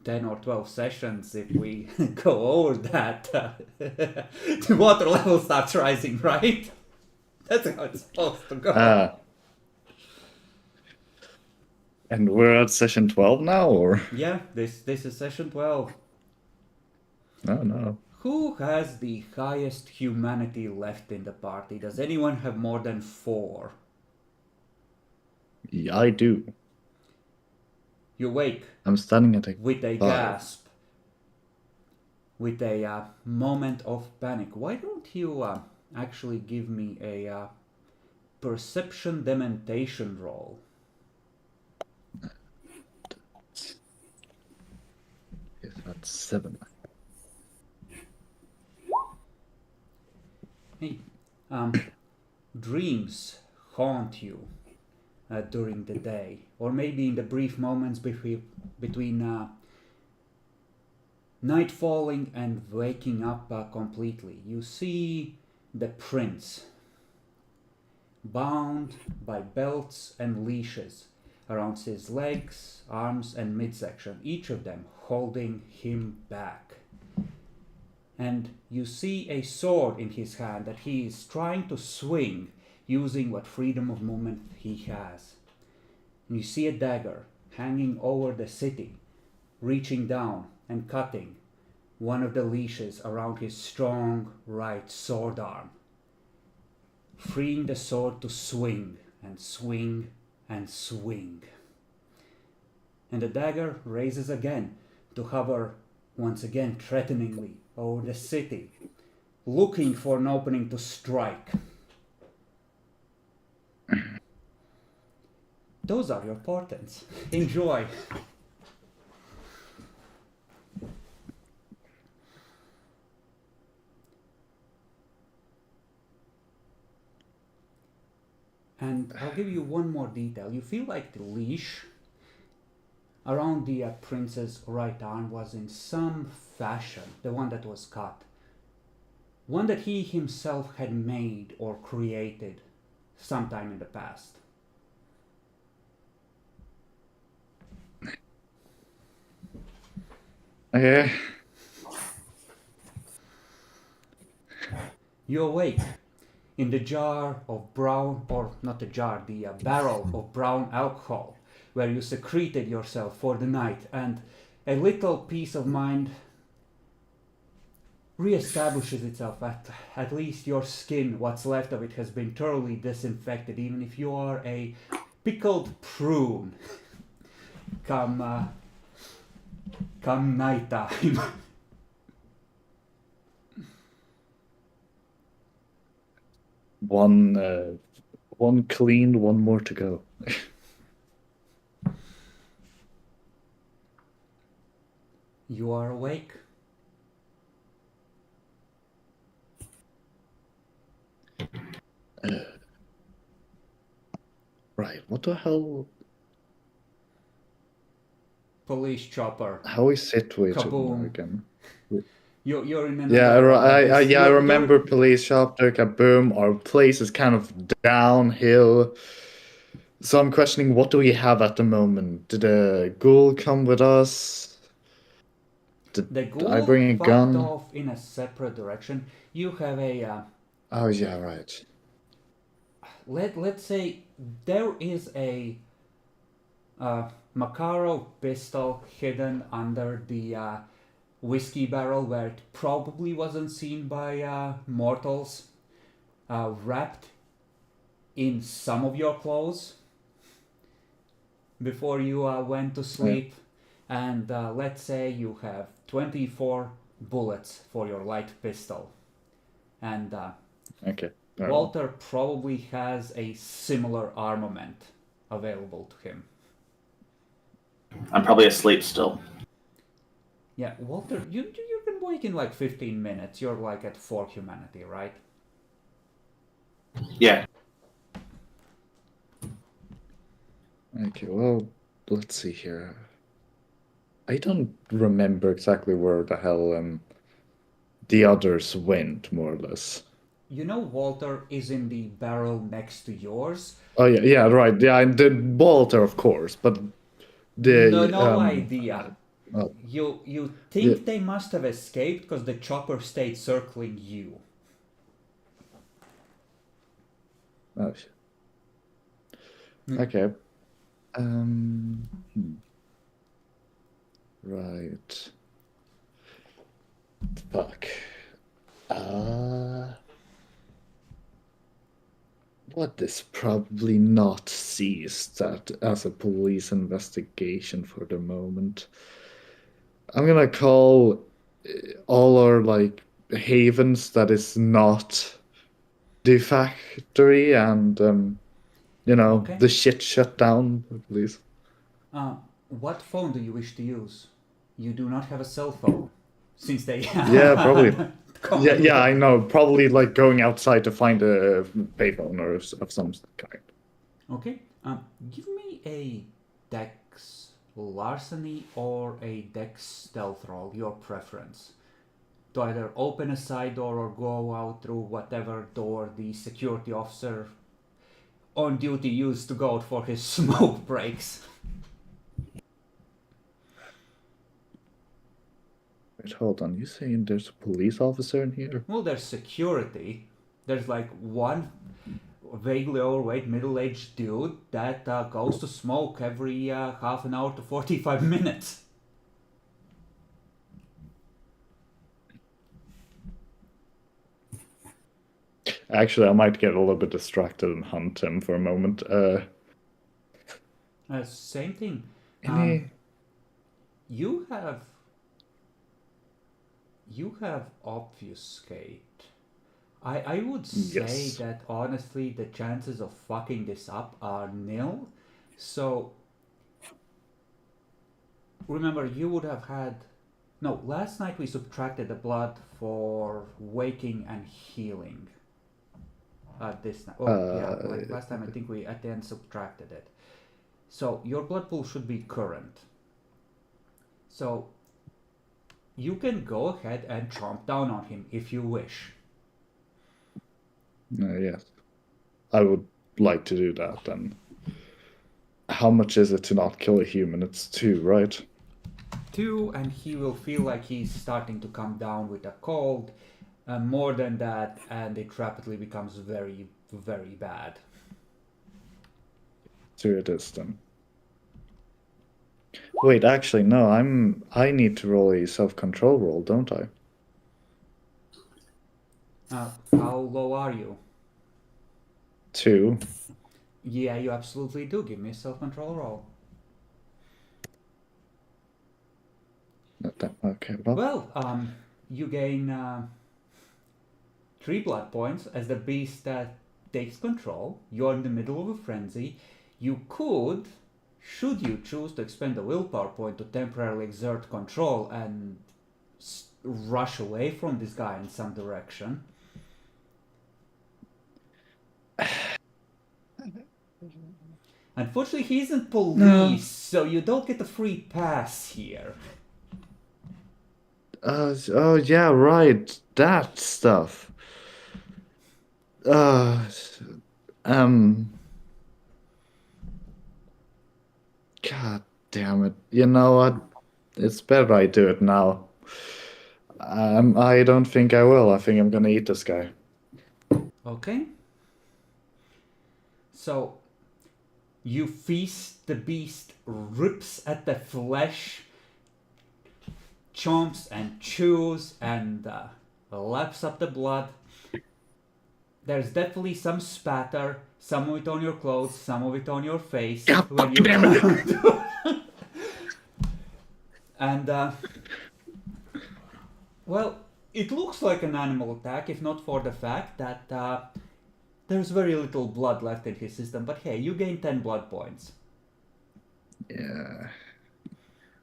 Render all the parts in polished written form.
10 or 12 sessions, if we go over that, the water level starts rising, right? That's how it's supposed to go. And we're at session 12 now, or? Yeah, this is session 12. No. Who has the highest humanity left in the party? Does anyone have more than 4? Yeah, I do. You wake I'm standing at a with a 5. gasp, with a moment of panic. Why don't you actually give me a perception dementation roll? If that's 7. Hey, dreams haunt you during the day, or maybe in the brief moments between night falling and waking up completely. You see the prince, bound by belts and leashes around his legs, arms, and midsection, each of them holding him back. And you see a sword in his hand that he is trying to swing using what freedom of movement he has. And you see a dagger hanging over the city, reaching down and cutting one of the leashes around his strong right sword arm, freeing the sword to swing and swing and swing. And the dagger raises again to hover once again threateningly over the city, looking for an opening to strike. Those are your portents. Enjoy. And I'll give you one more detail. You feel like the leash around the prince's right arm was in some fashion, the one that was cut, one that he himself had made or created sometime in the past. Okay. You awake in the jar of brown, or not the jar, the barrel of brown alcohol, where you secreted yourself for the night, and a little peace of mind reestablishes itself. At least your skin, what's left of it, has been thoroughly disinfected, even if you are a pickled prune come night time. One cleaned, one more to go. You are awake. Right, what the hell? Police chopper. How is situated Kaboom. again? You're in Yeah, another. I remember police shop, there, kaboom. Our place is kind of downhill. So I'm questioning, what do we have at the moment? Did a ghoul come with us? The Did I ghoul bring a fucked gun? off in a separate direction. You have a. Oh, yeah, right. Let's say there is a Makarov pistol hidden under the whiskey barrel where it probably wasn't seen by mortals, wrapped in some of your clothes before you went to sleep. Yeah. And let's say you have 24 bullets for your light pistol. And Okay. Walter probably has a similar armament available to him. I'm probably asleep still. Yeah, Walter, you can wake in like 15 minutes. You're like at 4 humanity, right? Yeah. Okay, well, let's see here. I don't remember exactly where the hell the others went, more or less. You know Walter is in the barrel next to yours. Oh, yeah, right. Yeah, and the Walter, of course, but the... No idea. Oh, You think yeah. they must have escaped because the chopper stayed circling you. Oh, shit. Mm. Okay. Hmm. Right. Fuck. What is probably not seized as a police investigation for the moment. I'm gonna call all our like havens that is not the factory and Okay. the shit shut down, please. What phone do you wish to use? You do not have a cell phone, since they Yeah, probably. Yeah, common yeah, I law. know. Probably like going outside to find a payphone or of some kind. Okay. Give me a Dex larceny or a Dex stealth roll, your preference. To either open a side door or go out through whatever door the security officer on duty used to go out for his smoke breaks. Wait, hold on. You saying there's a police officer in here? Well, there's security. There's like one vaguely overweight middle-aged dude that goes to smoke every half an hour to 45 minutes. Actually, I might get a little bit distracted and hunt him for a moment. Same thing. Any? You have obfuscate. I would say Yes. that honestly the chances of fucking this up are nil. So remember, you would have had no. Last night we subtracted the blood for waking and healing. This night. Oh yeah, like last time I think we at the end subtracted it. So your blood pool should be current. So you can go ahead and chomp down on him if you wish. Yes. I would like to do that then. How much is it to not kill a human? It's 2, right? 2, and he will feel like he's starting to come down with a cold. More than that, and it rapidly becomes very, very bad. 2 it is then. Wait, actually, no. I need to roll a self-control roll, don't I? How low are you? 2. Yeah, you absolutely do. Give me a self-control roll. Okay, well. Well, you gain 3 blood points as the beast takes control. You're in the middle of a frenzy. You could, should you choose to expend a willpower point to temporarily exert control and rush away from this guy in some direction. Unfortunately, he isn't police, so you don't get a free pass here. Oh yeah, right. That stuff. Uh, God damn it. You know what? It's better I do it now. I don't think I will. I think I'm gonna eat this guy. Okay. So, you feast, the beast rips at the flesh, chomps and chews and laps up the blood. There's definitely some spatter, some of it on your clothes, some of it on your face. God when you damn it! And, well, it looks like an animal attack, if not for the fact that there's very little blood left in his system. But hey, you gain 10 blood points. Yeah.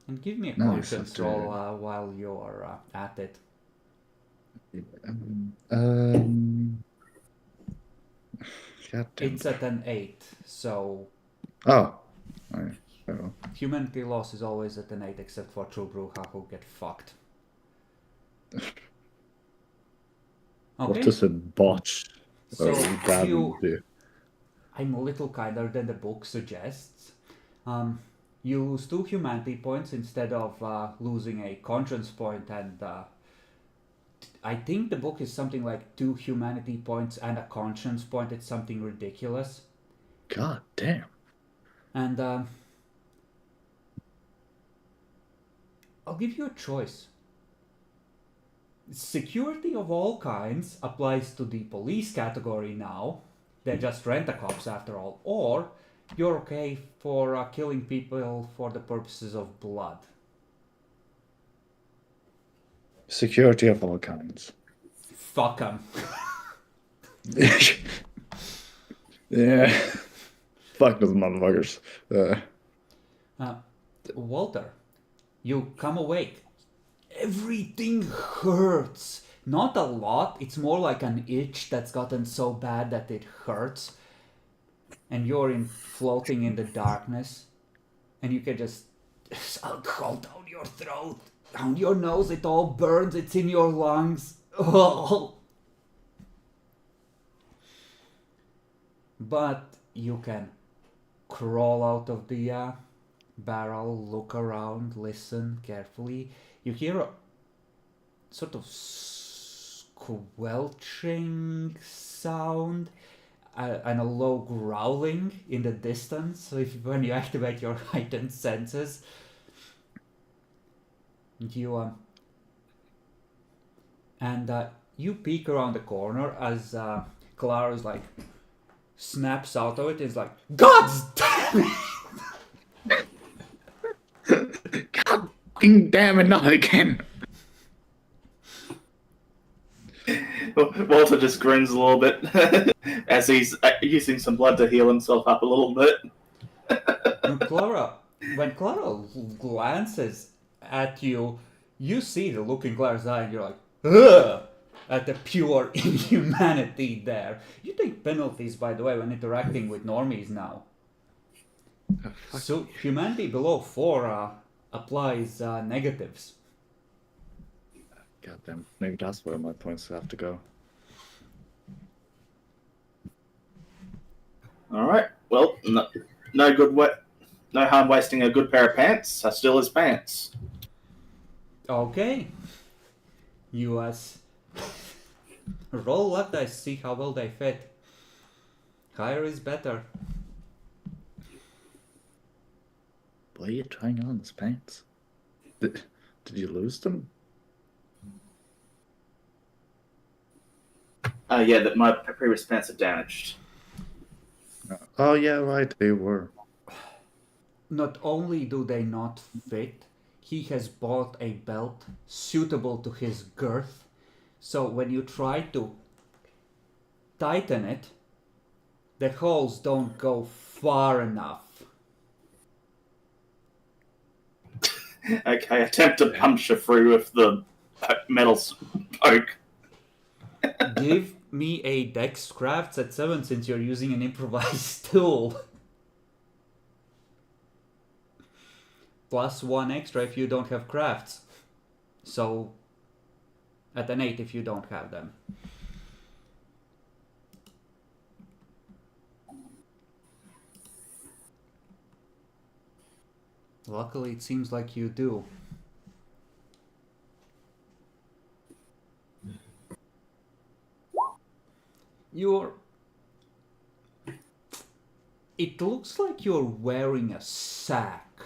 And give me a Now conscience roll while you're at it. God damn It's it. at an 8, so Oh. Alright. Oh. humanity loss is always at an 8, except for True Bruja, who get fucked. Okay. What does a botch So do? I'm a little kinder than the book suggests. You lose 2 humanity points instead of losing a conscience point, and I think the book is something like 2 humanity points and a conscience point. It's something ridiculous. God damn. And I'll give you a choice. Security of all kinds applies to the police category now. They're just rent-a-cops after all. Or you're okay for killing people for the purposes of blood. Security of all kinds. Fuck 'em. Yeah. Fuck those motherfuckers. Walter, you come awake. Everything hurts. Not a lot, it's more like an itch that's gotten so bad that it hurts. And you're floating in the darkness. And you can just alcohol down your throat, down your nose, it all burns, it's in your lungs. Oh. But you can crawl out of the barrel, look around, listen carefully. You hear a sort of squelching sound and a low growling in the distance. So when you activate your heightened senses, you you peek around the corner as Clara's like snaps out of it. Is like, God damn it! God damn it, not again. Walter just grins a little bit as he's using some blood to heal himself up a little bit. When Clara glances at you, you see the look in Clara's eye and you're like, ugh! At the pure inhumanity there. You take penalties, by the way, when interacting with normies now. So humanity below 4 applies negatives. Goddamn, maybe that's where my points have to go. All right. Well, no harm wasting a good pair of pants. I steal his pants. Okay. You roll luck dice, see how well they fit. Higher is better. Why are you trying on his pants? Did you lose them? Yeah, that my previous pants are damaged. Oh yeah, right, they were. Not only do they not fit, he has bought a belt suitable to his girth. So when you try to tighten it, the holes don't go far enough. Okay, attempt to puncture through with the metal poke. Give me a Dex Crafts at 7 since you're using an improvised tool. Plus 1 extra if you don't have crafts. So, at an 8 if you don't have them. Luckily, it seems like you do. It looks like you're wearing a sack,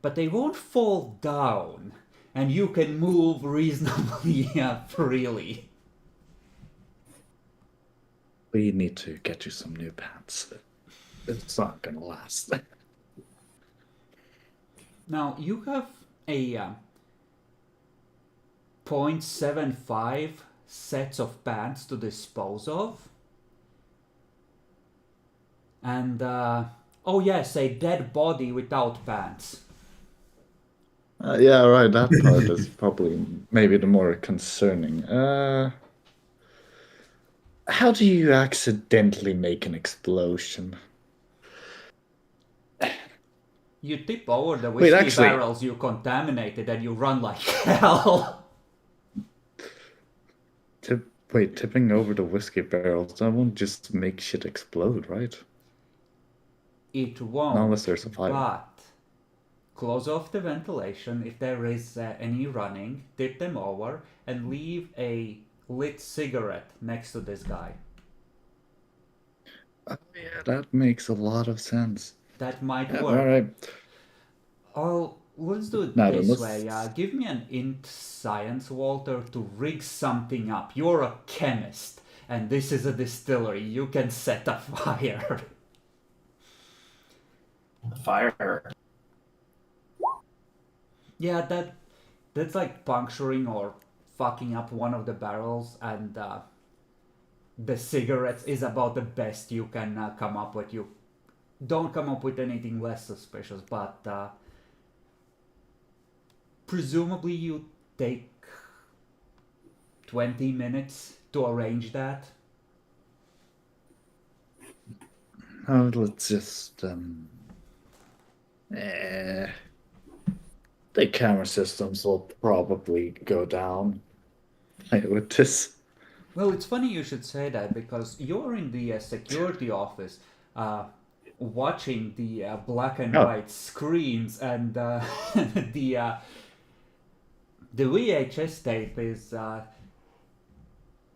but they won't fall down, and you can move reasonably freely. We need to get you some new pants. It's not gonna last. Now, you have a 0.75 sets of pants to dispose of. And, oh yes, a dead body without pants. Yeah, right, that part is probably maybe the more concerning. How do you accidentally make an explosion? You tip over the whiskey actually- barrels you contaminated and you run like hell. Tipping over the whiskey barrels, that won't just make shit explode, right? It won't. Not unless there's a fire. But close off the ventilation. If there is any running, tip them over and leave a lit cigarette next to this guy. Oh, yeah, that makes a lot of sense. That might Yeah, work. all right. Oh, let's do it Now then, this let's- way. Give me an int science, Walter, to rig something up. You're a chemist, and this is a distillery. You can set a fire. Fire. Yeah, that's like puncturing or fucking up one of the barrels, and the cigarettes is about the best you can come up with. You don't come up with anything less suspicious, but presumably you take 20 minutes to arrange that. Oh, let's just the camera systems will probably go down with this. Well, it's funny you should say that because you're in the security office watching the black and Oh. white screens, and the VHS tape is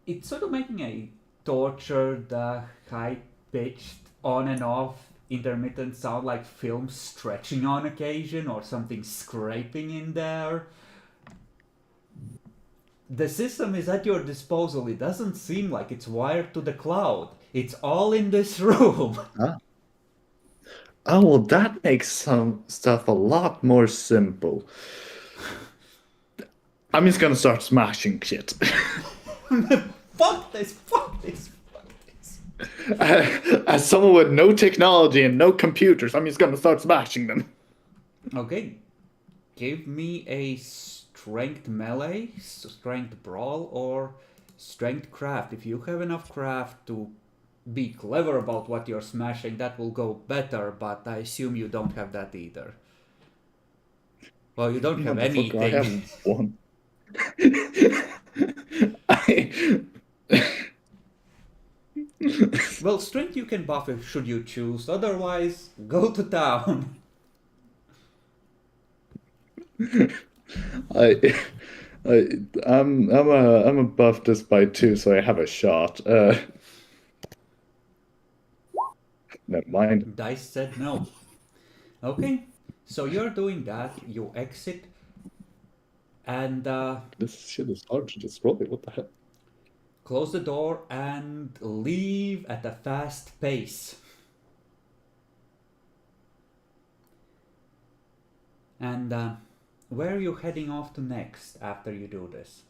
it's sort of making a tortured, high-pitched, on and off intermittent sound, like film stretching on occasion or something scraping in there. The system is at your disposal. It doesn't seem like it's wired to the cloud. It's all in this room. Oh, well, that makes some stuff a lot more simple. I'm just gonna start smashing shit. Fuck this, fuck this, fuck this. As someone with no technology and no computers, I'm just gonna start smashing them. Okay, give me a strength melee, strength brawl, or strength craft. If you have enough craft to be clever about what you're smashing, that will go better, but I assume you don't have that either. Well, you don't have Motherfucker, anything. I have one. I... Well, strength you can buff if should you choose. Otherwise, go to town. I'm a buff just by 2, so I have a shot. Never mind. Dice said no. Okay, so you're doing that. You exit, and This shit is hard to destroy. What the hell? close the door and leave at a fast pace. And where are you heading off to next after you do this?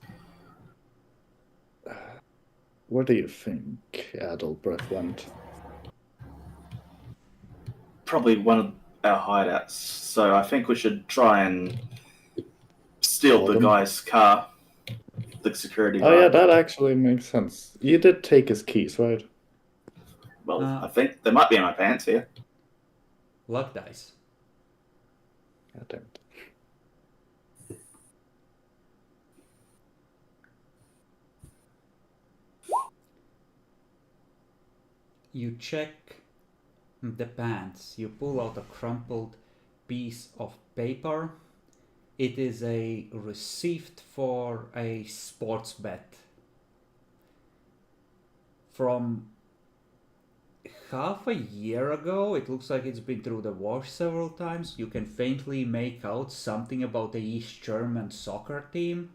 Where do you think Adalbreath went? Probably one of our hideouts. So I think we should try and steal the Them? guy's car. The security Oh yeah, guard. that actually makes sense. You did take his keys, right? Well, I think they might be in my pants here. Luck dice. God damn it. You check the pants. You pull out a crumpled piece of paper. It is a receipt for a sports bet from half a year ago. It looks like it's been through the wash several times. You can faintly make out something about the East German soccer team.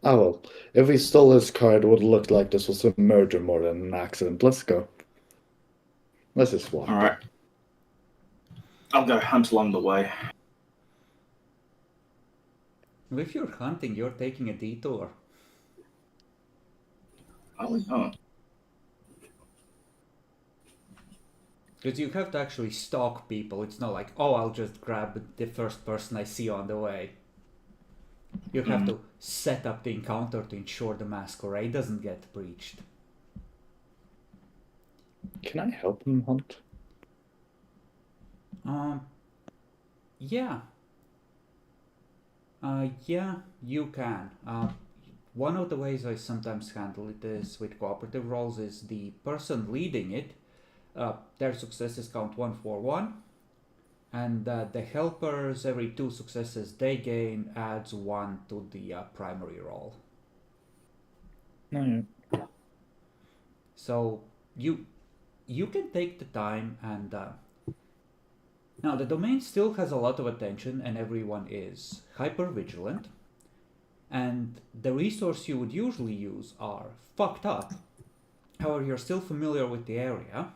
Oh well, if we stole his car, it would look like this was a murder more than an accident. Let's go. Let's just walk. All right. I'll go hunt along the way. If you're hunting, you're taking a detour. Oh. Because you have to actually stalk people. It's not like, oh, I'll just grab the first person I see on the way. You have to set up the encounter to ensure the Masquerade doesn't get breached. Can I help him hunt? Yeah. Yeah, you can. One of the ways I sometimes handle it is with cooperative roles is the person leading it their successes count 1 for 1, and the helpers, every 2 successes they gain adds 1 to the primary roll. No, So you can take the time and now the domain still has a lot of attention and everyone is hyper vigilant, and the resource you would usually use are fucked up. However, you're still familiar with the area,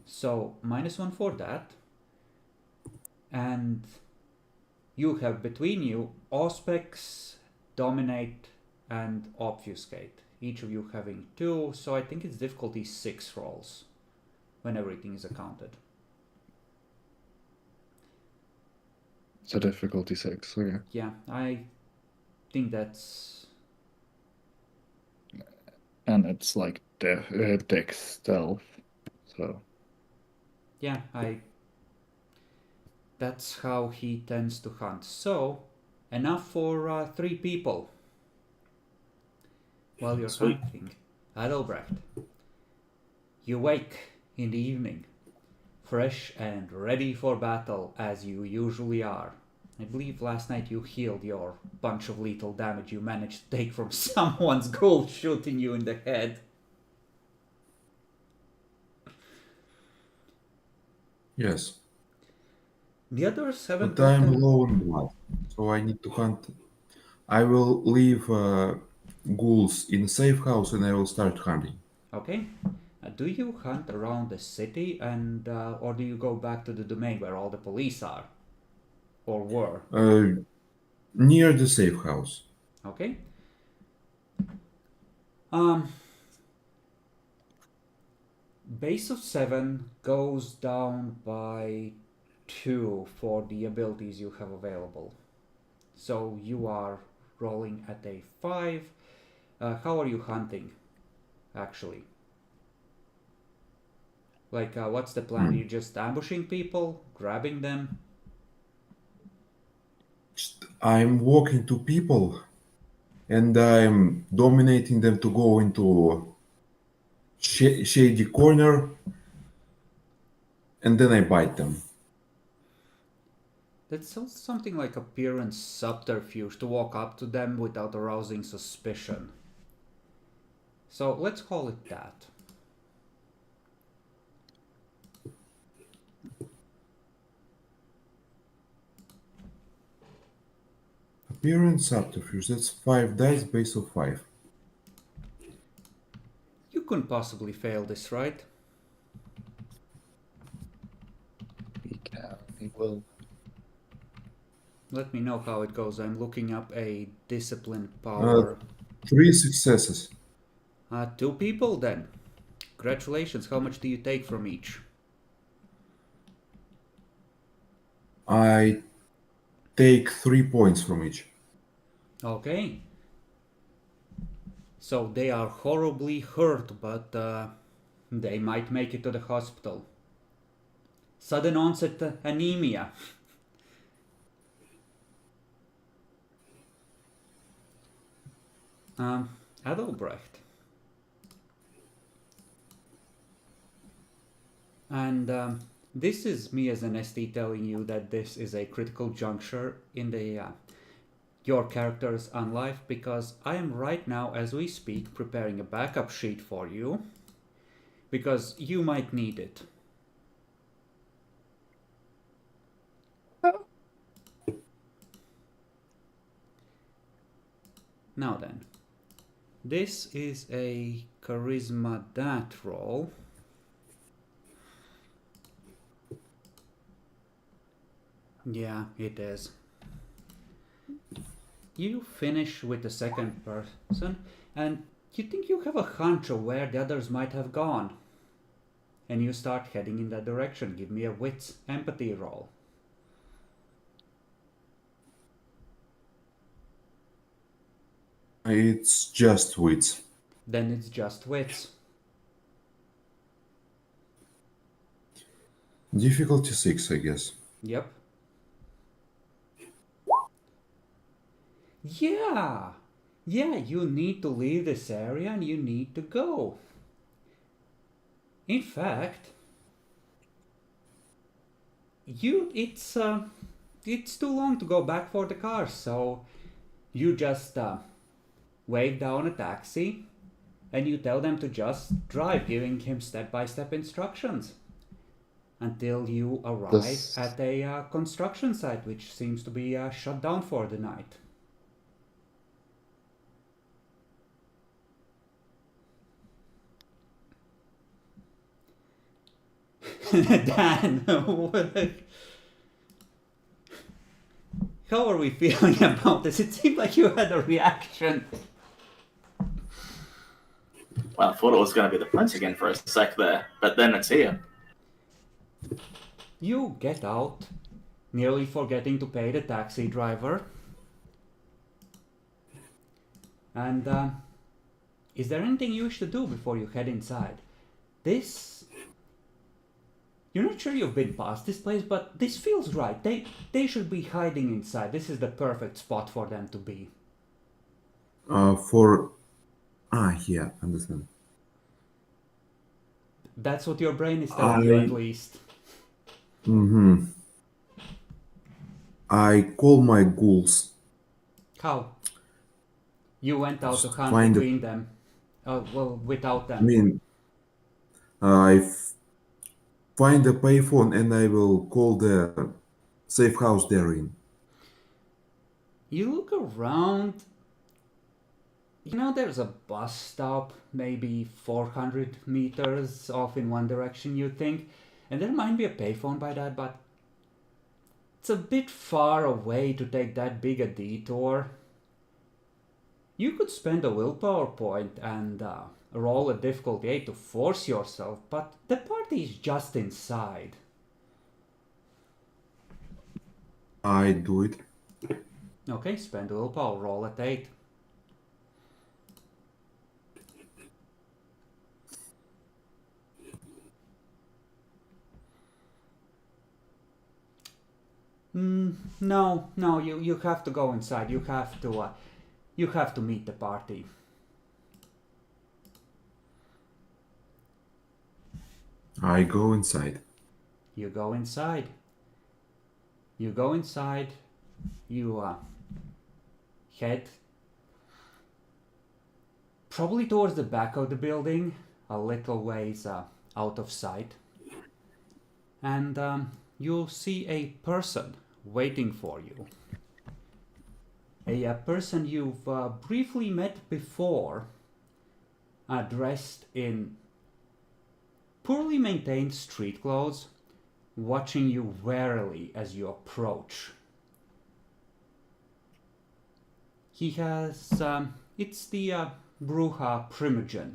so -1 for that. And you have between you Auspex, Dominate, and Obfuscate. Each of you having 2, so I think it's difficulty 6 rolls when everything is accounted. so difficulty 6. Okay. Yeah, I think that's... And it's like Dex stealth. So Yeah, that's how he tends to hunt. So, enough for 3 people. While you're Sweet. hunting, Adelbrecht, you wake in the evening, fresh and ready for battle as you usually are. I believe last night you healed your bunch of lethal damage you managed to take from someone's goal shooting you in the head. Yes, The others haven't but I'm gotten... low in blood, so I need to hunt. I will leave ghouls in a safe house and I will start hunting. Okay. Do you hunt around the city and or do you go back to the domain where all the police are? Or were? Near the safe house. Okay. Base of 7 goes down by 2 for the abilities you have available. So you are rolling at a 5. How are you hunting, actually? Like, what's the plan? You just ambushing people, grabbing them? I'm walking to people and I'm dominating them to go into shady corner and then I bite them. That sounds something like appearance subterfuge to walk up to them without arousing suspicion. So let's call it that. Appearance subterfuge, that's 5 dice, base of 5. You couldn't possibly fail this, right? we will. Let me know how it goes. I'm looking up a discipline power. 3 successes. 2 people then. Congratulations. How much do you take from each? I take 3 points from each. Okay. So they are horribly hurt, but they might make it to the hospital. Sudden onset anemia. Adelbrecht. And this is me as an ST telling you that this is a critical juncture in the your character's unlife, because I am right now, as we speak, preparing a backup sheet for you, because you might need it. Now then, this is a charisma dat roll. Yeah, it is. You finish with the second person, and you think you have a hunch of where the others might have gone. And you start heading in that direction. Give me a wits empathy roll. It's just wits. Then it's just wits. Difficulty 6, I guess. Yep. Yeah, you need to leave this area and you need to go. In fact, it's too long to go back for the car, so you just wave down a taxi and you tell them to just drive, giving him step-by-step instructions until you arrive This- at a construction site which seems to be shut down for the night. Dan, how are we feeling about this? It seemed like you had a reaction. Well, I thought it was going to be the prince again for a sec there, but then it's here. You get out, nearly forgetting to pay the taxi driver. And is there anything you wish to do before you head inside? You're not sure you've been past this place, but this feels right. They should be hiding inside. This is the perfect spot for them to be. Yeah, understand. That's what your brain is telling you, at least. Mm-hmm. I call my ghouls. How? You went out to Just hunt find between them. Well, without I them. mean, find a payphone and I will call the safe house they're in. You look around. You know, there's a bus stop, maybe 400 meters off in one direction, you think. And there might be a payphone by that, but it's a bit far away to take that big a detour. You could spend a willpower point and roll a difficulty 8 to force yourself, but the party is just inside. I do it. Okay, spend a willpower, roll at 8. No, you have to go inside. You have to meet the party. I go inside. You go inside. You go inside. You head probably towards the back of the building, a little ways out of sight, and you'll see a person waiting for you. A person you've briefly met before, dressed in poorly maintained street clothes, watching you warily as you approach. He has, it's the Bruja Primogen.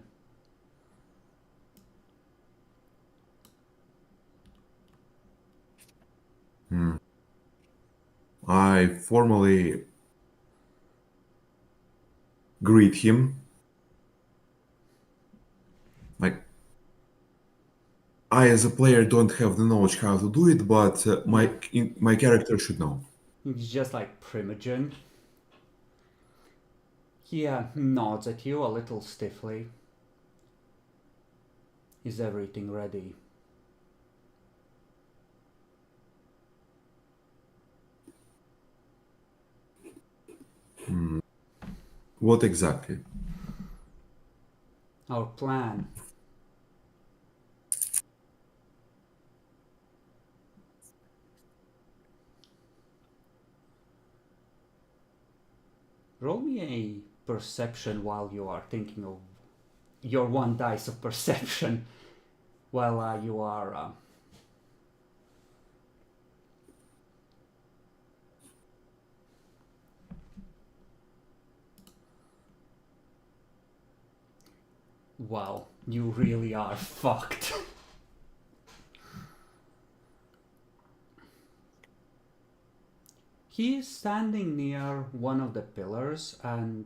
I formally greet him. Like, I as a player don't have the knowledge how to do it, but my character should know. He's just like Primogen. He nods at you a little stiffly. Is everything ready? What exactly? Our plan. Roll me a perception while you are thinking of your one dice of perception while you are wow, you really are fucked. He is standing near one of the pillars and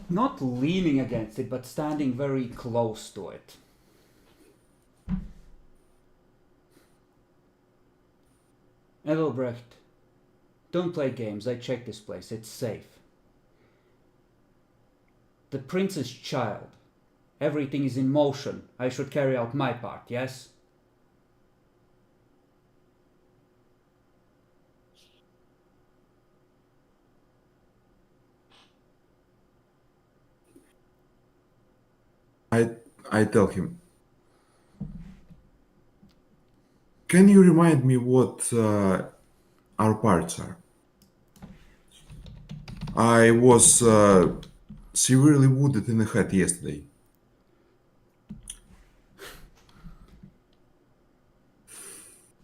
not leaning against it, but standing very close to it. Edelbrecht, don't play games. I checked this place. It's safe. The prince's child, Everything is in motion. I should carry out my part, yes? I tell him. Can you remind me what our parts are? I was severely wounded in the head yesterday.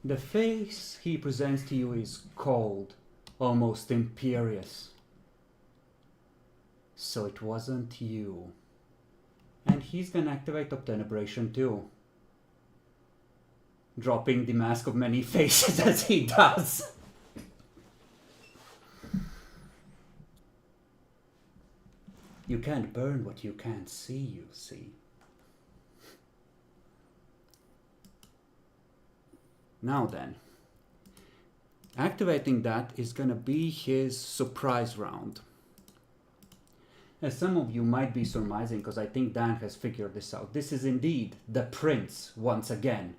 The face he presents to you is cold, almost imperious. So it wasn't you. And he's gonna activate Obtenebration too. Dropping the mask of many faces as he does. You can't burn what you can't see, you see. Now then, activating that is gonna be his surprise round. As some of you might be surmising, because I think Dan has figured this out, this is indeed the prince once again.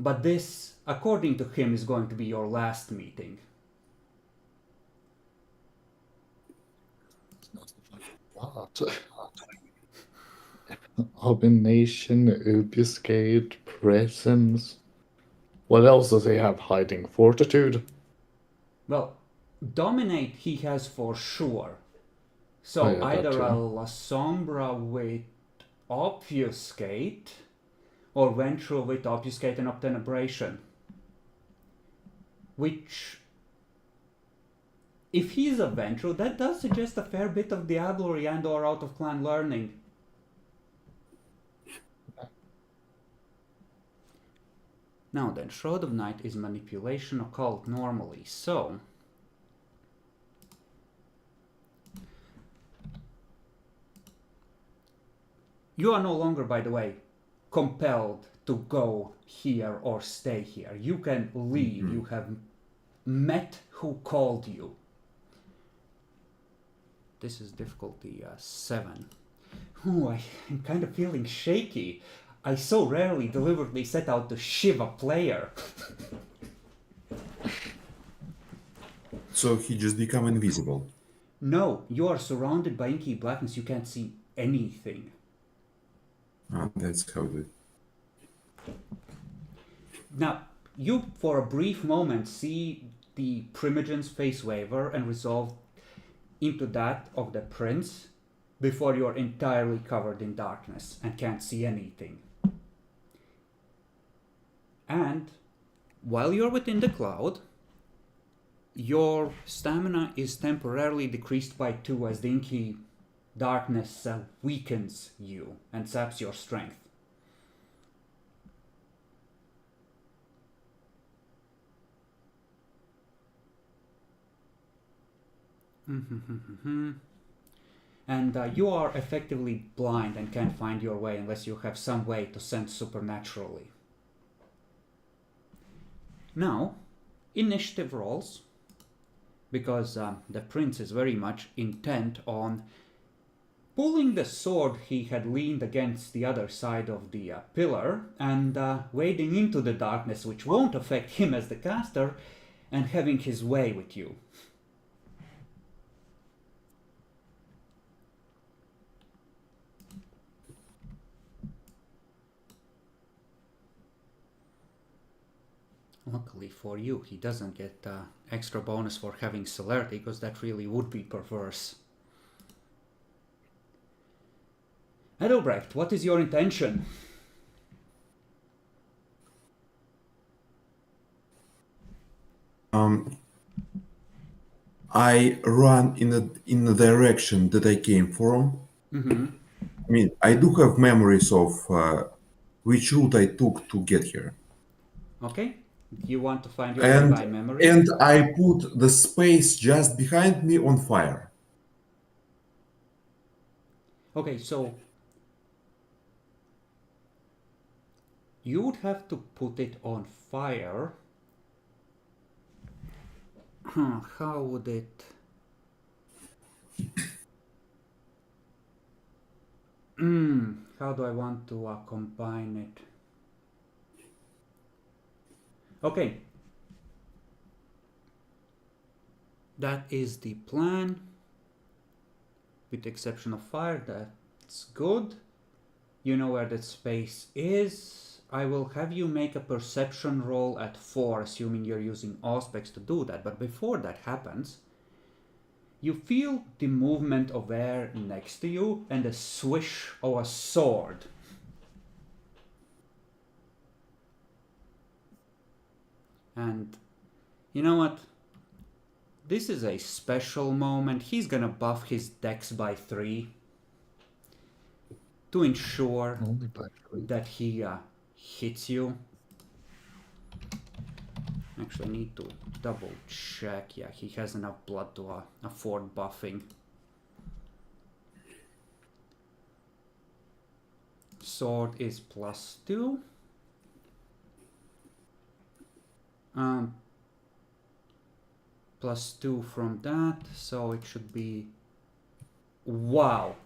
But this, according to him, is going to be your last meeting. What? Abomination, obfuscate, presence. What else does he have hiding? Fortitude? Well, dominate he has for sure. So Oh, yeah, that either too. a La Sombra with obfuscate, or Ventral with obfuscate and obtenebration. Which, if he's a Ventral, that does suggest a fair bit of Diablerie and or out of clan learning. Now then, Shroud of Night is manipulation occult normally, so you are no longer, by the way, compelled to go here or stay here. You can leave. You have met who called you. This is difficulty 7. Ooh, I'm kind of feeling shaky. I so rarely deliberately set out to shiv a player. So he just become invisible. No, you are surrounded by inky blackness. You can't see anything. Ah, that's how it is. Now, you for a brief moment see the Primogen's face waver and resolve into that of the prince before you're entirely covered in darkness and can't see anything. And while you're within the cloud, your stamina is temporarily decreased by 2 as the inky darkness weakens you and saps your strength. And you are effectively blind and can't find your way unless you have some way to sense supernaturally. Now, initiative rolls, because the prince is very much intent on pulling the sword he had leaned against the other side of the pillar and wading into the darkness, which won't affect him as the caster, and having his way with you. Luckily for you, he doesn't get extra bonus for having celerity, because that really would be perverse. Edelbrecht, what is your intention? I run in the direction that I came from. I mean, I do have memories of which route I took to get here. Okay, you want to find your way by memory? And I put the space just behind me on fire. Okay, so you would have to put it on fire. How would it... how do I want to combine it? Okay. That is the plan. With the exception of fire, that's good. You know where that space is. I will have you make a perception roll at 4, assuming you're using Auspex to do that. But before that happens, you feel the movement of air next to you and the swish of a sword. And you know what? This is a special moment. He's gonna buff his dex by 3 to ensure Only by 3. that he hits you. Actually, I need to double check. Yeah, he has enough blood to afford buffing. Sword is +2. +2 from that, so it should be... Wow!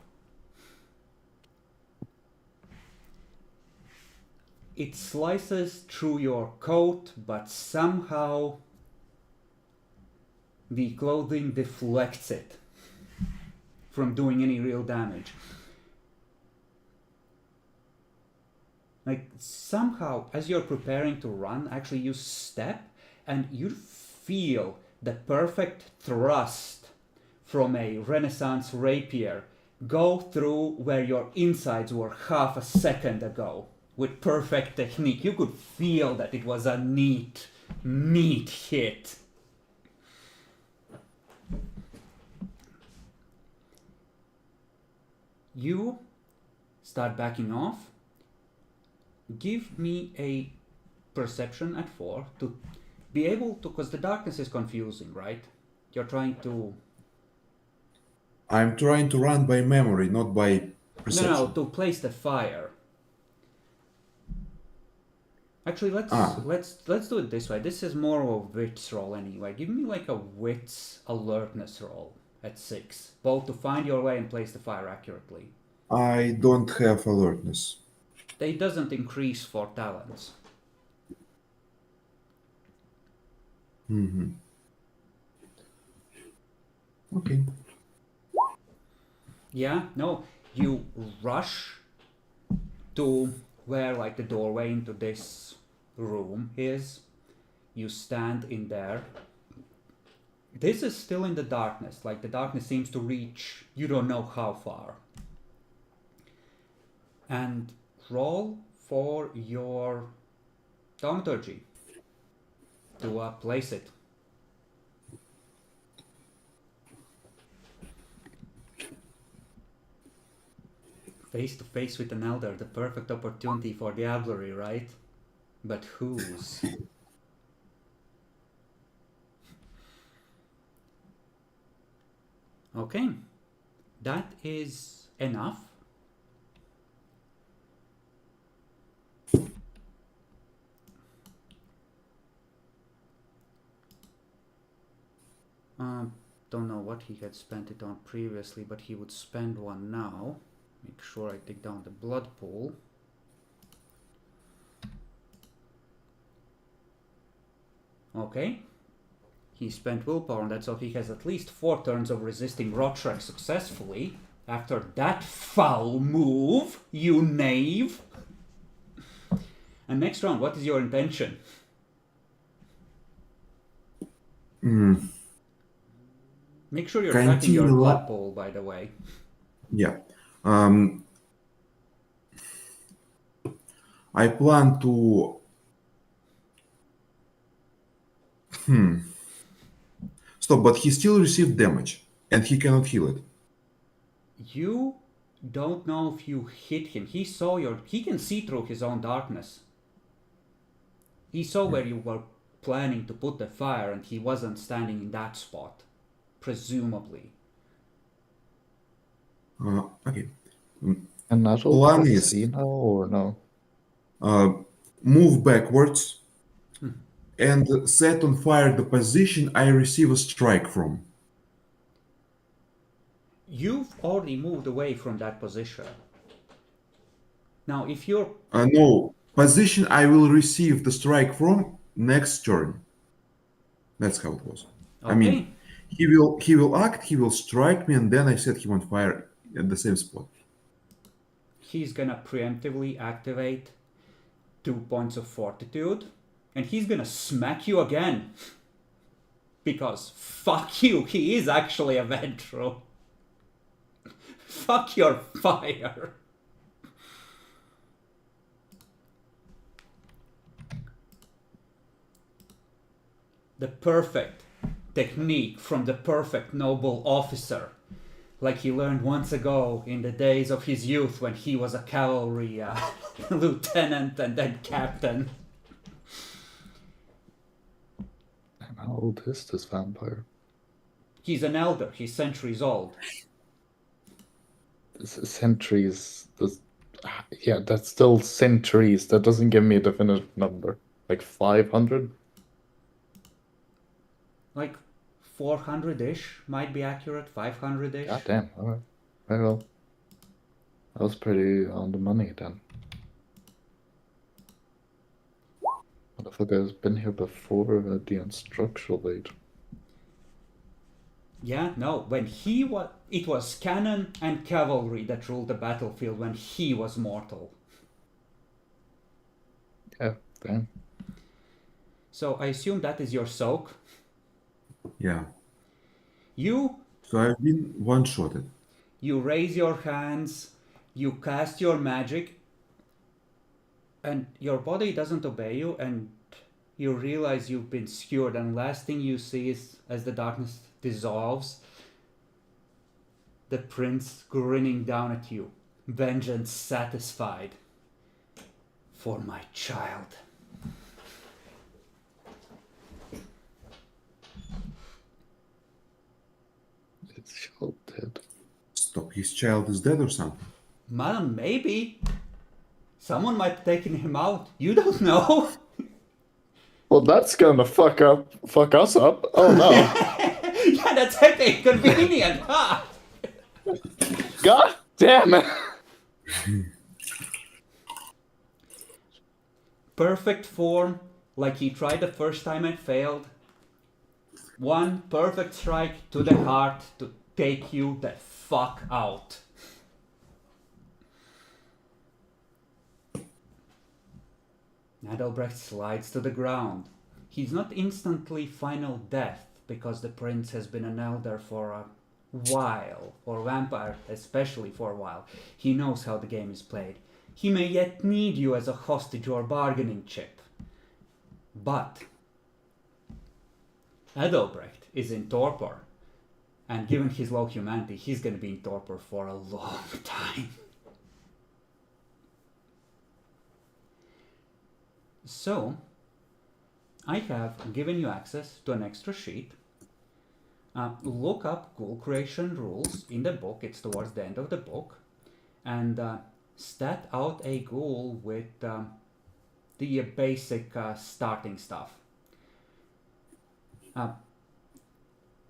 It slices through your coat, but somehow the clothing deflects it from doing any real damage. Like, somehow, as you're preparing to run, actually you step and you feel the perfect thrust from a Renaissance rapier go through where your insides were half a second ago with perfect technique. You could feel that it was a neat hit. You start backing off. Give me a perception at 4 to be able to, because the darkness is confusing, right? You're trying to... I'm trying to run by memory, not by perception. No, to place the fire. Actually, let's do it this way. This is more of a wits roll anyway. Give me like a wits alertness roll at 6, both to find your way and place the fire accurately. I don't have alertness. It doesn't increase for talents. Mm-hmm. Okay. Yeah, no, you rush to where like the doorway into this room is. You stand in there. This is still in the darkness, like the darkness seems to reach you don't know how far. And roll for your thaumaturgy to place it. Face to face with an elder, the perfect opportunity for diablerie, right? But whose? Okay, that is enough. Don't know what he had spent it on previously, but he would spend one now. Make sure I take down the blood pool. Okay. He spent willpower on that, so he has at least 4 turns of resisting Rotschreck successfully. After that foul move, you knave! And next round, what is your intention? Make sure you're tracking your blood pool, by the way. Yeah. I plan to... Stop, but he still received damage, and he cannot heal it. You don't know if you hit him. He saw your... He can see through his own darkness. He saw where you were planning to put the fire, and he wasn't standing in that spot. Presumably. Okay. And not all Plan people is see now or no? move backwards and set on fire the position I receive a strike from. You've already moved away from that position. Now, if you're... No, position I will receive the strike from next turn. That's how it was. I Okay. mean, he will act, he will strike me, and then I set him on fire at the same spot. He's gonna preemptively activate 2 points of fortitude, and he's gonna smack you again. Because fuck you, he is actually a Ventru. Fuck your fire. The perfect technique from the perfect noble officer, like he learned once ago in the days of his youth when he was a cavalry lieutenant and then captain. And how old is this vampire? He's an elder, he's centuries old. Centuries. Yeah, that's still centuries. That doesn't give me a definite number. Like 500? Like 400-ish might be accurate, 500-ish. God damn, alright. Well, that was pretty on the money then. Motherfucker has been here before at the unstructural age. Yeah, no, when he was... It was cannon and cavalry that ruled the battlefield when he was mortal. Yeah, damn. So I assume that is your soak. Yeah. You So I've been one-shotted. You raise your hands, you cast your magic, and your body doesn't obey you, and you realize you've been skewered, and last thing you see is, as the darkness dissolves, the prince grinning down at you, vengeance satisfied. For my child. It's child dead. Stop, his child is dead or something? Man, maybe. Someone might have taken him out. You don't know. Well, that's gonna fuck us up. Oh no. Yeah, that's epic convenient, huh? God damn it. Perfect form, like he tried the first time and failed. One perfect strike to the heart to take you the fuck out. Adelbrecht slides to the ground. He's not instantly final death, because the prince has been an elder for a while, or vampire especially for a while. He knows how the game is played. He may yet need you as a hostage or bargaining chip. But Adelbrecht is in torpor, and given his low humanity, he's going to be in torpor for a long time. So, I have given you access to an extra sheet. Look up ghoul creation rules in the book, it's towards the end of the book, and stat out a ghoul with the basic starting stuff.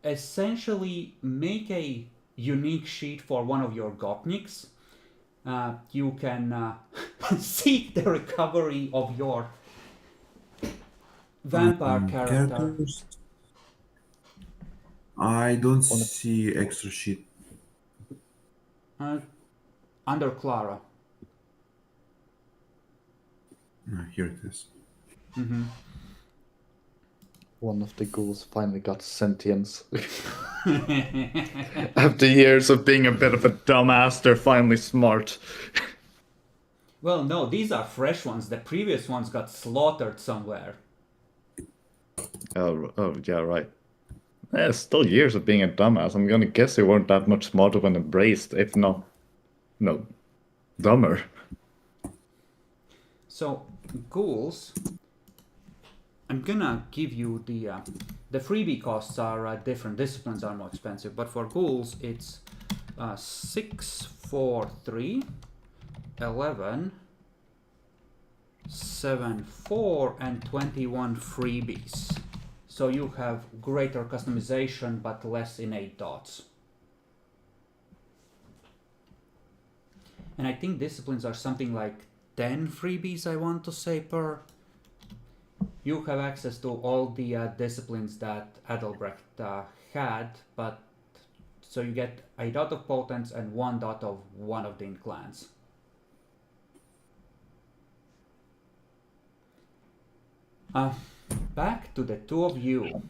Essentially, make a unique sheet for one of your Gopniks. You can seek the recovery of your vampire character. Characters? I don't see extra sheet. Under Clara. Here it is. Mm-hmm. One of the ghouls finally got sentience. After years of being a bit of a dumbass, they're finally smart. Well, no, these are fresh ones. The previous ones got slaughtered somewhere. Oh, yeah, right. Yeah, still years of being a dumbass. I'm gonna guess they weren't that much smarter when embraced, if not, no, dumber. So, ghouls, I'm gonna give you the freebie costs are different, disciplines are more expensive, but for ghouls it's 6, 4, 3, 11, 7, 4, and 21 freebies. So you have greater customization but less innate dots. And I think disciplines are something like 10 freebies, I want to say, per. You have access to all the disciplines that Adelbrecht had, but so you get a dot of potence and 1 dot of one of the inclans. Back to the two of you.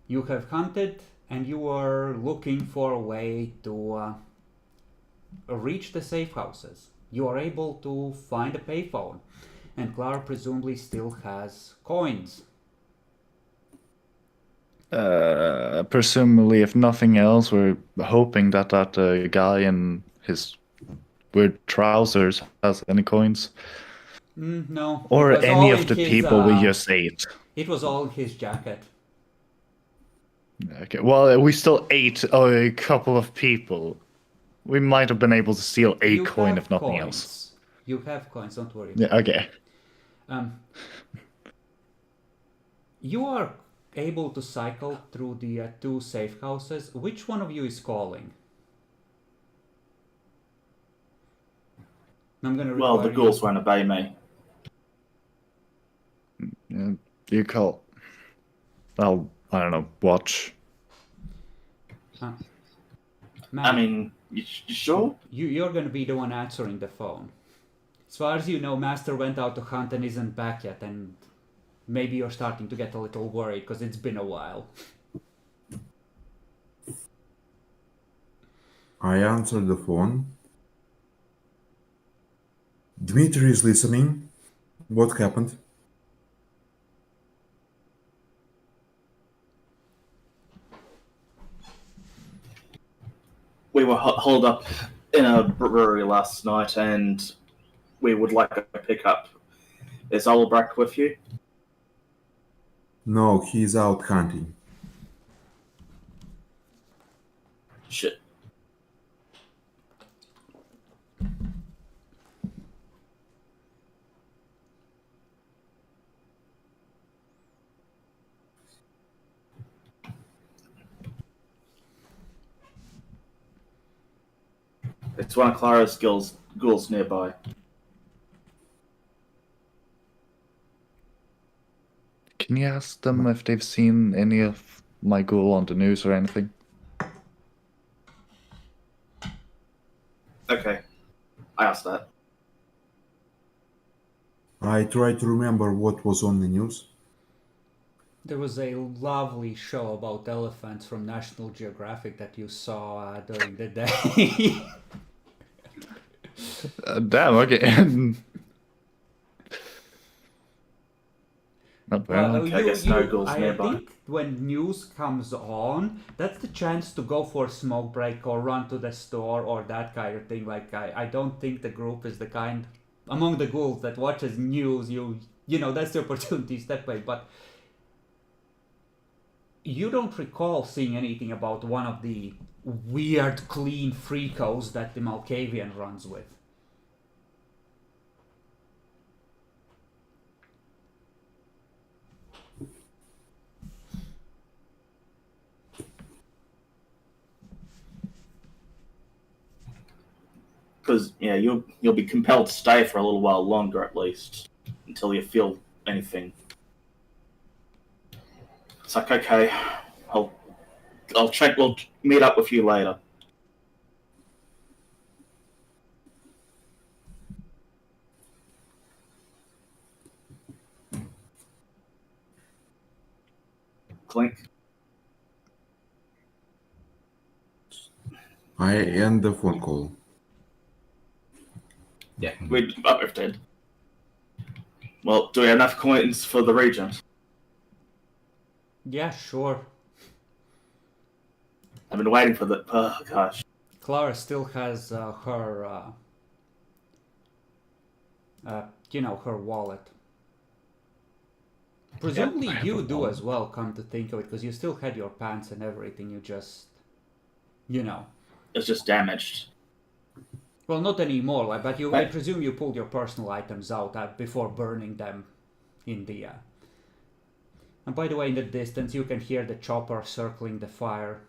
You have hunted and you are looking for a way to reach the safe houses. You are able to find a payphone, and Clara presumably still has coins. Presumably, if nothing else, we're hoping that that guy in his weird trousers has any coins. No. Or it was any all of in the his, people we just ate. It was all in his jacket. Okay, well, we still ate a couple of people. We might have been able to steal a coin, if nothing else. You have coins, don't worry. Yeah, okay. You are able to cycle through the two safe houses. Which one of you is calling? I'm gonna Well, the ghouls won't obey me. Yeah, you call. I'll, I don't know, watch. I mean, you sure? You're gonna be the one answering the phone. As far as you know, Master went out to hunt and isn't back yet, and maybe you're starting to get a little worried because it's been a while. I answered the phone. Dmitry is listening. What happened? We were holed up in a brewery last night, and we would like a pickup. Is Albrecht with you? No, he's out hunting. Shit. It's one of Clara's ghouls nearby. Can you ask them if they've seen any of my ghoul on the news or anything? Okay. I asked that. I try to remember what was on the news. There was a lovely show about elephants from National Geographic that you saw during the day. Damn, okay. Not bad. Well, I guess no ghouls nearby. I think when news comes on, that's the chance to go for a smoke break or run to the store or that kind of thing. Like, I don't think the group is the kind among the ghouls that watches news. You know, that's the opportunity step away. But you don't recall seeing anything about one of the weird clean freakos that the Malkavian runs with. Because you'll be compelled to stay for a little while longer at least until you feel anything. It's like, okay, I'll check. We'll meet up with you later. Clink. I end the phone call. Yeah, we both did. Well, do we have enough coins for the regent? Yeah, sure. I've been waiting for the. Oh gosh. Clara still has her, her wallet. Presumably you do as well, come to think of it, because you still had your pants and everything, you just, It's just damaged. Well, not anymore, but I presume you pulled your personal items out before burning them in the... And by the way, in the distance, you can hear the chopper circling the fire.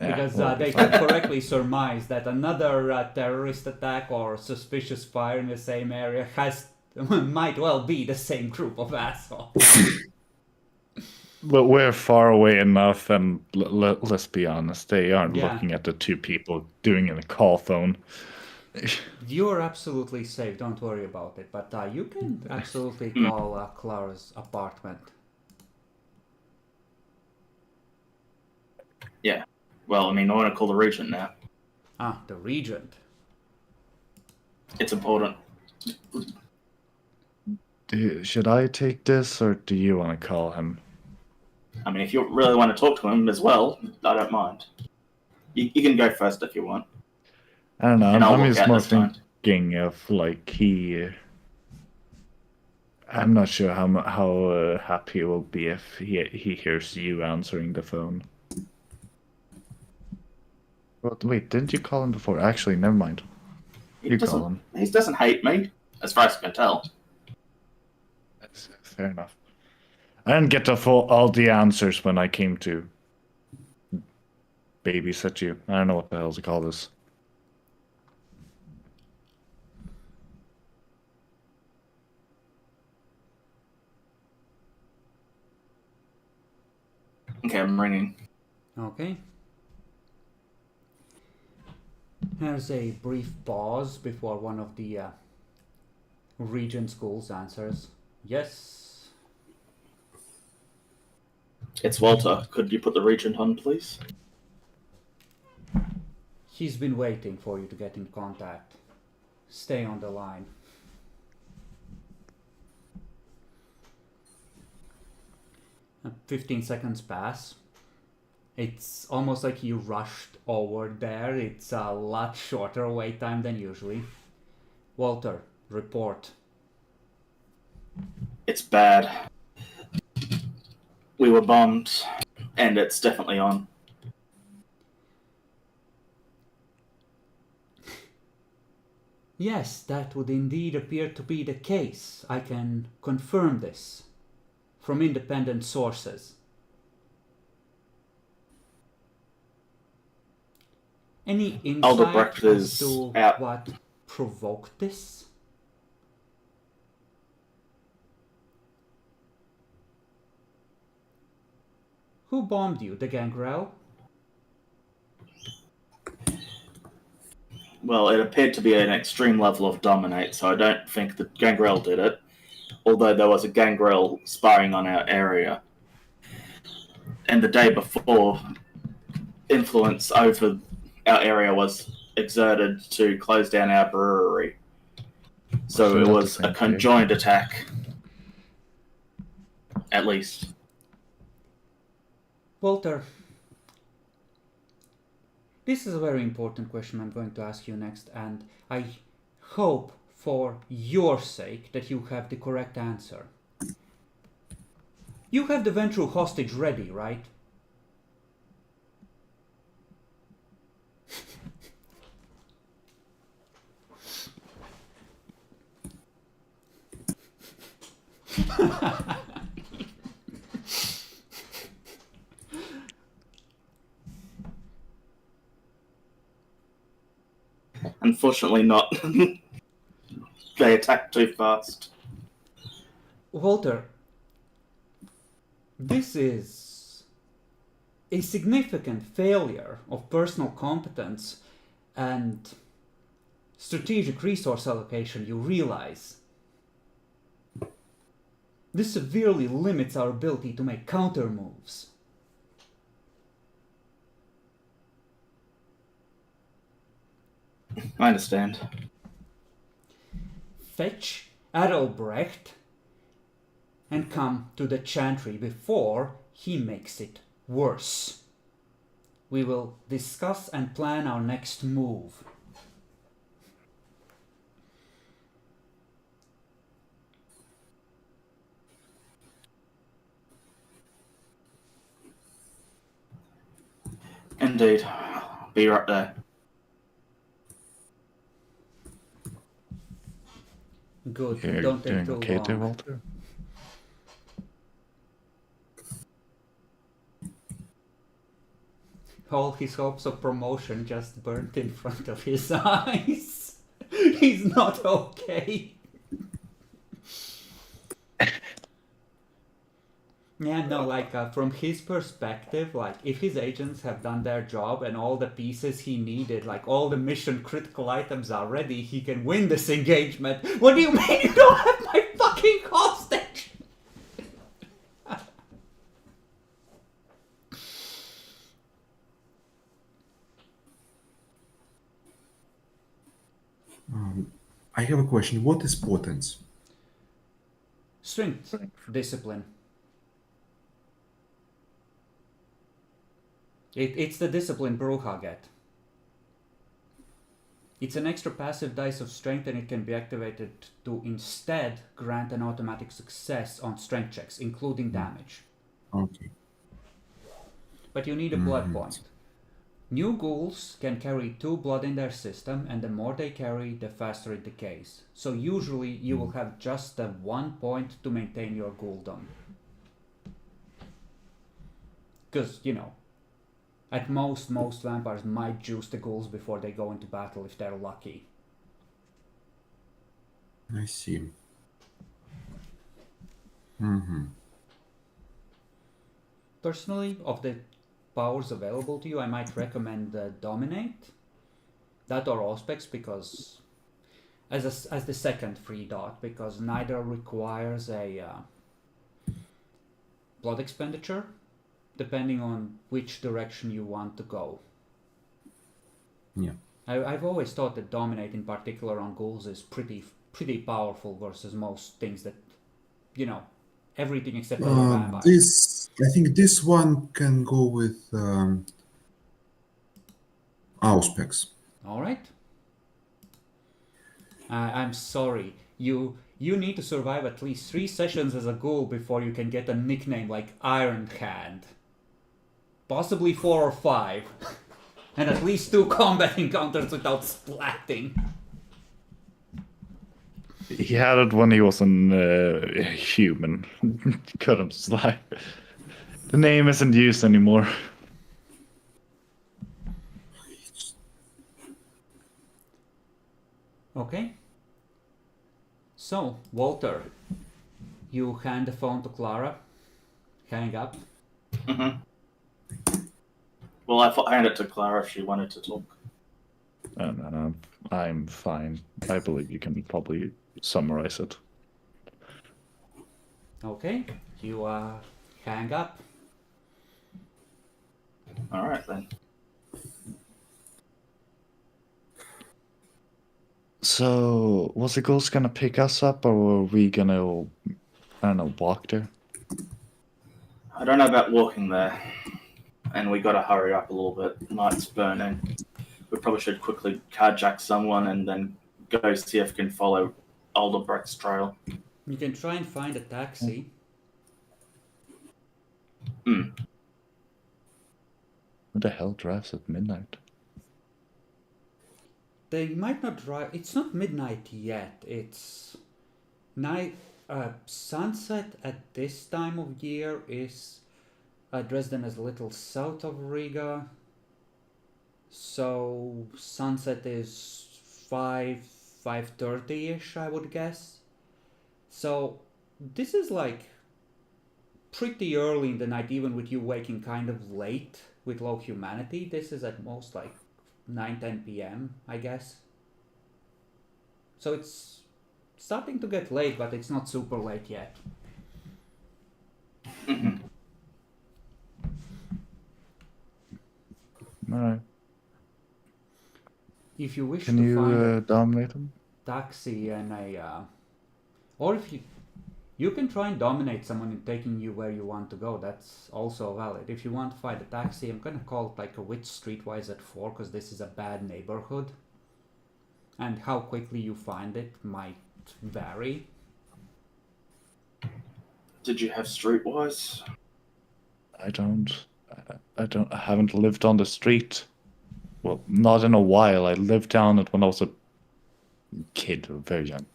Because we'll be they fine. can correctly surmise that another terrorist attack or suspicious fire in the same area might well be the same group of assholes. But we're far away enough, and let's be honest, they aren't Yeah. looking at the two people doing it in a call phone. You're absolutely safe, don't worry about it. But you can absolutely call Clara's apartment. Yeah. Well, I mean, I want to call the regent now. Ah, the regent. It's important. Should I take this, or do you want to call him? I mean, if you really want to talk to him as well, I don't mind. You can go first if you want. I don't know. And I'll I'm walk just out more this time. thinking of like he. I'm not sure how happy he will be if he hears you answering the phone. But wait, didn't you call him before? Actually, never mind. You call him. He doesn't hate me, as far as I can tell. That's fair enough. I didn't get all the answers when I came to babysit you. I don't know what the hell to call this. Okay, I'm ringing. Okay. There's a brief pause before one of the regent schools answers. Yes. It's Walter. Could you put the regent on, please? He's been waiting for you to get in contact. Stay on the line. And 15 seconds pass. It's almost like you rushed over there. It's a lot shorter wait time than usually. Walter, report. It's bad. We were bombed, and it's definitely on. Yes, that would indeed appear to be the case. I can confirm this from independent sources. Any insight Brecht as is to out. what provoked this? Who bombed you, the Gangrel? Well, it appeared to be an extreme level of dominate, so I don't think that Gangrel did it. Although there was a Gangrel spying on our area. And the day before, influence over our area was exerted to close down our brewery. So it was a conjoined attack. At least. Walter, this is a very important question I'm going to ask you next, and I hope for your sake that you have the correct answer. You have the Ventru hostage ready, right? Unfortunately not. They attacked too fast. Walter, this is a significant failure of personal competence and strategic resource allocation, you realize. This severely limits our ability to make counter moves. I understand. Fetch Adalbrecht and come to the chantry before he makes it worse. We will discuss and plan our next move. Indeed. Be right there. Good. You're Don't take doing too okay long. there, Walter? all his hopes of promotion just burnt in front of his eyes. He's not okay. Yeah, no, like from his perspective, like if his agents have done their job and all the pieces he needed, like all the mission critical items are ready, he can win this engagement. What do you mean you don't have my fucking hostage? I have a question. What is potence? Strength, discipline. It's the discipline Bruja get. It's an extra passive dice of strength, and it can be activated to instead grant an automatic success on strength checks, including damage. Okay. But you need a blood point. New ghouls can carry 2 blood in their system, and the more they carry, the faster it decays. So usually you will have just the 1 point to maintain your ghouldom. Because, you know, at most vampires might juice the ghouls before they go into battle if they're lucky. I see. Personally, of the powers available to you, I might recommend Dominate. That or Auspex, because as the second free dot, because neither requires a blood expenditure, depending on which direction you want to go. Yeah. I've always thought that Dominate in particular on ghouls is pretty powerful versus most things that, you know, everything except for the vampires. I think this one can go with Auspex. Alright. I'm sorry. You need to survive at least 3 sessions as a ghoul before you can get a nickname like Iron Hand. Possibly 4 or 5. And at least 2 combat encounters without splatting. He had it when he was a human. Couldn't slide. The name isn't used anymore. Okay. So, Walter, you hand the phone to Clara. Hang up. Well, I handed it to Clara if she wanted to talk. No, I'm fine. I believe you can probably summarize it. Okay. You hang up. All right, then. So, was the ghost gonna pick us up, or were we gonna, I don't know, walk there? I don't know about walking there. And we got to hurry up a little bit. Night's burning. We probably should quickly carjack someone and then go see if we can follow Alderbrecht's trail. You can try and find a taxi. Who the hell drives at midnight? They might not drive. It's not midnight yet. It's night. Sunset at this time of year is. Dresden is a little south of Riga. So sunset is 5:30ish, I would guess. So this is like pretty early in the night, even with you waking kind of late with low humanity. This is at most like 9-10 p.m., I guess. So it's starting to get late, but it's not super late yet. Alright. If you wish Can to you find dominate him? taxi and or if you can try and dominate someone in taking you where you want to go. That's also valid. If you want to find a taxi, I'm gonna call it like a which streetwise at 4, because this is a bad neighborhood, and how quickly you find it might vary. Did you have streetwise? I haven't lived on the street. Well, not in a while. I lived down it when I was a kid, very young.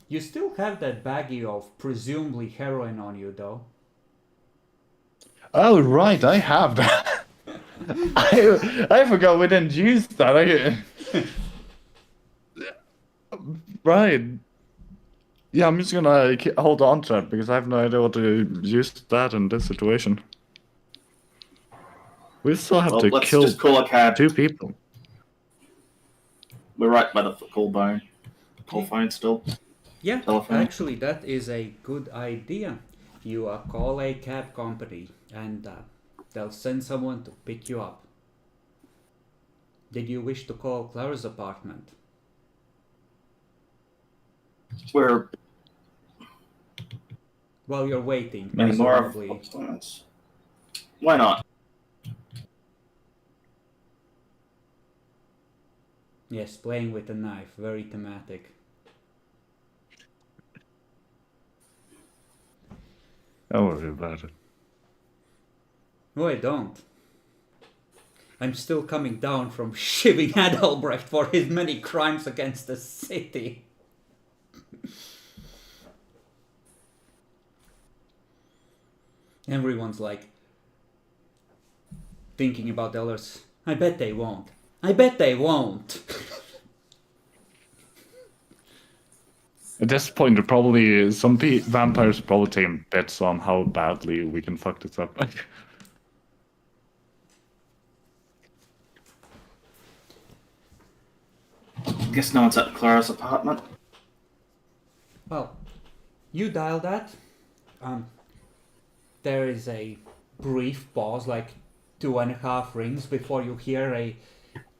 You still have that baggie of presumably heroin on you, though. Oh, right, I have that. I forgot we didn't use that. Right. Yeah, I'm just gonna hold on to it because I have no idea what to use that in this situation. We still have Well, to let's kill just call a cab. 2 people. We're right by the call phone still. Yeah, Telephone. actually, that is a good idea. You call a cab company and they'll send someone to pick you up. Did you wish to call Clara's apartment? We're While you're waiting, any more of presumably. Why not? Yes, playing with a knife, very thematic. Don't worry about it. No, I don't. I'm still coming down from shivving Adalbrecht for his many crimes against the city. Everyone's like thinking about the others. I bet they won't. I bet they won't. At this point, there probably some vampires probably taking bets on how badly we can fuck this up. Guess no one's at Clara's apartment. Well, you dial that. There is a brief pause, like 2.5 rings, before you hear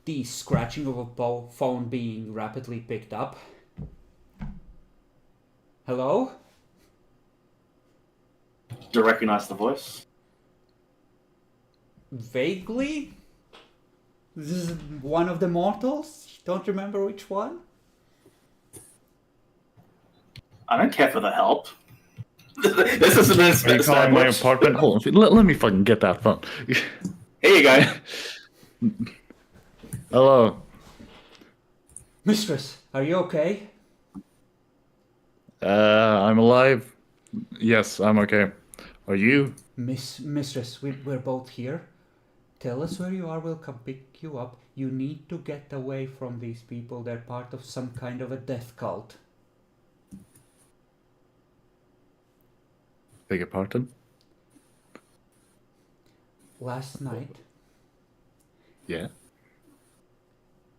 the scratching of a phone being rapidly picked up. Hello? Do you recognize the voice? Vaguely? This is one of the mortals? Don't remember which one? I don't care for the help. This isn't Are you calling my apartment? Hold on, let me fucking get that phone. Here you go. Hello. Mistress, are you okay? I'm alive. Yes, I'm okay. Are you? Mistress, we're both here. Tell us where you are, we'll come pick you up. You need to get away from these people. They're part of some kind of a death cult. Beg your pardon? Last night, Yeah. they,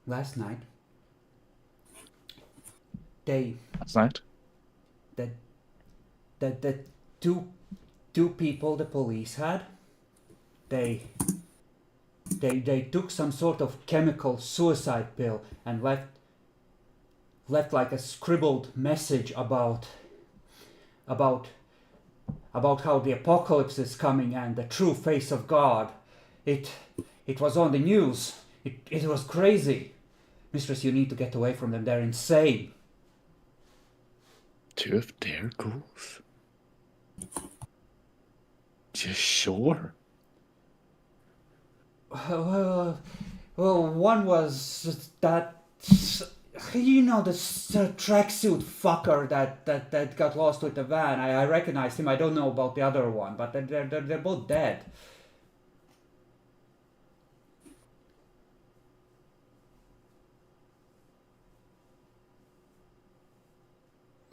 Last night? the two people the police had, they took some sort of chemical suicide pill and left like a scribbled message about how the apocalypse is coming and the true face of God. It was on the news. It was crazy. Mistress, you need to get away from them. They're insane. 2 of their ghouls? You sure? Well, one was that, the tracksuit fucker that got lost with the van. I recognized him. I don't know about the other one, but they're both dead.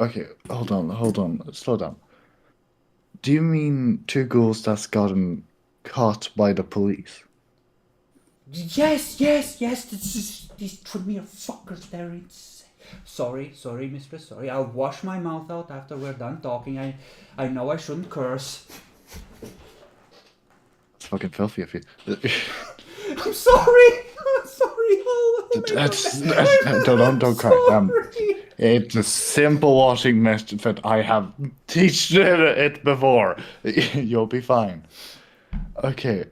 Okay, hold on, slow down. Do you mean 2 ghouls that's gotten caught by the police? Yes. These Tremere fuckers, they're insane. Sorry, mistress, sorry. I'll wash my mouth out after we're done talking. I know I shouldn't curse. It's fucking filthy of you. I'm sorry. Don't cry. It's a simple washing method. I have teached it before. You'll be fine. Okay.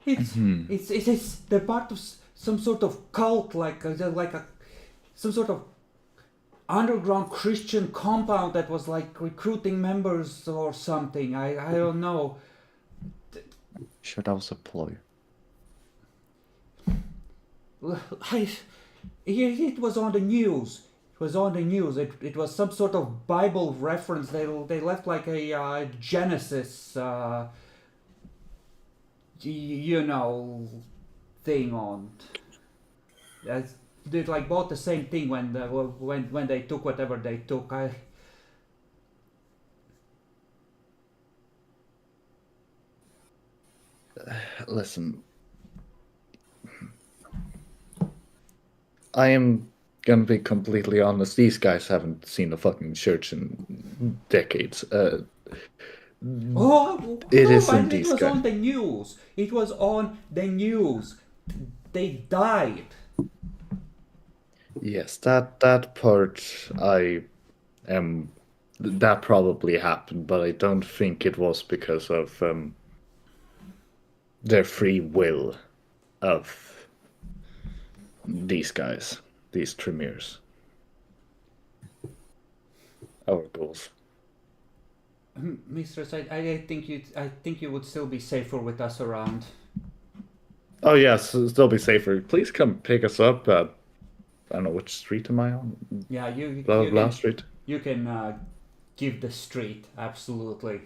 It's they're part of some sort of cult, some sort of underground Christian compound that was like recruiting members or something. I don't know. Sure, that was a ploy. It was on the news. It was some sort of Bible reference. They left like a Genesis thing on. Did like both the same thing when they took whatever they took. Listen, I am gonna be completely honest. These guys haven't seen a fucking church in decades. It isn't It these was guys. on the news. It was on the news. They died. Yes, that part that probably happened, but I don't think it was because of their free will of these guys, these Tremeres. Our goals. Mistress, I think you would still be safer with us around. Oh yes, still be safer. Please come pick us up at, I don't know, which street am I on? Yeah, Blah blah street. You can give the street, absolutely.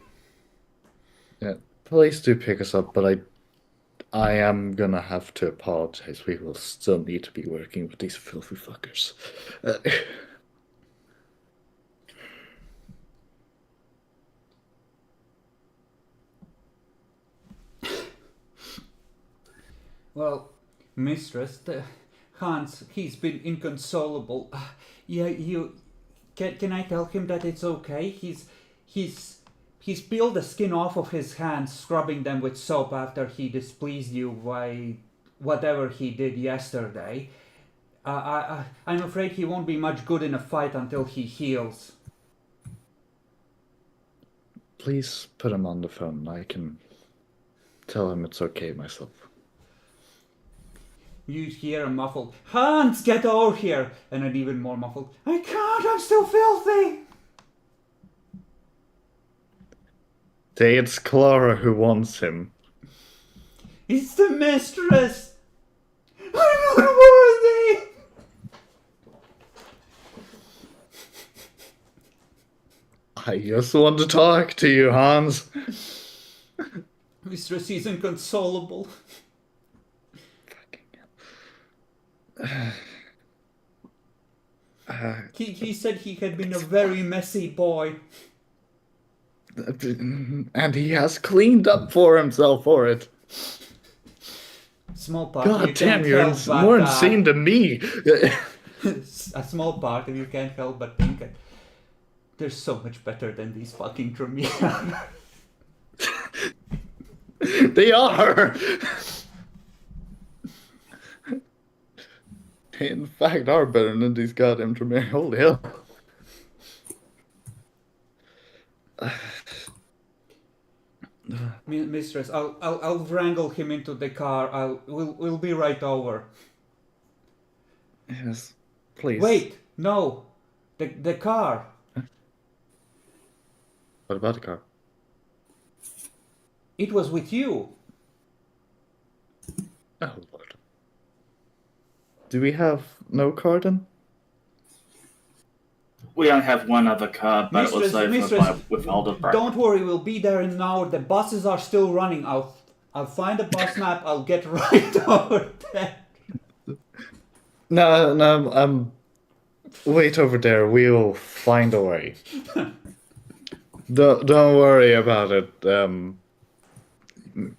Yeah, please do pick us up, but I am gonna have to apologize. We will still need to be working with these filthy fuckers. Well, mistress, Hans, he's been inconsolable. Yeah, can I tell him that it's okay? He's peeled the skin off of his hands, scrubbing them with soap after he displeased you by whatever he did yesterday. I'm afraid he won't be much good in a fight until he heals. Please put him on the phone. I can tell him it's okay myself. You hear a muffled, "Hans, get over here!" And an even more muffled, "I can't, I'm still filthy!" It's Clara who wants him. It's the mistress! I'm not worthy! I just want to talk to you, Hans. Mistress is inconsolable. He said he had been a very messy boy. And he has cleaned up for himself for it. Small part you God damn, can't you're help but, more insane than me. a small part and you can't help but think it. They're so much better than these fucking Tremere. They are. In fact, are better than these goddamn Tremere. Holy hell. Mistress, I'll wrangle him into the car. We'll be right over. Yes, please. Wait, no, the car. What about the car? It was with you. Oh Lord. Do we have no car then? We only have one other car, but it was Mistress, over by withholding brake. don't worry, we'll be there in an hour. The buses are still running. I'll find a bus map. I'll get right over there. No, wait over there. We'll find a way. Don't worry about it.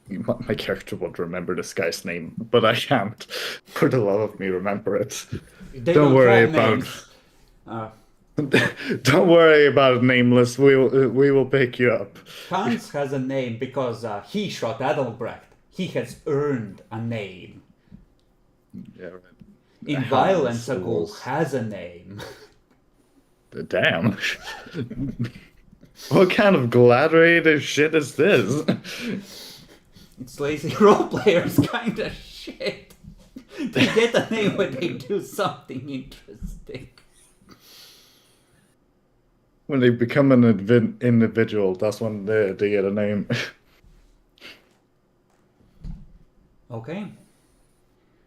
My character won't remember this guy's name, but I can't, for the love of me, remember it. They Don't worry have about. names. Don't worry about it, Nameless. We will pick you up. Hans has a name because he shot Adelbrecht. He has earned a name. Yeah, right. In violence, a ghoul has a name. Damn. What kind of gladiator shit is this? It's lazy role players kind of shit. They get a name when they do something interesting. When they become an individual, that's when they get a name. Okay.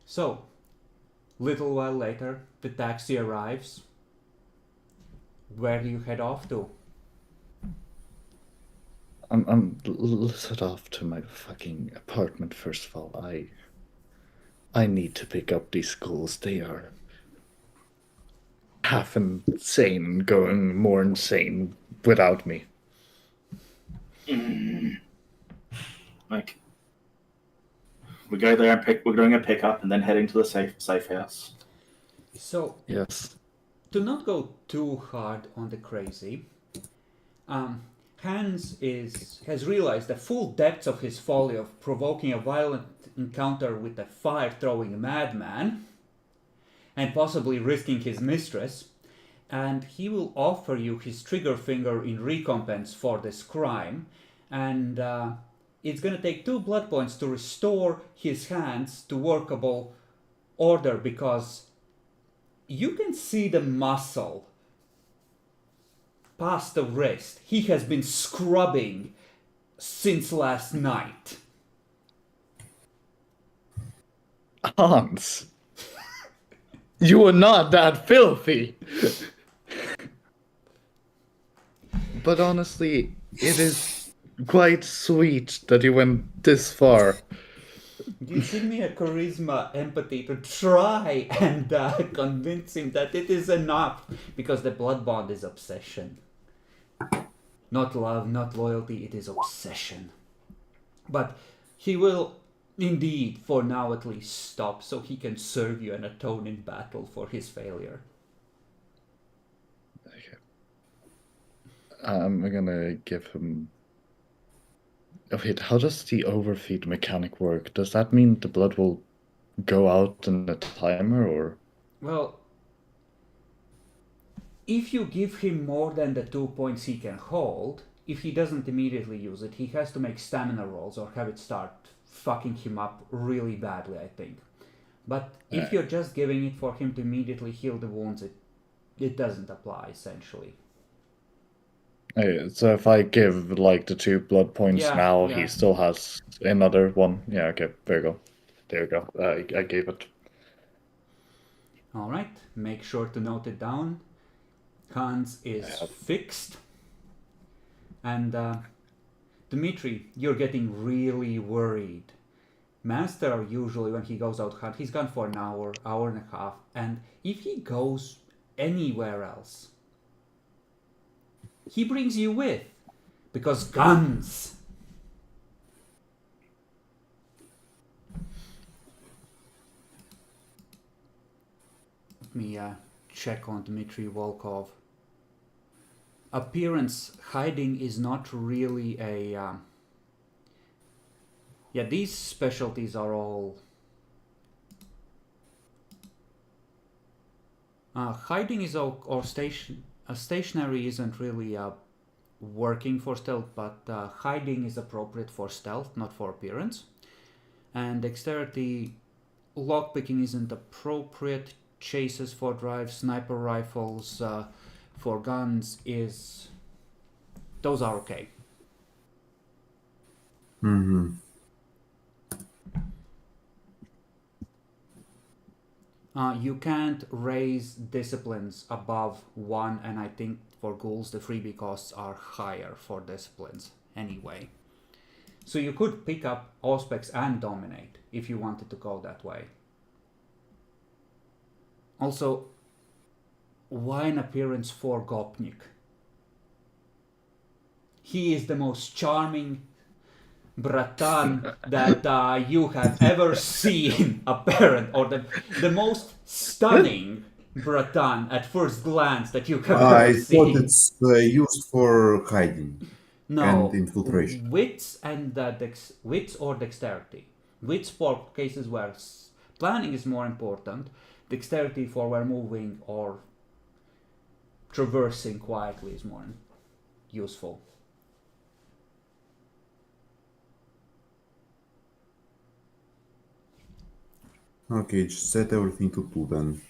So, little while later, the taxi arrives. Where do you head off to? Let's head off to my fucking apartment first of all. I need to pick up these schools. They are half insane and going more insane without me. Like, we go there and we're doing a pickup and then heading to the safe house. So, Yes. to not go too hard on the crazy, Hans has realized the full depths of his folly of provoking a violent encounter with a fire-throwing madman and possibly risking his mistress, and he will offer you his trigger finger in recompense for this crime, and it's going to take 2 blood points to restore his hands to workable order, because you can see the muscle past the wrist. He has been scrubbing since last night. Hans, you are not that filthy. But honestly, it is quite sweet that you went this far. Give me a charisma empathy to try and convince him that it is enough, because the blood bond is obsession. Not love, not loyalty, it is obsession. But he will indeed, for now at least, stop so he can serve you and atone in battle for his failure. Okay. I'm gonna give him... Wait, how does the overfeed mechanic work? Does that mean the blood will go out in a timer, or...? Well, if you give him more than the 2 points he can hold, if he doesn't immediately use it, he has to make stamina rolls or have it start fucking him up really badly, I think. But if you're just giving it for him to immediately heal the wounds, it doesn't apply, essentially. Okay, so if I give, like, the 2 blood points now, he still has another one. Yeah, okay, there you go. There you go. I gave it. Alright, make sure to note it down. Hans is fixed. And Dmitri, you're getting really worried. Master usually, when he goes out hunt, he's gone for an hour, hour and a half, and if he goes anywhere else, he brings you with, because guns. Let me check on Dmitry Volkov. Appearance hiding is not really a... yeah, these specialties are all... hiding is all, or stationary isn't really working for stealth, but hiding is appropriate for stealth, not for appearance. And dexterity, lockpicking isn't appropriate. Chases for drives, sniper rifles for guns is... those are okay. Mm-hmm. You can't raise disciplines above 1, and I think for ghouls the freebie costs are higher for disciplines anyway. So you could pick up Auspex and Dominate if you wanted to go that way. Also, why an appearance for Gopnik? He is the most charming Bratan that you have ever seen apparent, or the most stunning Bratan at first glance that you have ever seen. I thought it's used for hiding and infiltration. Wits and wits or dexterity. Wits for cases where planning is more important. Dexterity for where moving or traversing quietly is more useful. Okay, just set everything to 2 then.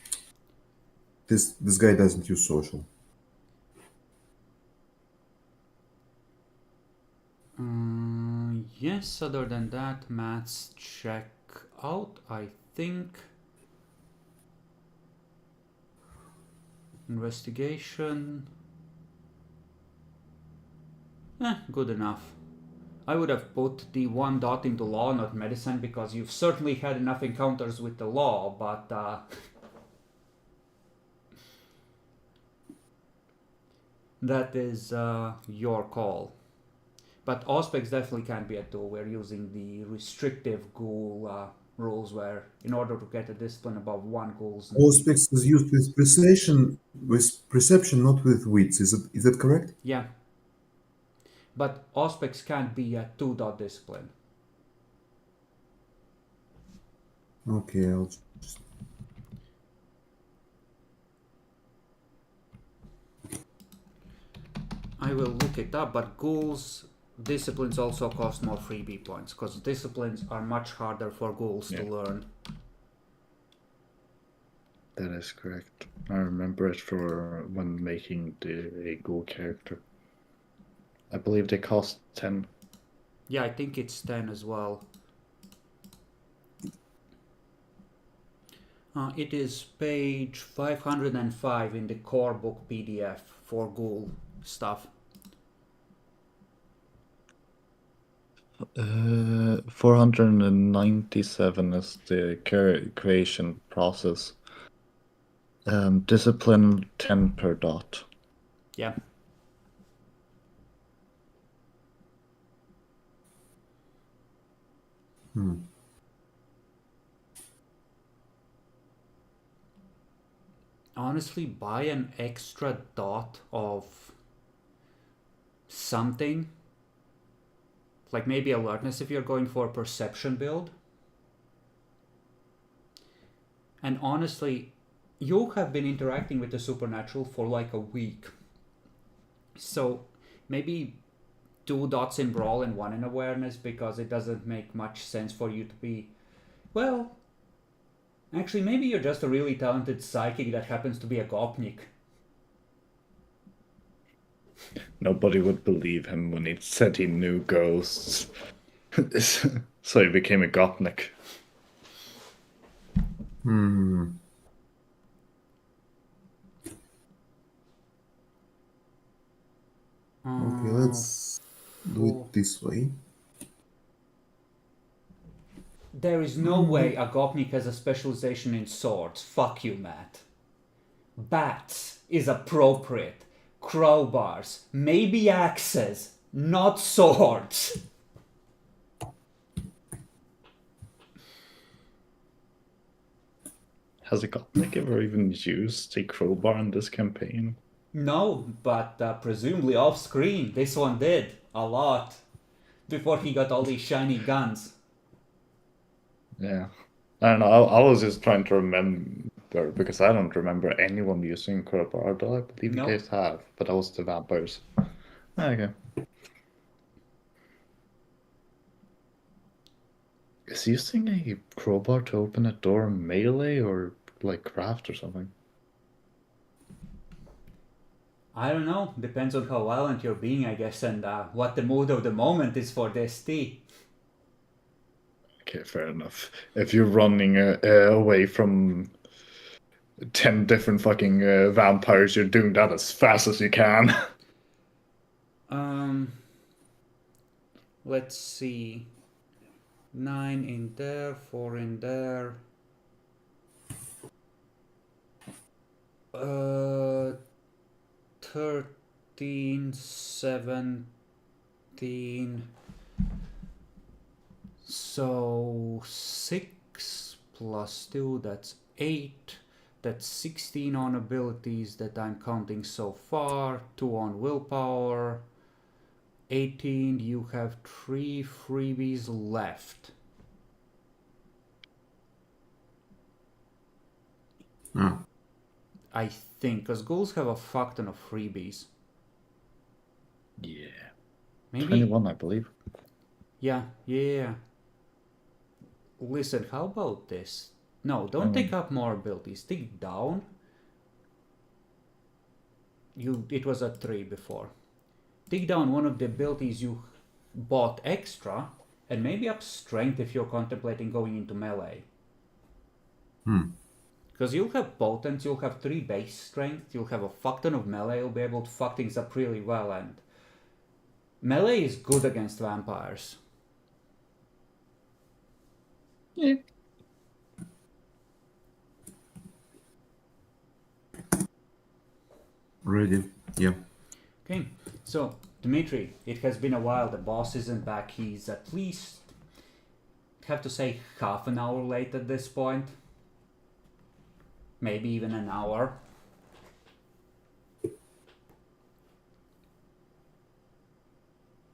This guy doesn't use social. Yes, other than that, maths check out, I think. Investigation. Good enough. I would have put the 1 dot into law, not medicine, because you've certainly had enough encounters with the law, but that is your call. But Auspex definitely can be a tool. We're using the restrictive ghoul rules where in order to get a discipline above 1 ghouls... Auspex is used with perception, not with wits. Is that correct? Yeah. But Auspex can't be a 2 dot discipline. Okay, I'll just... I will look it up, but ghouls disciplines also cost more freebie points, because disciplines are much harder for ghouls to learn. That is correct. I remember it for when making a ghoul character. I believe they cost 10. Yeah, I think it's 10 as well. It is page 505 in the core book PDF for ghoul stuff. 497 is the creation process. Discipline 10 per dot. Yeah. Honestly, buy an extra dot of something. Like maybe alertness if you're going for a perception build. And honestly, you have been interacting with the supernatural for like a week. So maybe 2 dots in brawl and 1 in awareness, because it doesn't make much sense for you to be... Well, actually maybe you're just a really talented psychic that happens to be a gopnik. Nobody would believe him when he said he knew ghosts. So he became a gopnik. Okay, let's do it this way. There is no way a gopnik has a specialization in swords. Fuck you, Matt. Bats is appropriate. Crowbars, maybe axes, not swords. Has a gopnik ever even used a crowbar in this campaign? No, but presumably off screen. This one did. A lot. Before he got all these shiny guns. Yeah. I don't know, I was just trying to remember, because I don't remember anyone using crowbar, though I believe you guys have, but that was the vampires. Okay. Is using a crowbar to open a door melee or like craft or something? I don't know. Depends on how violent you're being, I guess, and what the mood of the moment is for this tea. Okay, fair enough. If you're running away from 10 different fucking vampires, you're doing that as fast as you can. Let's see. 9 in there, 4 in there. 13, 17. So 6 plus 2, that's 8. That's 16 on abilities that I'm counting so far. 2 on willpower. 18, you have 3 freebies left. I think, because ghouls have a fuck ton of freebies. Yeah. Maybe 21, I believe. Yeah. Listen, how about this? No, don't take up more abilities. Dig down. It was at 3 before. Dig down one of the abilities you bought extra, and maybe up strength if you're contemplating going into melee. Because you'll have potence, you'll have 3 base strength, you'll have a fuck ton of melee, you'll be able to fuck things up really well, and Melee is good against vampires. Yeah. Ready? Yeah. Okay, so Dmitri, it has been a while. The boss isn't back. He's at least, have to say, half an hour late at this point. Maybe even an hour.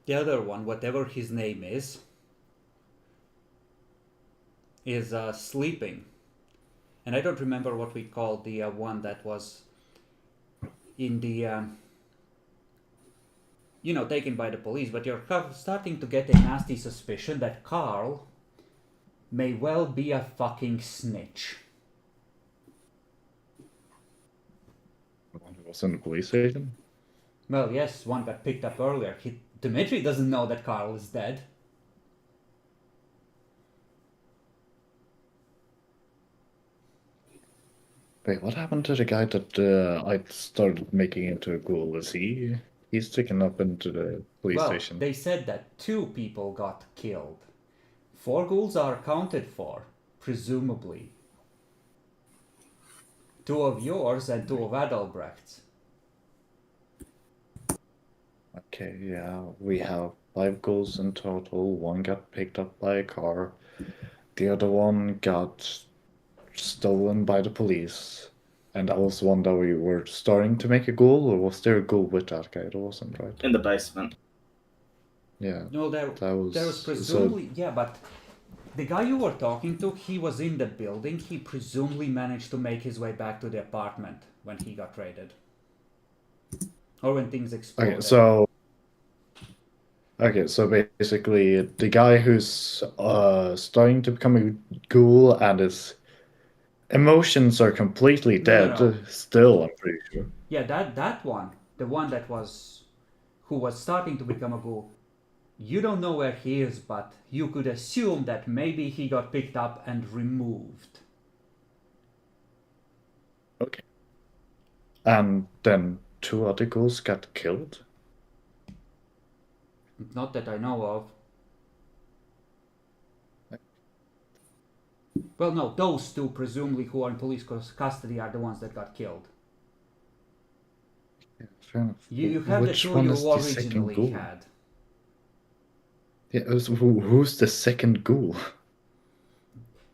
The other one, whatever his name is sleeping. And I don't remember what we called the one that was in the, taken by the police, but you're starting to get a nasty suspicion that Carl may well be a fucking snitch. The one who was in the police station? Well, yes, one got picked up earlier. Dmitri doesn't know that Carl is dead. Wait, what happened to the guy that I started making into a ghoul? He's taken up into the police station? They said that 2 people got killed. 4 ghouls are accounted for, presumably. 2 of yours and 2 of Adalbrecht's. Okay, yeah, we have 5 ghouls in total. 1 got picked up by a car. The other one got stolen by the police. And that was one that we were starting to make a ghoul, or was there a ghoul with that guy? It wasn't, right? In the basement. Yeah. No, there was presumably... Yeah, but the guy you were talking to, he was in the building. He presumably managed to make his way back to the apartment when he got raided. Or when things exploded. Okay, so basically, the guy who's starting to become a ghoul and his emotions are completely dead, No. still, I'm pretty sure. Yeah, that one, the one who was starting to become a ghoul, you don't know where he is, but you could assume that maybe he got picked up and removed. Okay. And then 2 other ghouls got killed? Not that I know of. Well, no, those 2 presumably who are in police custody are the ones that got killed. Yeah, fair enough. You have Which the 2 one you is the second originally ghoul? had. Yeah, who's the second ghoul?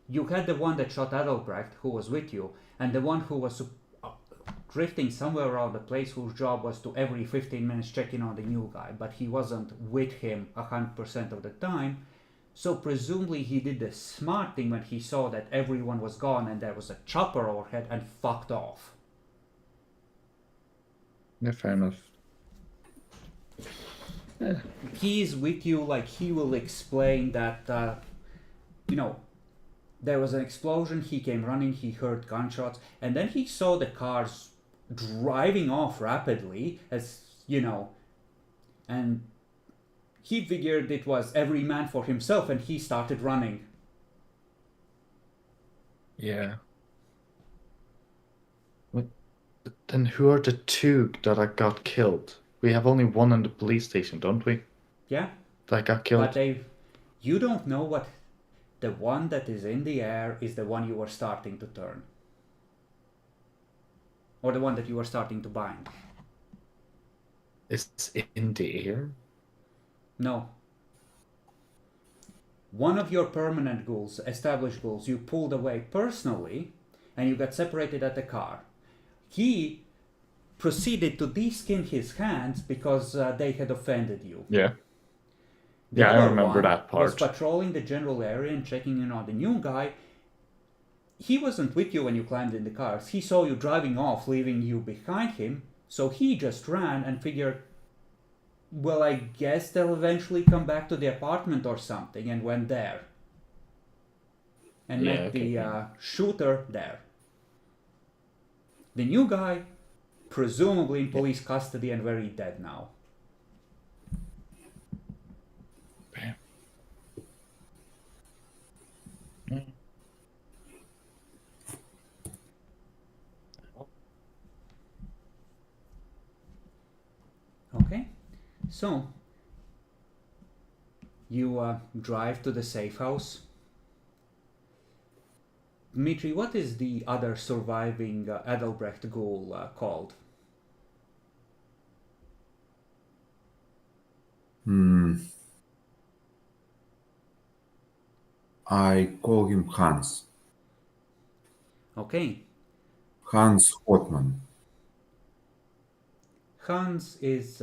You had the one that shot Adalbrecht, who was with you, and the one who was drifting somewhere around the place, whose job was to every 15 minutes check in on the new guy, but he wasn't with him 100% of the time. So presumably he did the smart thing when he saw that everyone was gone and there was a chopper overhead and fucked off. Yeah, fair enough. Yeah. He's with you, like he will explain that, there was an explosion, he came running, he heard gunshots, and then he saw the cars driving off rapidly, and he figured it was every man for himself, and he started running. Yeah. What? Then who are the 2 that got killed? We have only 1 in the police station, don't we? Yeah. That got killed? But you don't know what... The one that is in the air is the one you were starting to turn. Or the one that you were starting to bind. It's in the air? No. One of your permanent ghouls, established ghouls, you pulled away personally, and you got separated at the car. He proceeded to deskin his hands because they had offended you. Yeah. The Yeah, I other remember one that part. was patrolling the general area and checking in on the new guy. He wasn't with you when you climbed in the cars. He saw you driving off, leaving you behind him, so he just ran and figured, well, I guess they'll eventually come back to the apartment or something, and went there. And met the shooter there. The new guy, presumably in police custody and very dead now. Okay, so You drive to the safe house. Dmitri, what is the other surviving Adelbrecht ghoul called? I call him Hans. Okay. Hans Hotman. Hans is...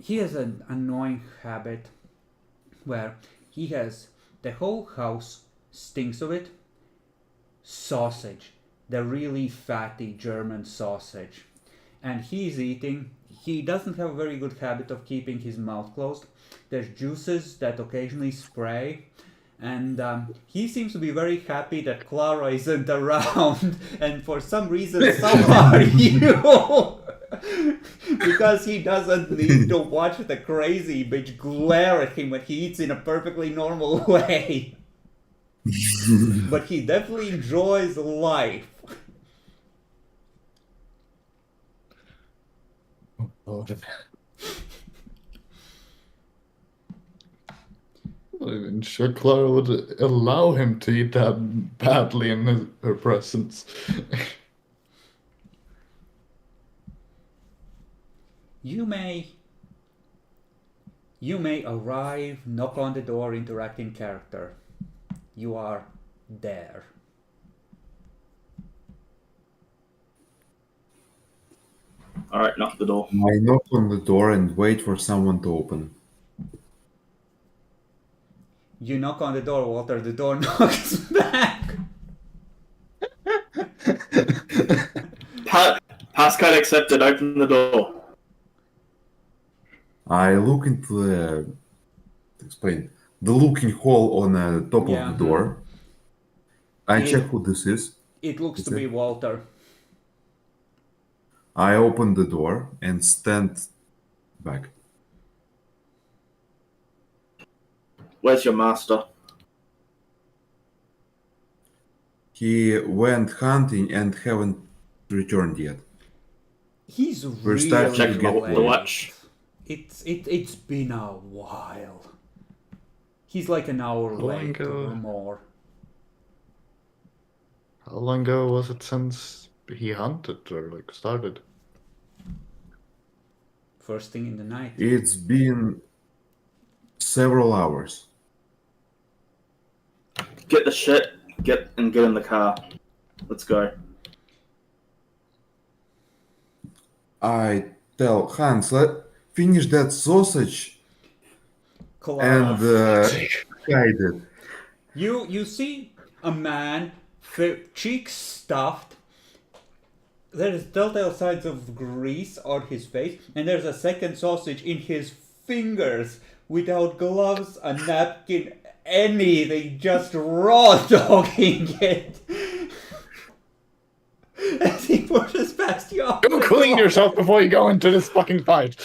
he has an annoying habit where he has... the whole house stinks of it. Sausage. The really fatty German sausage. And he's eating. He doesn't have a very good habit of keeping his mouth closed. There's juices that occasionally spray. And he seems to be very happy that Clara isn't around. And for some reason, so are you. Because he doesn't need to watch the crazy bitch glare at him when he eats in a perfectly normal way. But he definitely enjoys life. Lord. I'm not even sure Clara would allow him to eat that badly in her presence. You may arrive, knock on the door, interact in character. You are there. Alright, knock the door. I knock on the door and wait for someone to open. You knock on the door, Walter. The door knocks back. Passcode accepted. Open the door. I look into the looking hole on the top Yeah. of the door. I It- check who this is. It looks Is to be it? Walter. I open the door and stand back. Where's your master? He went hunting and haven't returned yet. He's We're really starting to get late. the watch. It's been a while. He's like an hour How long late ago? or more. How long ago was it since he hunted or like started? First thing in the night. It's been several hours. Get the shit. Get in the car. Let's go. I tell Hans, finish that sausage Clara. and hide it. You see a man, cheeks stuffed. There's telltale signs of grease on his face, and there's a second sausage in his fingers, without gloves, a napkin, anything, just raw dogging it. As he pushes past you. Go clean yourself before you go into this fucking fight.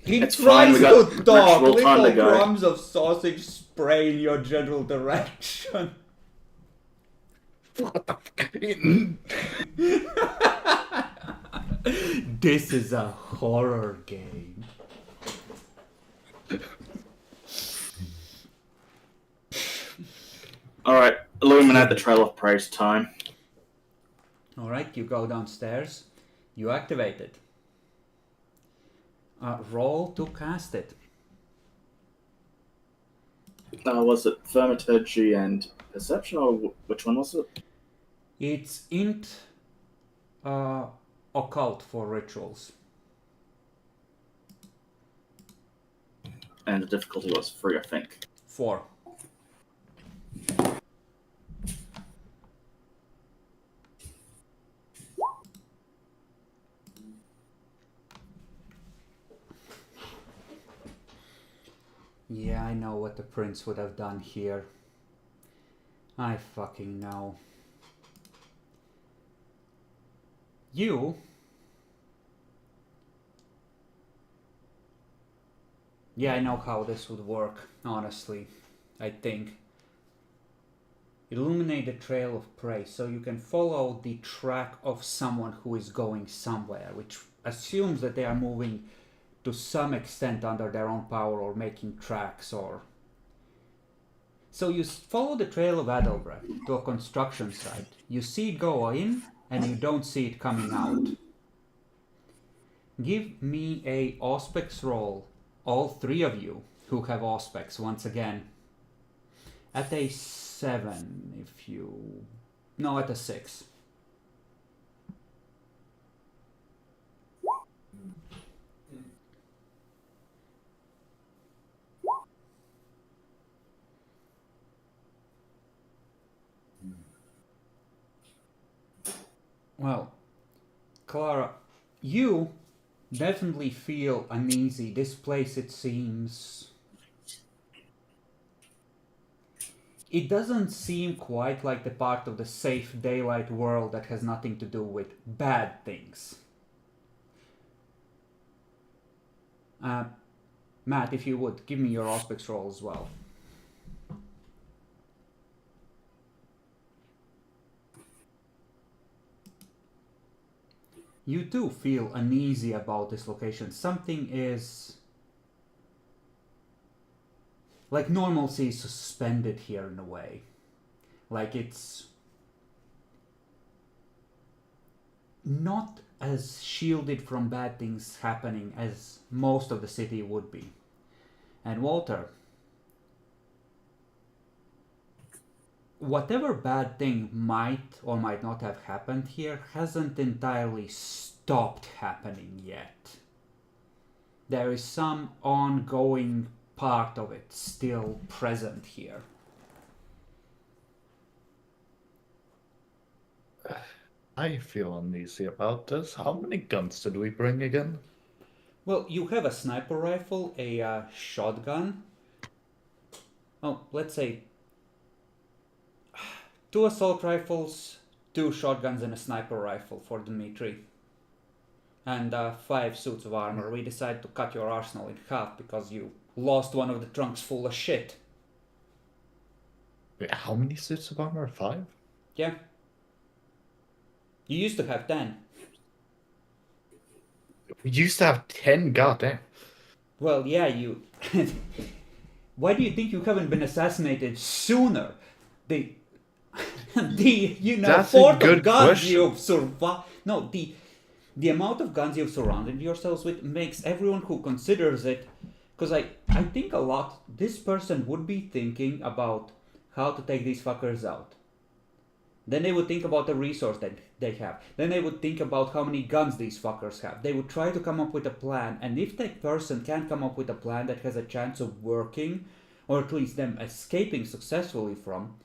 He It's fine, tries we got to dog actual time to little go. crumbs of sausage spray in your general direction. This is a horror game. Alright, illuminate the trail of praise time. Alright, you go downstairs. You activate it. Roll to cast it. Was it thaumaturgy and perception, or which one was it? It's int occult for rituals. And the difficulty was 3, I think. 4. Yeah, I know what the prince would have done here. I fucking know. You... Yeah, I know how this would work, honestly. I think. illuminate the trail of prey, so you can follow the track of someone who is going somewhere, which assumes that they are moving to some extent under their own power or making tracks or... So you follow the trail of Adalbrecht to a construction site. You see it go in, and you don't see it coming out. Give me a Auspex roll, all three of you who have Auspex once again. At a 7, if you... No, at a 6. Well, Clara, you definitely feel uneasy. This place, it seems... It doesn't seem quite like the part of the safe daylight world that has nothing to do with bad things. Matt, if you would, give me your Auspex roll as well. You too feel uneasy about this location. Something is... like normalcy is suspended here in a way. Like it's not as shielded from bad things happening as most of the city would be. And Walter, whatever bad thing might or might not have happened here hasn't entirely stopped happening yet. There is some ongoing part of it still present here. I feel uneasy about this. How many guns did we bring again? Well, you have a sniper rifle, a shotgun. Oh, let's say 2 assault rifles, 2 shotguns, and a sniper rifle for Dmitri. And 5 suits of armor. We decided to cut your arsenal in half because you lost one of the trunks full of shit. Wait, how many suits of armor? 5? Yeah. You used to have 10. We used to have 10, goddamn. Well, yeah, you... Why do you think you haven't been assassinated sooner? The That's a fort good of guns question. you've survived... No, the amount of guns you've surrounded yourselves with makes everyone who considers it... Because I think a lot... This person would be thinking about how to take these fuckers out. Then they would think about the resource that they have. Then they would think about how many guns these fuckers have. They would try to come up with a plan. And if that person can't come up with a plan that has a chance of working, or at least them escaping successfully from,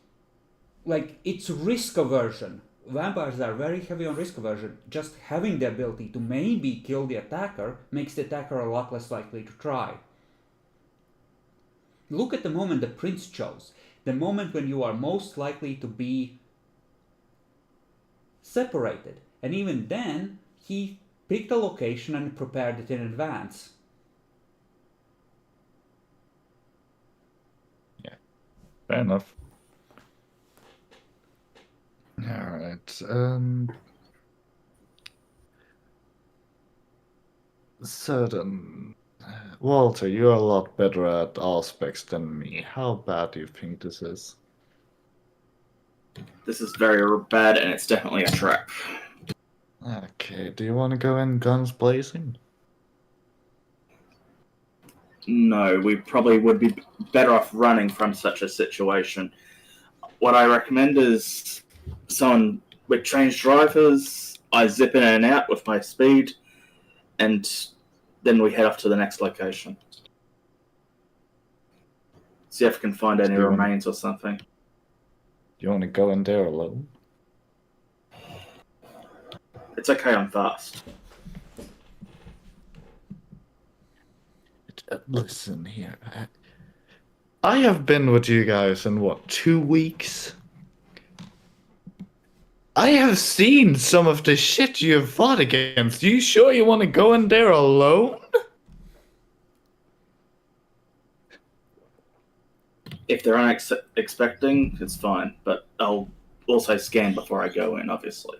like, it's risk aversion. Vampires are very heavy on risk aversion. Just having the ability to maybe kill the attacker makes the attacker a lot less likely to try. Look at the moment the prince chose. The moment when you are most likely to be separated. And even then, he picked a location and prepared it in advance. Yeah, fair enough. Alright, certain... Walter, you're a lot better at Auspex than me. How bad do you think this is? This is very bad, and it's definitely a trap. Okay, do you want to go in guns blazing? No, we probably would be better off running from such a situation. What I recommend is someone with trained drivers. I zip in and out with my speed, and then we head off to the next location. See if we can find any remains or something. You want to go in there alone? It's okay, I'm fast. Listen here. I have been with you guys in, what, 2 weeks? I have seen some of the shit you have fought against. You sure you want to go in there alone? If they're unexpecting, it's fine. But I'll also scan before I go in, obviously.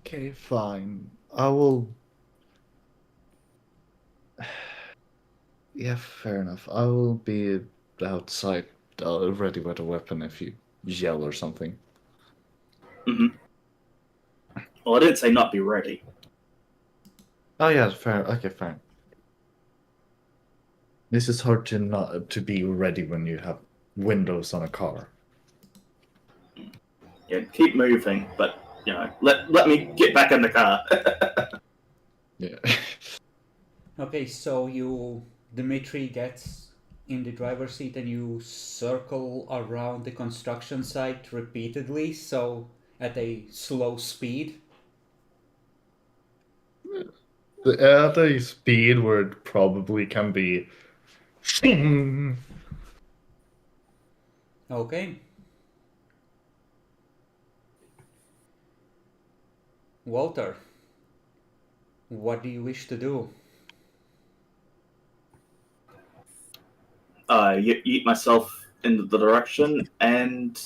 Okay, fine. I will. Yeah, fair enough. I will be outside, ready with a weapon if you yell or something. Well, I didn't say not be ready. Oh yeah, fair. Okay, fine. This is hard to be ready when you have windows on a car. Yeah, keep moving, but let me get back in the car. Yeah. Okay, so Dimitri gets in the driver's seat and you circle around the construction site repeatedly, so at a slow speed. At a speed where it probably can be. Okay. Walter, what do you wish to do? Yeet myself into the direction and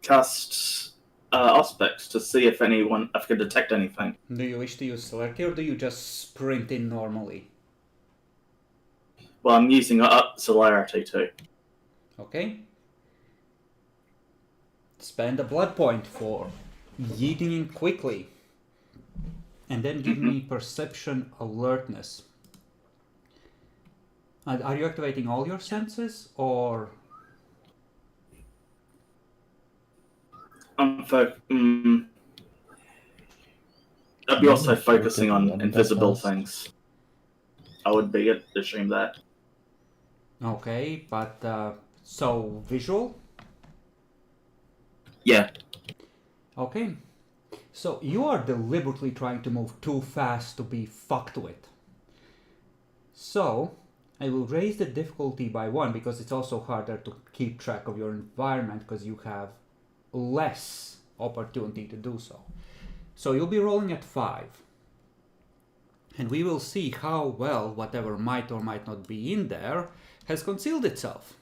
cast Auspex to see if I can detect anything. Do you wish to use celerity or do you just sprint in normally? Well, I'm using celerity too. Okay. Spend a blood point for yeeting in quickly. And then give me perception alertness. Are you activating all your senses or? I'd be also focusing on invisible things. I would assume that. Okay, but so visual? Yeah. Okay. So you are deliberately trying to move too fast to be fucked with. So I will raise the difficulty by 1 because it's also harder to keep track of your environment because you have less opportunity to do so. So you'll be rolling at 5. And we will see how well whatever might or might not be in there has concealed itself.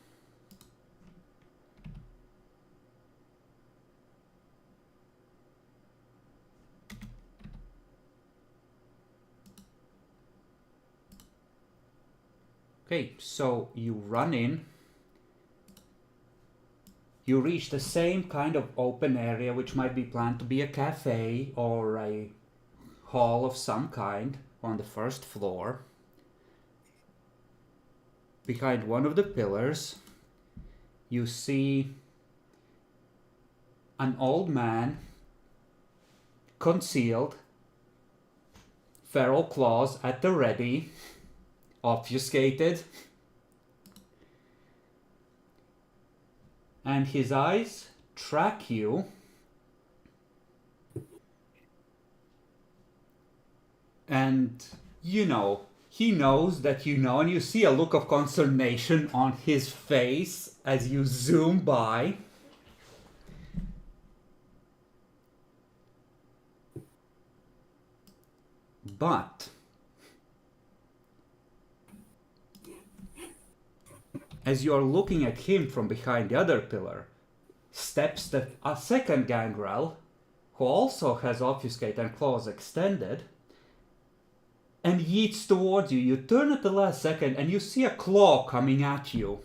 Okay, so you run in. You reach the same kind of open area, which might be planned to be a cafe or a hall of some kind on the first floor. Behind one of the pillars, you see an old man, concealed, feral claws at the ready, obfuscated, and his eyes track you and he knows that you know, and you see a look of consternation on his face as you zoom by. But as you are looking at him from behind the other pillar, steps a second gangrel, who also has obfuscate and claws extended, and yeets towards you. You turn at the last second and you see a claw coming at you.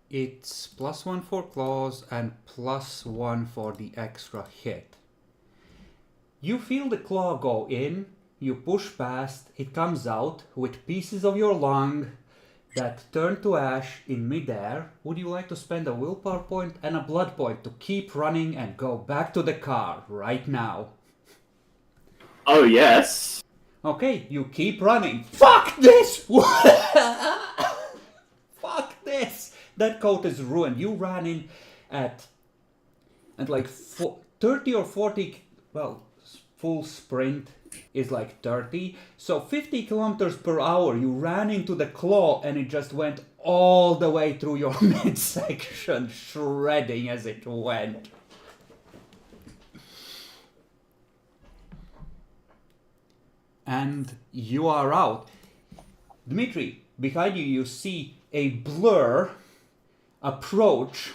It's +1 for claws and +1 for the extra hit. You feel the claw go in, you push past, it comes out with pieces of your lung that turn to ash in midair. Would you like to spend a willpower point and a blood point to keep running and go back to the car right now? Oh, yes. Okay, you keep running. Fuck this! Fuck this! That coat is ruined. You ran in at like 30 or 40, well, full sprint is like 30, so 50 kilometers per hour you ran into the claw and it just went all the way through your midsection, shredding as it went. and you are out. Dmitri, behind you, you see a blur approach.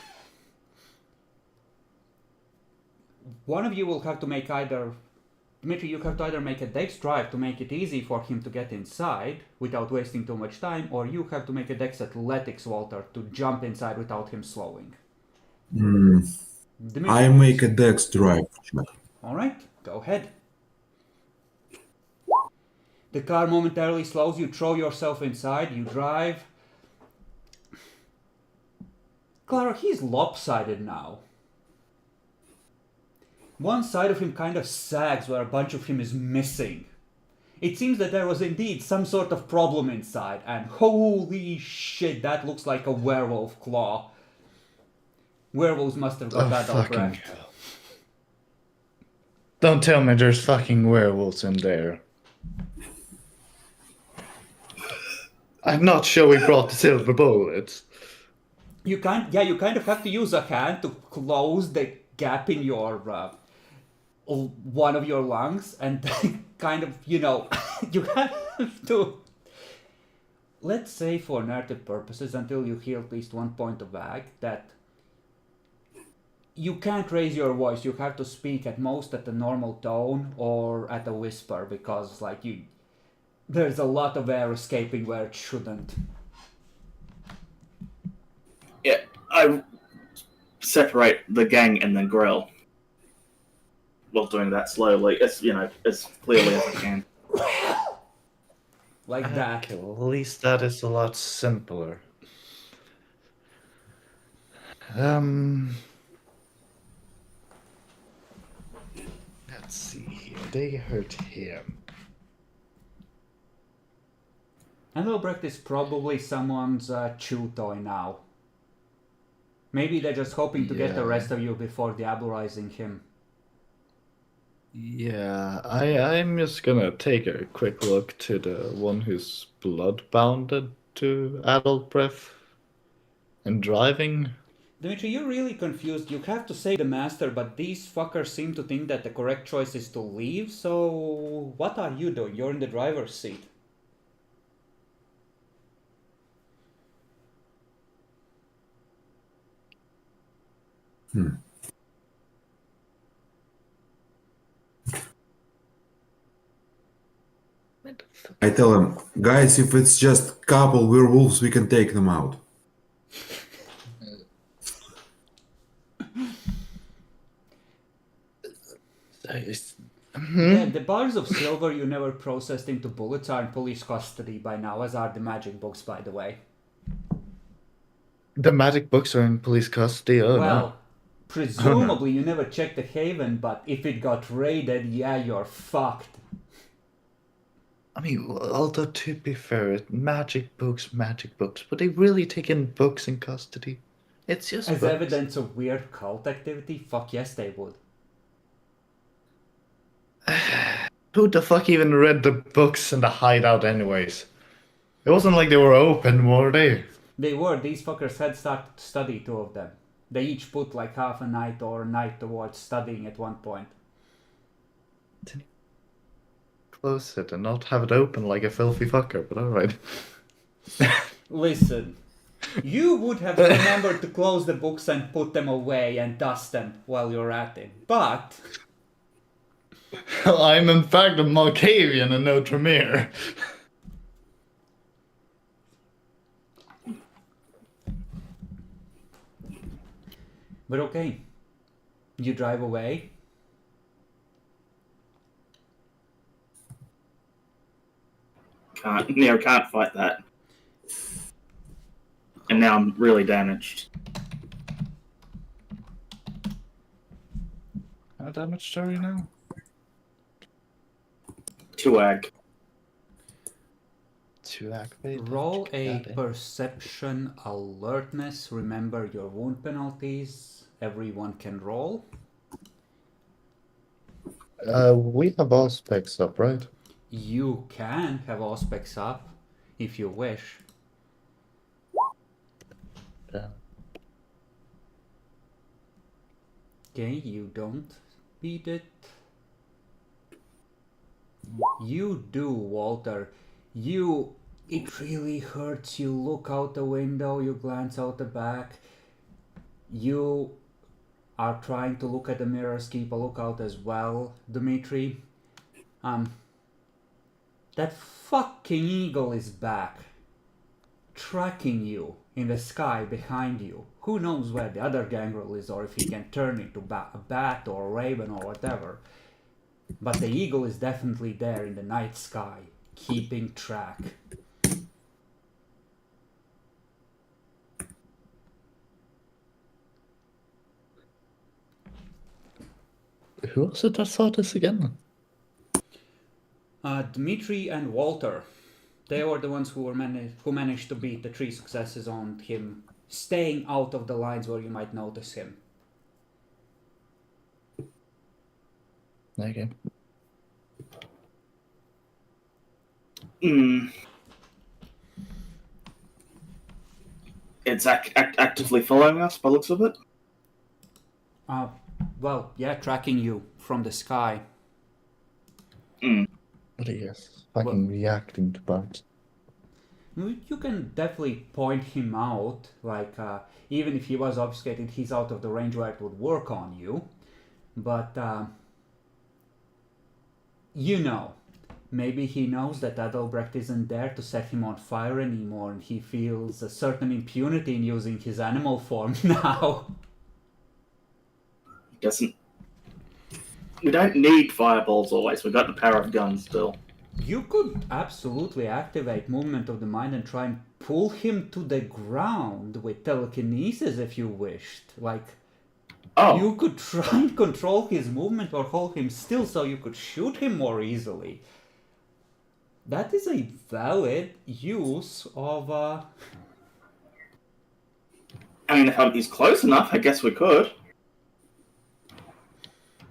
One of you will have to make either... Dmitri, you have to either make a dex drive to make it easy for him to get inside without wasting too much time, or you have to make a dex athletics, Walter, to jump inside without him slowing. Dmitri, I make a dex drive check. Alright, go ahead. The car momentarily slows, you throw yourself inside, you drive. Clara, he's lopsided now. One side of him kind of sags where a bunch of him is missing. It seems that there was indeed some sort of problem inside, and holy shit, that looks like a werewolf claw. Werewolves must have got that out right. Hell. Don't tell me there's fucking werewolves in there. I'm not sure we brought the silver bullets. You kind of have to use a hand to close the gap in your one of your lungs, and kind of, you have to, let's say for narrative purposes, until you heal at least 1 point of ag, that you can't raise your voice. You have to speak at most at the normal tone or at a whisper, because there's a lot of air escaping where it shouldn't. Yeah, I separate the gang and the grill while doing that slowly, as clearly as I can. Like that. Okay, well, at least that is a lot simpler. Let's see here. They hurt him. Engelbrecht is probably someone's chew toy now. Maybe they're just hoping to get the rest of you before diabolizing him. Yeah, I'm just gonna take a quick look to the one who's blood-bounded to adult breath and driving. Dimitri, you're really confused. You have to save the master, but these fuckers seem to think that the correct choice is to leave, so what are you doing? You're in the driver's seat. I tell him, guys, if it's just couple werewolves, we can take them out. The bars of silver you never processed into bullets are in police custody by now, as are the magic books, by the way. The magic books are in police custody. Oh, Well, no. presumably you never checked the Haven, but if it got raided, yeah, you're fucked. I mean, although to be fair, magic books, but they really taken books in custody. It's just As books. evidence of weird cult activity? Fuck yes, they would. Who the fuck even read the books in the hideout anyways? It wasn't like they were open, were they? They were. These fuckers had started to study, 2 of them. They each put like half a night or a night towards studying at one point. Close it and not have it open like a filthy fucker, but alright. Listen, you would have remembered to close the books and put them away and dust them while you're at it, but... I'm in fact a Malkavian and no Tremere. But okay, you drive away. Can't fight that. And now I'm really damaged. How damaged are you now? 2 ag. 2 activate. Roll a perception alertness. Remember your wound penalties. Everyone can roll. We have all specs up, right? You can have all specs up if you wish. Yeah. Okay, you don't beat it. You do, Walter. It really hurts. You look out the window, you glance out the back. You are trying to look at the mirrors, keep a lookout as well, Dmitri. That fucking eagle is back, tracking you in the sky behind you. Who knows where the other gangrel is, or if he can turn into a bat or a raven or whatever. But the eagle is definitely there in the night sky, keeping track. Who was it that saw this again? Dmitri and Walter. They were the ones who managed to beat the 3 successes on him staying out of the lines where you might notice him. Okay. It's actively following us by the looks of it. Well, yeah, tracking you from the sky. But yes, fucking reacting to bats. You can definitely point him out, like, even if he was obfuscated, he's out of the range where it would work on you. But, maybe he knows that Adalbrecht isn't there to set him on fire anymore, and he feels a certain impunity in using his animal form now. We don't need fireballs always. We've got the power of guns still. You could absolutely activate movement of the mind and try and pull him to the ground with telekinesis if you wished. You could try and control his movement or hold him still so you could shoot him more easily. That is a valid use of... I mean, if he's close enough, I guess we could.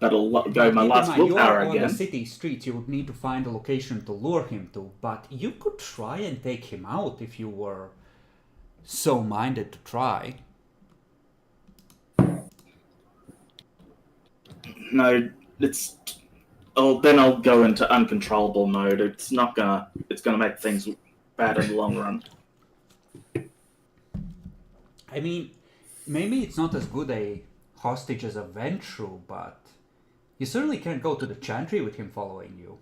That'll go my last willpower again. On the city streets, you would need to find a location to lure him to, but you could try and take him out if you were so minded to try. No, then I'll go into uncontrollable mode. It's gonna make things bad in the long run. I mean, maybe it's not as good a hostage as a Ventru, but you certainly can't go to the Chantry with him following you.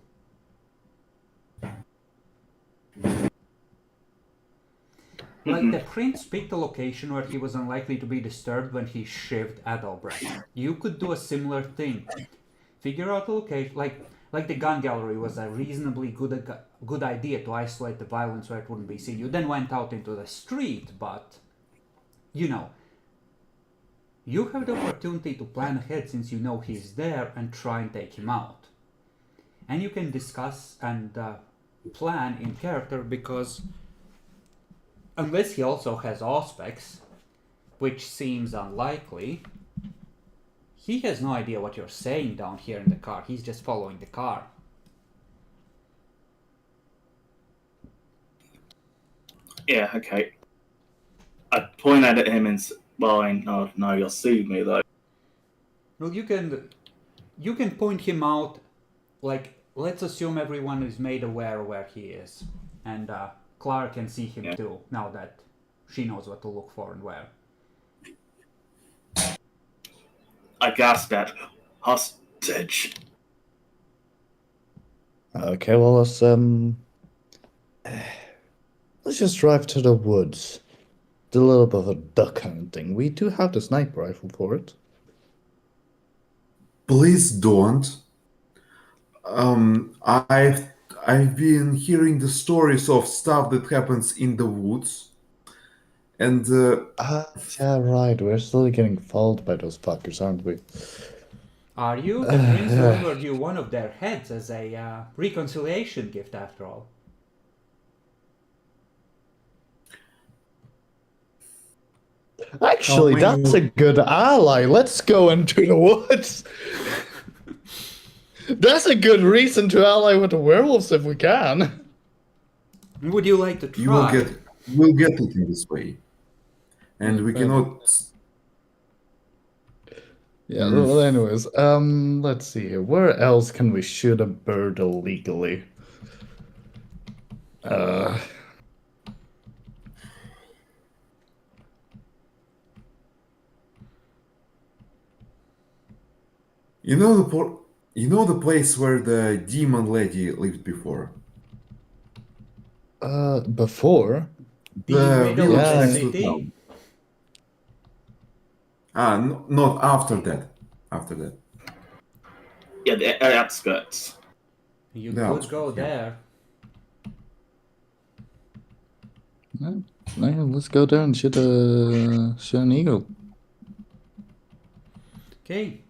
Like, the prince picked a location where he was unlikely to be disturbed when he shivved Adalbrecht. You could do a similar thing. Figure out a location, like the gun gallery was a reasonably good idea to isolate the violence where it wouldn't be seen. You then went out into the street, but, you have the opportunity to plan ahead since you know he's there and try and take him out. And you can discuss and plan in character because unless he also has Auspex, which seems unlikely, he has no idea what you're saying down here in the car. He's just following the car. Yeah, okay. I'd point at him and no, you'll see me though. Well, you can point him out, let's assume everyone is made aware where he is. And Clara can see him too, now that she knows what to look for and where. I gasped at hostage. Okay, well, let's just drive to the woods. Do a little bit of a duck hunting. We do have the sniper rifle for it. Please don't. I've been hearing the stories of stuff that happens in the woods, and yeah, right. We're still getting followed by those fuckers, aren't we? Are you? The prince delivered you one of their heads as a reconciliation gift, after all. Actually, that's a good ally. Let's go into the woods. That's a good reason to ally with the werewolves if we can. Would you like to try? We'll get it in this way. And we cannot... Yeah, well, anyways, let's see here. Where else can we shoot a bird illegally? Uh, You know the place where the demon lady lived before? before? The The middle of village the Yeah. next to city. town. Not after that. After that. Yeah, the outskirts. You The could go outskirts, yeah. there. Yeah, let's go there and shoot an eagle. Okay.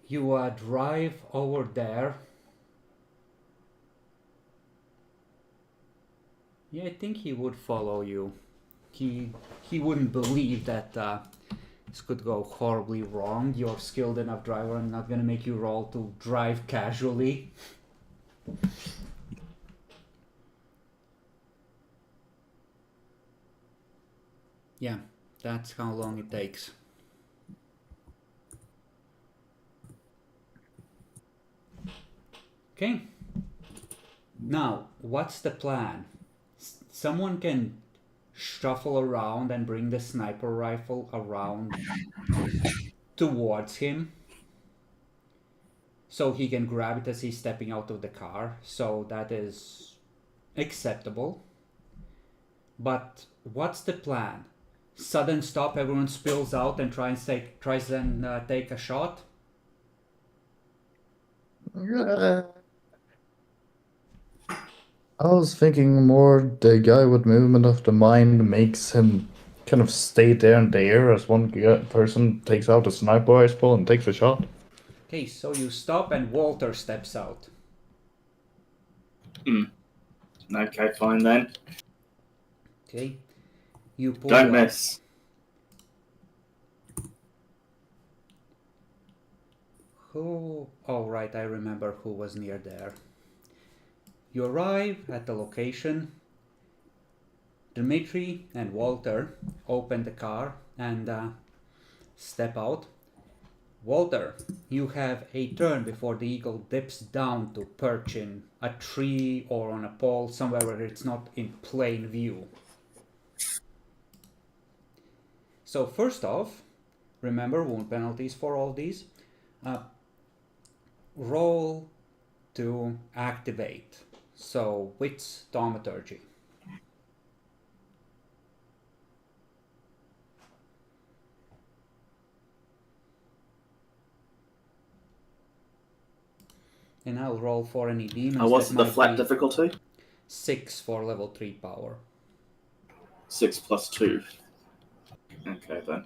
You drive over there. Yeah, I think he would follow you. He wouldn't believe that this could go horribly wrong. You're a skilled enough driver. I'm not gonna make you roll to drive casually. Yeah, that's how long it takes. Okay. Now, what's the plan? Someone can shuffle around and bring the sniper rifle around towards him so he can grab it as he's stepping out of the car. So that is acceptable. But what's the plan? Sudden stop, everyone spills out and tries and take a shot? I was thinking more the guy with movement of the mind makes him kind of stay there in the air as one person takes out a sniper rifle and takes a shot. Okay, so you stop and Walter steps out. Okay, fine then. Okay, you pull Don't up. miss. Who? Oh, right, I remember who was near there. You arrive at the location. Dmitri and Walter open the car and step out. Walter, you have a turn before the eagle dips down to perch in a tree or on a pole, somewhere where it's not in plain view. So first off, remember wound penalties for all these. Roll to activate. So wits thaumaturgy. And I'll roll for any demons. What's that the might flat be difficulty? 6 for level 3 power. 6 plus 2. Okay then.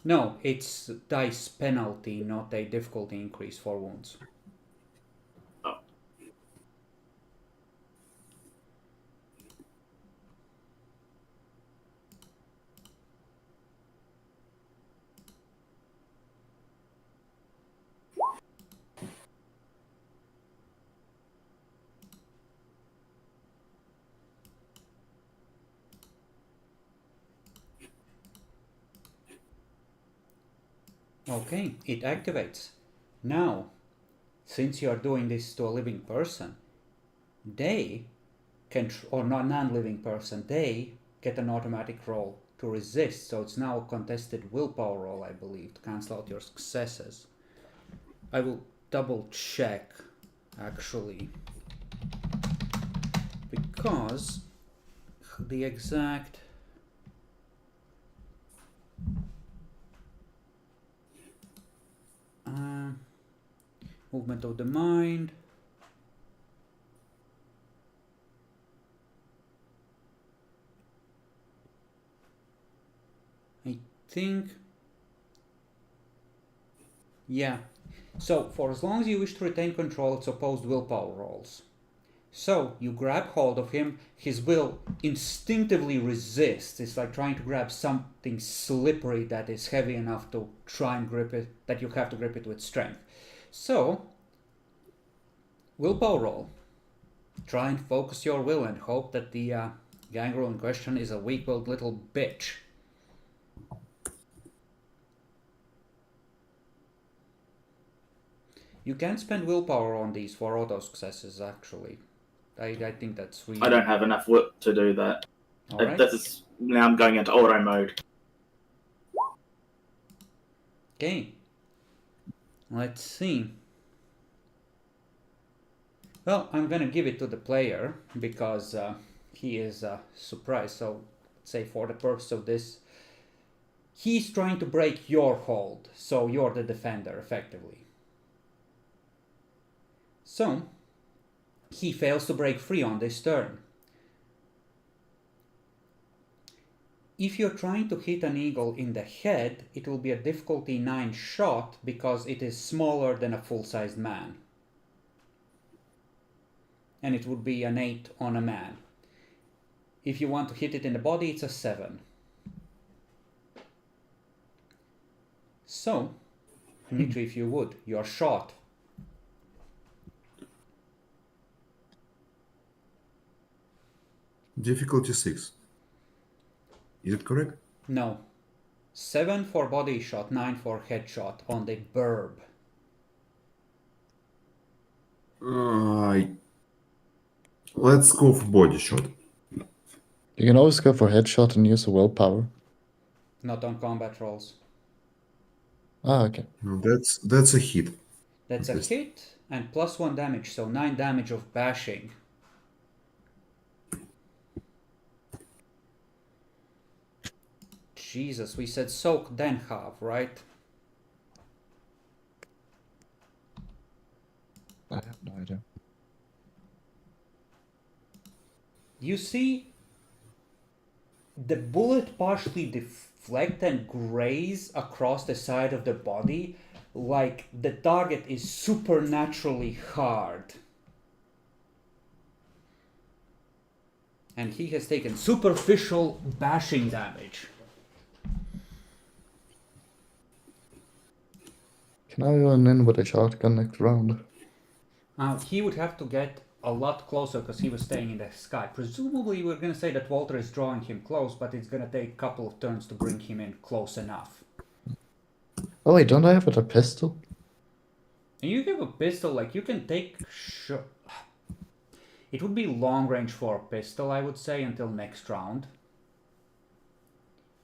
No, it's dice penalty, not a difficulty increase for wounds. Oh. Okay, it activates. Now, since you are doing this to a living person, they can, or not non-living person, they get an automatic roll to resist. So it's now a contested willpower roll, I believe, to cancel out your successes. I will double check, actually, because the exact movement of the mind. I think, yeah. So for as long as you wish to retain control, it's opposed willpower rolls. So you grab hold of him, his will instinctively resists. It's like trying to grab something slippery that is heavy enough to try and grip it, that you have to grip it with strength. So, willpower roll. Try and focus your will and hope that the gangrel in question is a weak-willed little bitch. You can spend willpower on these for auto successes, actually. I think that's really... I don't have enough work to do that. Alright. Now I'm going into auto mode. Okay. Let's see. Well, I'm gonna give it to the player because he is surprised. So, let's say for the purpose of this, he's trying to break your hold, so you're the defender, effectively. So, he fails to break free on this turn. If you're trying to hit an eagle in the head, it will be a difficulty 9 shot because it is smaller than a full-sized man. And it would be an 8 on a man. If you want to hit it in the body, it's a 7. So, Dmitry, if you would, your shot. Difficulty 6. Is it correct? No. 7 for body shot, 9 for headshot on the burb. Let's go for body shot. You can always go for headshot and use a willpower. Not on combat rolls. Ah, okay. No, that's a hit. That's a hit and plus 1 damage, so 9 damage of bashing. Jesus, we said soak then halve, right? I have no idea. You see the bullet partially deflect and graze across the side of the body like the target is supernaturally hard. And he has taken superficial bashing damage. Can I run in with a shotgun next round? He would have to get a lot closer because he was staying in the sky. Presumably we're going to say that Walter is drawing him close, but it's going to take a couple of turns to bring him in close enough. Oh wait, don't I have a pistol? And you have a pistol, like you can take... It would be long range for a pistol, I would say, until next round.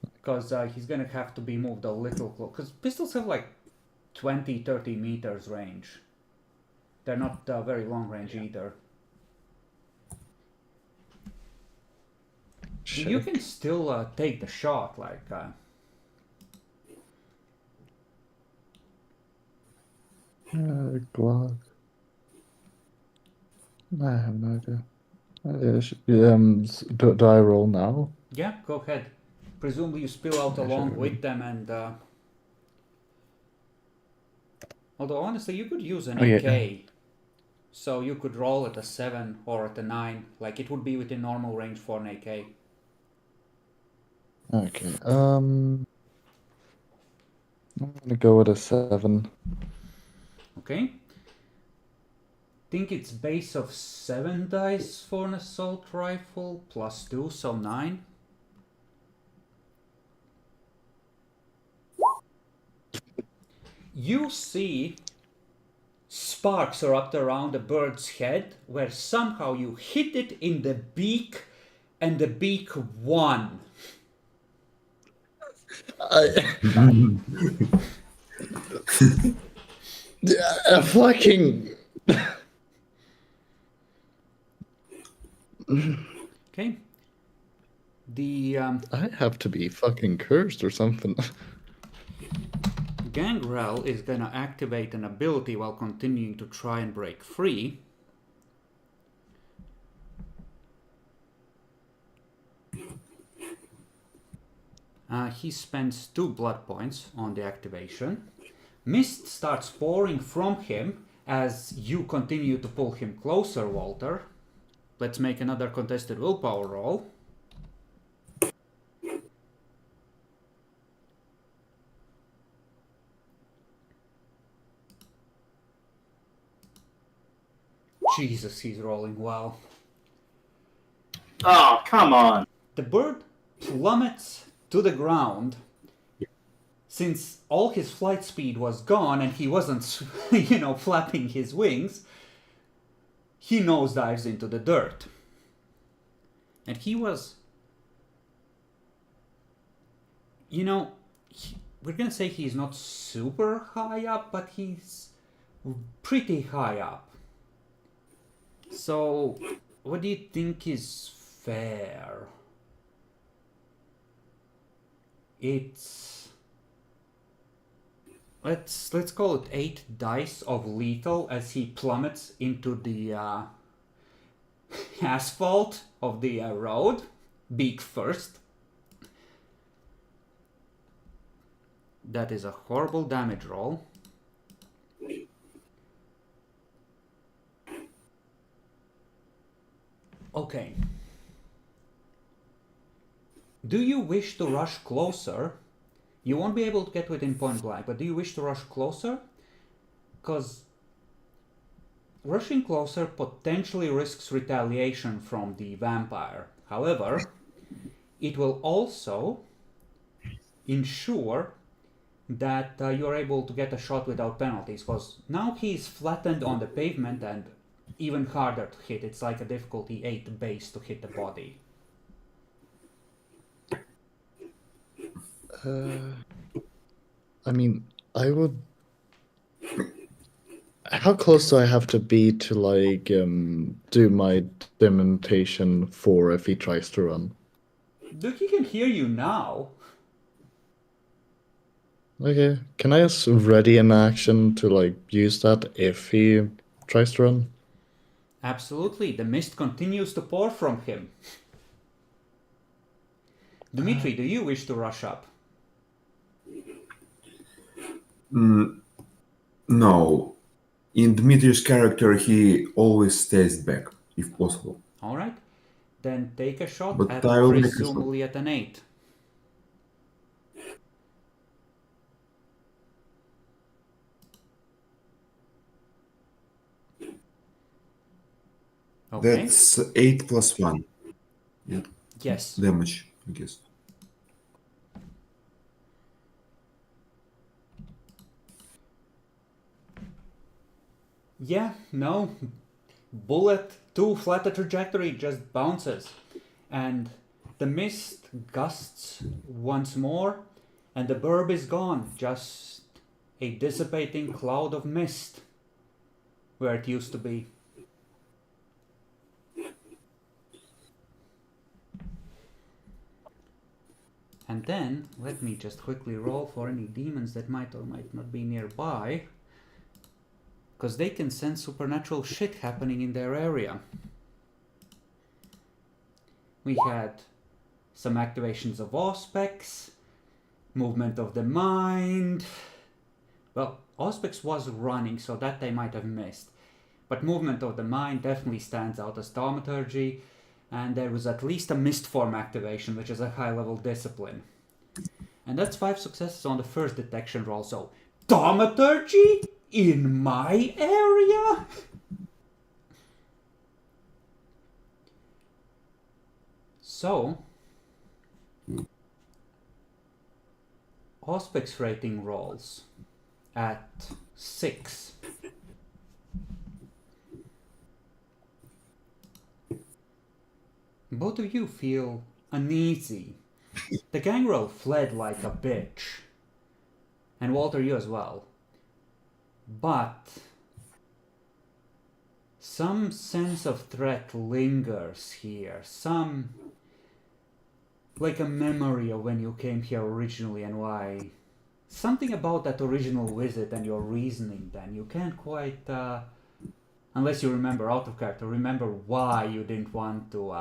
Because he's going to have to be moved a little close. Because pistols have like 20-30 meters range. They're not very long range either. Shit. You can still take the shot, like... Glock. I have no idea. Do I roll now? Yeah, go ahead. Presumably you spill out along with them and... Although honestly, you could use an AK. Yeah. So you could roll at a 7 or at a 9. Like it would be within normal range for an AK. Okay. I'm gonna go with a 7. Okay. Think it's base of 7 dice for an assault rifle plus 2, so 9. You see sparks erupt around the bird's head where somehow you hit it in the beak and the beak won. Fucking... Okay. The I have to be fucking cursed or something. Gangrel is gonna activate an ability while continuing to try and break free. He spends 2 blood points on the activation. Mist starts pouring from him as you continue to pull him closer, Walter. Let's make another contested willpower roll. Jesus, he's rolling well. Oh, come on. The bird plummets to the ground, since all his flight speed was gone and he wasn't, flapping his wings, he nosedives into the dirt. And he was, we're gonna say he's not super high up, but he's pretty high up. So, what do you think is fair? It's... Let's call it 8 dice of lethal as he plummets into the asphalt of the road, beak first. That is a horrible damage roll. Okay. Do you wish to rush closer? You won't be able to get within point blank, but do you wish to rush closer? Because rushing closer potentially risks retaliation from the vampire. However, it will also ensure that you're able to get a shot without penalties, because now he's flattened on the pavement and even harder to hit. It's like a difficulty 8 base to hit the body. I mean, I would... How close do I have to be to, like, do my demontation for if he tries to run? Dude, he can hear you now. Okay, can I just ready an action to, like, use that if he tries to run? Absolutely, the mist continues to pour from him. Dmitri, do you wish to rush up? No. In Dmitri's character, he always stays back, if possible. Alright, then take a shot But at I will make a shot. presumably at an 8. Okay. That's 8 plus 1. Yeah. Yes. Damage, I guess. Yeah, no. Bullet, too flat a trajectory, just bounces. And the mist gusts once more, and the burb is gone. Just a dissipating cloud of mist where it used to be. And then, let me just quickly roll for any demons that might or might not be nearby, because they can sense supernatural shit happening in their area. We had some activations of Auspex, movement of the mind. Well, Auspex was running, so that they might have missed. But movement of the mind definitely stands out as thaumaturgy, and there was at least a mist form activation, which is a high level discipline. And that's 5 successes on the first detection roll, so thaumaturgy in my area? So, Auspex rating rolls at 6. Both of you feel uneasy. The gangrel fled like a bitch. And Walter, you as well. But some sense of threat lingers here. Some... like a memory of when you came here originally and why. Something about that original visit and your reasoning then. You can't quite, unless you remember out of character, remember why you didn't want to,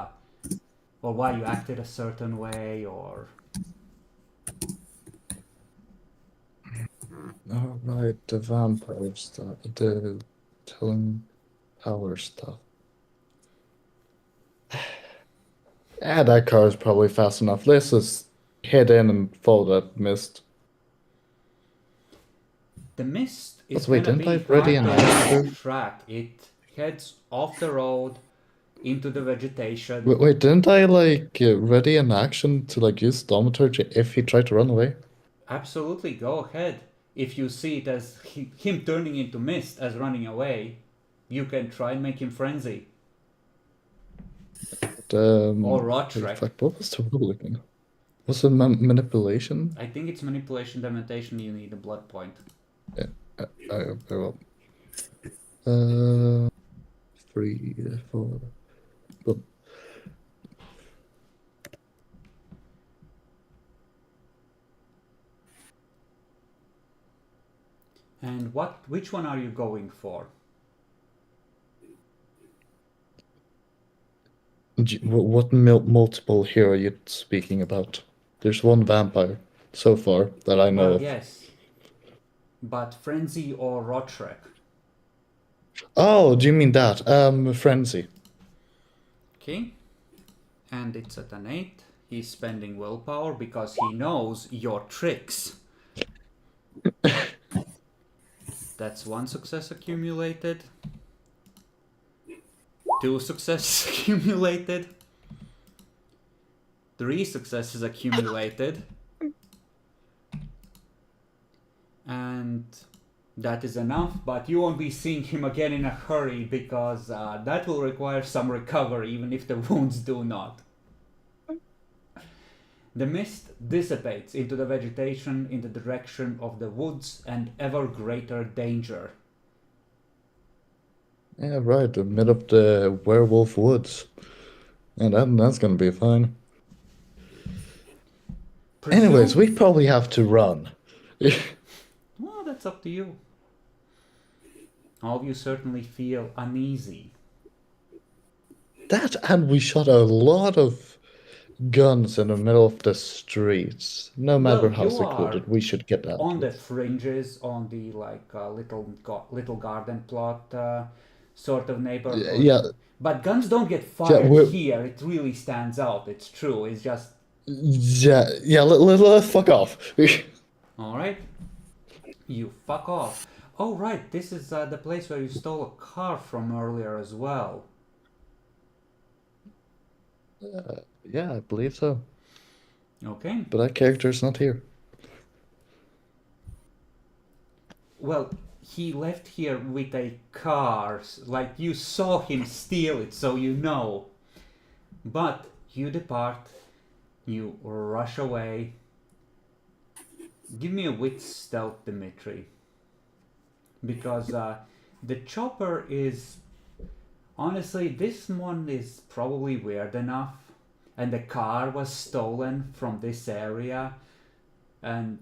or why you acted a certain way, or... Oh, right, the vampire stuff, the telling power stuff. Yeah, that car is probably fast enough. Let's just head in and follow that mist. The mist is Wait, gonna didn't be I ready an hard to action? track. It heads off the road into the vegetation. Wait, didn't I, like, ready an action to, like, use thaumaturgy if he tried to run away? Absolutely, go ahead. If you see it as him turning into mist, as running away, you can try and make him frenzy. Or rot wait, wreck. fuck, what was the rule again? Was it manipulation? I think it's manipulation, dementation, you need a blood point. Yeah, I will. 3, 4. Boom. And which one are you going for? What multiple here are you speaking about? There's one vampire so far that I know Well, of. yes. But frenzy or rot wreck? Oh, do you mean that? Frenzy. Okay. And it's at an 8. He's spending willpower because he knows your tricks. That's 1 success accumulated. 2 successes accumulated. 3 successes accumulated. And that is enough, but you won't be seeing him again in a hurry because that will require some recovery, even if the wounds do not. The mist dissipates into the vegetation in the direction of the woods and ever greater danger. Yeah, right, the mid of the werewolf woods. And that's gonna be fine. Anyways, we probably have to run. Well, that's up to you. All of you certainly feel uneasy. That, and we shot a lot of guns in the middle of the streets. No matter Well, how you secluded, are we should get out. on the fringes, on the little garden plot sort of neighborhood. Yeah. But guns don't get fired here. It really stands out. It's true. It's just. Yeah. Let's fuck off. All right. You fuck off. Oh right, this is the place where you stole a car from earlier as well. Yeah, I believe so. Okay. But that character's not here. Well, he left here with a car. Like, you saw him steal it, so you know. But you depart. You rush away. Give me a wit stealth, Dimitri. Because the chopper is... Honestly, this one is probably weird enough. And the car was stolen from this area. And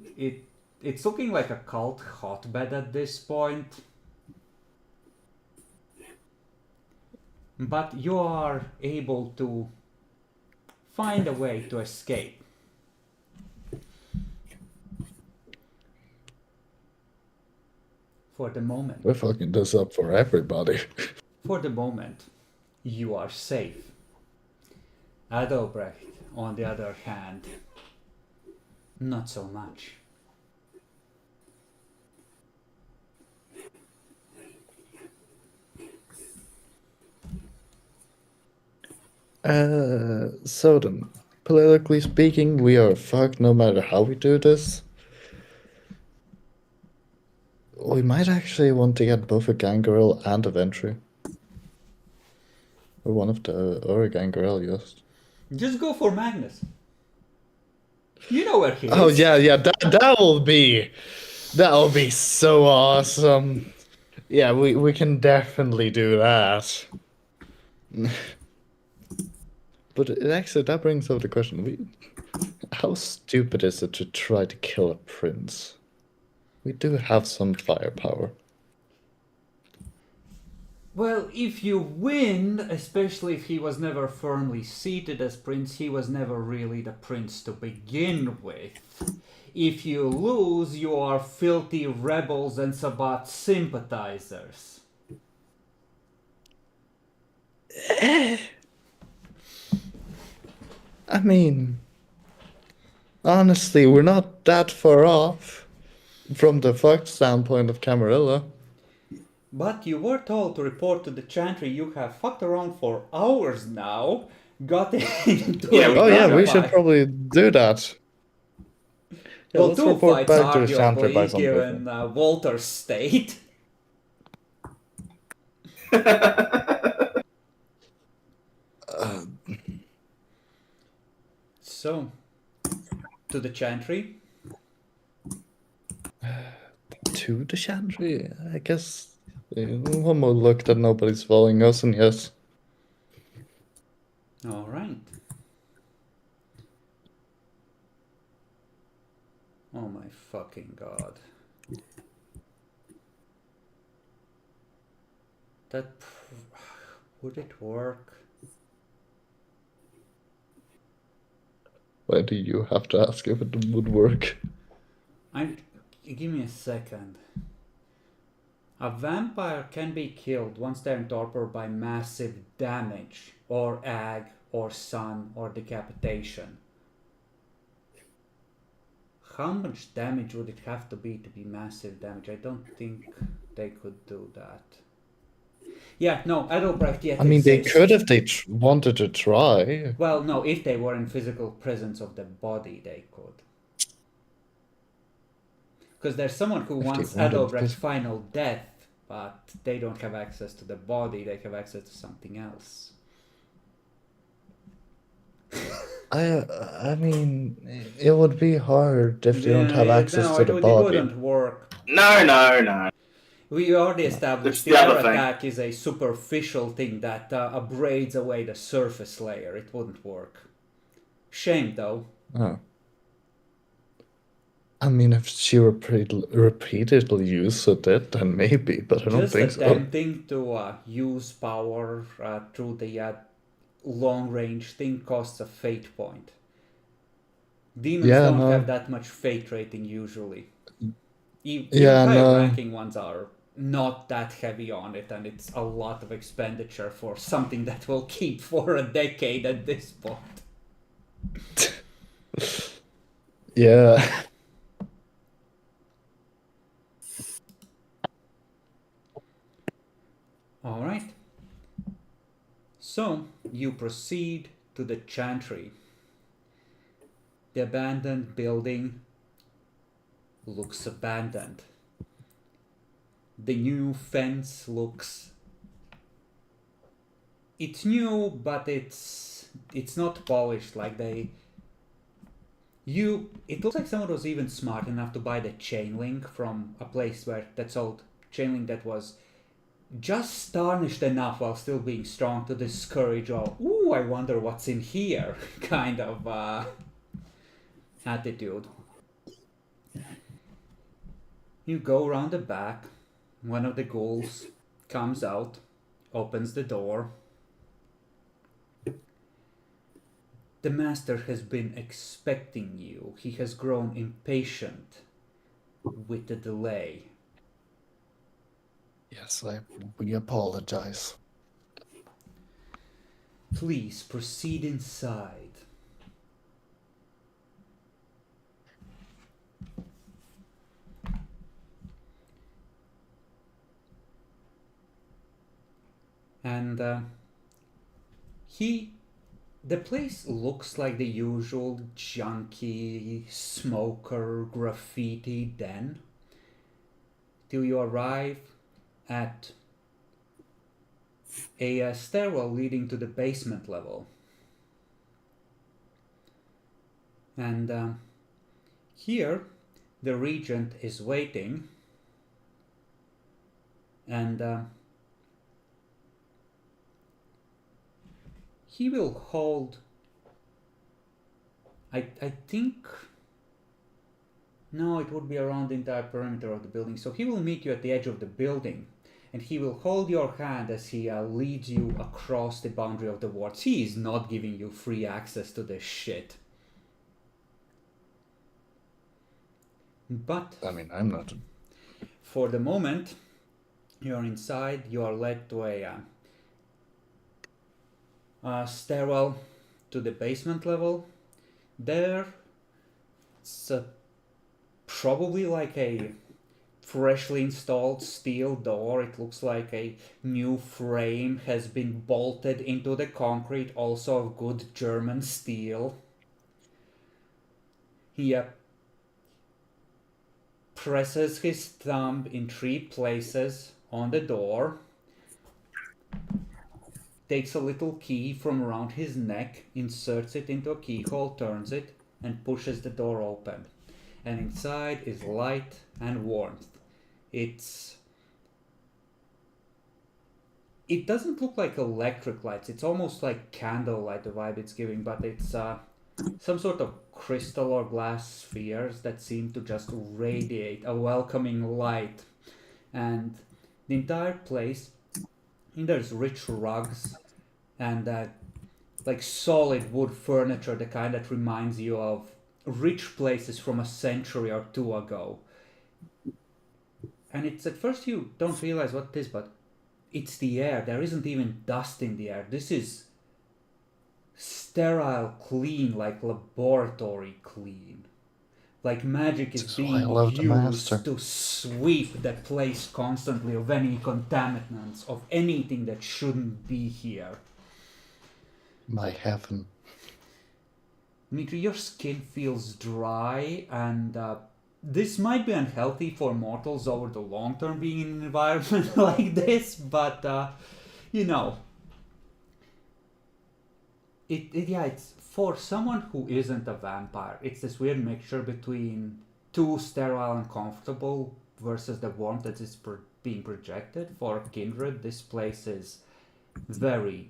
it's looking like a cult hotbed at this point. But you are able to find a way to escape. For the moment. We're fucking this up for everybody. For the moment, you are safe. Adalbrecht, on the other hand, not so much. So then, politically speaking, we are fucked no matter how we do this. We might actually want to get both a gangrel and a ventry. Or one of the, or a gangrel, yes. Just go for Magnus. You know where he is. Oh yeah, that'll be so awesome. Yeah, we can definitely do that. But actually, that brings up the question: how stupid is it to try to kill a prince? We do have some firepower. Well, if you win, especially if he was never firmly seated as prince, he was never really the prince to begin with. If you lose, you are filthy rebels and Sabbat sympathizers. I mean, honestly, we're not that far off from the fucked standpoint of Camarilla. But you were told to report to the chantry. You have fucked around for hours now. Got into Yeah, Oh yeah, we should probably do that. Yeah, Well, let's two report fights back to the Chanter by arguably, some given Walter's state. So, to the chantry. To the Chantry? I guess one more look that nobody's following us, and yes. All right. Oh my fucking god. Would it work? Why do you have to ask if it would work? Give me a second. A vampire can be killed once they're in torpor by massive damage, or ag, or sun, or decapitation. How much damage would it have to be massive damage? I don't think they could do that. Yeah, no, Adelbrecht yet I mean, they exists. could if they wanted to try. Well, no, if they were in physical presence of the body, they could. Because there's someone who If they wants wanted Adelbrecht's phys- final death, but they don't have access to the body, they have access to something else. I mean, it would be hard if they don't have Yeah, access no, to the it body. wouldn't work. No. We already established It's the the air other thing. attack is a superficial thing that abrades away the surface layer. It wouldn't work. Shame, though. Oh. I mean, if she repeatedly used it, then maybe, but I don't Just think so. attempting to use power through the long-range thing costs a fate point. Demons Yeah, don't no. have that much fate rating usually. Even Yeah, higher no. ranking ones are not that heavy on it, and it's a lot of expenditure for something that will keep for a decade at this point. Yeah. All right. So you proceed to the chantry. The abandoned building looks abandoned. The new fence looks... It's new, but it's not polished like they... It looks like someone was even smart enough to buy the chain link from a place that sold chain link that was just tarnished enough while still being strong to discourage all, ooh, I wonder what's in here kind of attitude. You go around the back. One of the ghouls comes out, opens the door. The master has been expecting you. He has grown impatient with the delay. Yes, we apologize. Please proceed inside. And the place looks like the usual junkie, smoker, graffiti den. Till you arrive at a stairwell leading to the basement level. And here the regent is waiting, and he will hold, I think, no, it would be around the entire perimeter of the building. So he will meet you at the edge of the building, and he will hold your hand as he leads you across the boundary of the wards. He is not giving you free access to this shit. But I mean, I'm not. for the moment, you're inside. You are led to a stairwell to the basement level. There, it's probably like a freshly installed steel door. It looks like a new frame has been bolted into the concrete, also of good German steel. Yep. presses his thumb in 3 places on the door, takes a little key from around his neck, inserts it into a keyhole, turns it, and pushes the door open. And inside is light and warmth. It doesn't look like electric lights. It's almost like candlelight, the vibe it's giving, but it's some sort of crystal or glass spheres that seem to just radiate a welcoming light. And the entire place, there's rich rugs and like solid wood furniture, the kind that reminds you of rich places from a century or 2 ago. And it's at first you don't realize what it is, but it's the air. There isn't even dust in the air. This is sterile clean, like laboratory clean. Like magic is being used to sweep the place constantly of any contaminants, of anything that shouldn't be here. My heaven. Dmitry, your skin feels dry, and this might be unhealthy for mortals over the long term being in an environment like this, but you know, it's for someone who isn't a vampire. It's this weird mixture between too sterile and comfortable versus the warmth that is being projected. For Kindred, this place is very,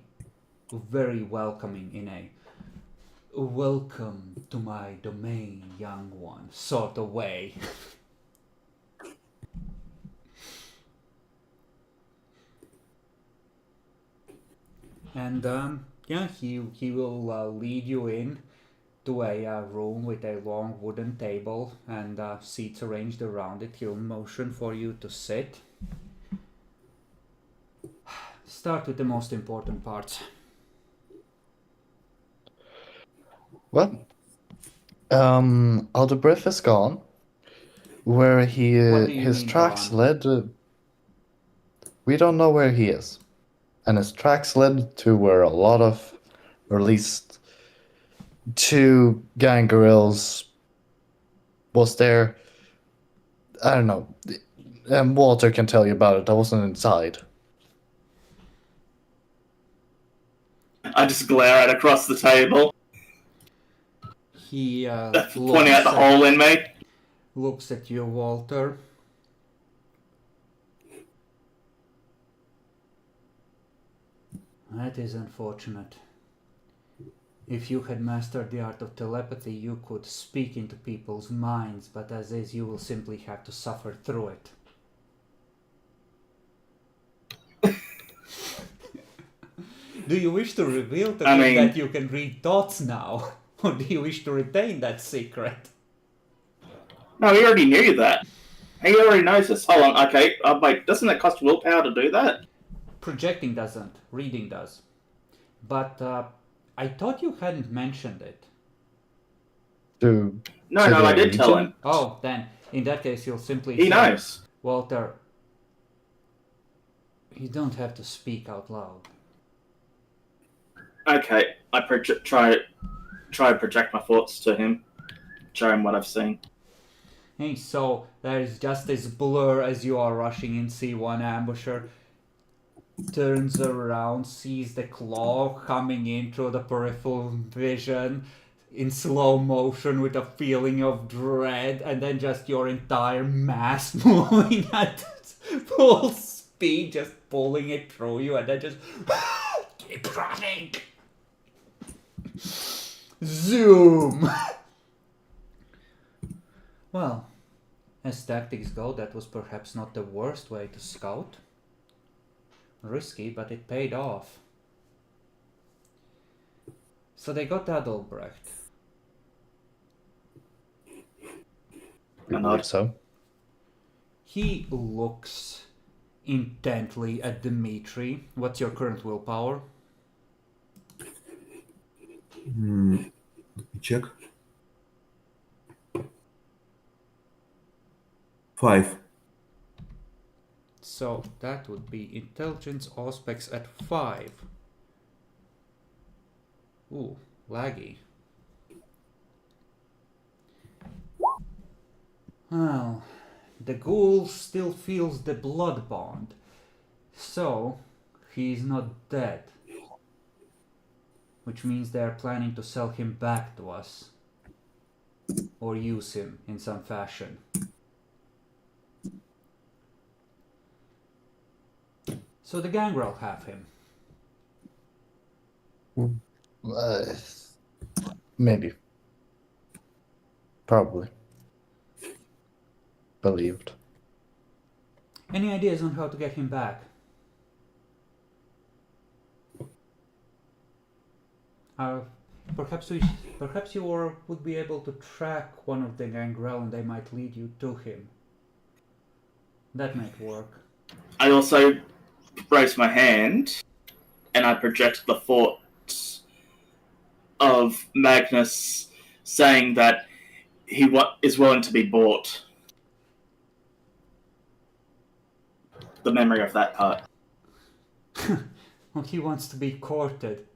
very welcoming in a welcome to my domain, young one sort of way. And yeah, he will lead you in to a room with a long wooden table and seats arranged around it. He'll motion for you to sit. Start with the most important parts. Well, Aldebrith is gone. Where his tracks gone? led. We don't know where he is, and his tracks led to where a lot of, or at least 2 gangrels was there. I don't know. And Walter can tell you about it. I wasn't inside. I just glare at across the table. He Pointing out the hole in me. Looks at you, Walter. That is unfortunate. If you had mastered the art of telepathy, you could speak into people's minds, but as is, you will simply have to suffer through it. Do you wish to reveal to him that you can read thoughts now? Or do you wish to retain that secret? No, he already knew that. He already knows this. Hold on, okay. Wait, doesn't it cost willpower to do that? Projecting doesn't. Reading does. But I thought you hadn't mentioned it. No, I did tell him. Oh, then, in that case, you'll simply He knows. Walter, you don't have to speak out loud. Okay, I try to project my thoughts to him. Show him what I've seen. Hey, so there's just this blur as you are rushing in, see one ambusher turns around, sees the claw coming in through the peripheral vision in slow motion with a feeling of dread, and then just your entire mass moving at full speed, just pulling it through you, and then just keep running. Zoom! Well, as tactics go, that was perhaps not the worst way to scout. Risky, but it paid off. So they got Adalbrecht. I believe so. He looks intently at Dmitri. What's your current willpower? Check. 5. So that would be intelligence aspects at 5. Ooh, laggy. Well, The ghoul still feels the blood bond, so he is not dead. Which means they are planning to sell him back to us. Or use him in some fashion. So the gangrel have him. Maybe. Probably. Believed. Any ideas on how to get him back? Perhaps you would be able to track one of the gangrel and they might lead you to him. That might work. I also raise my hand and I project the thoughts of Magnus saying that he is willing to be bought. The memory of that part. Well, he wants to be courted.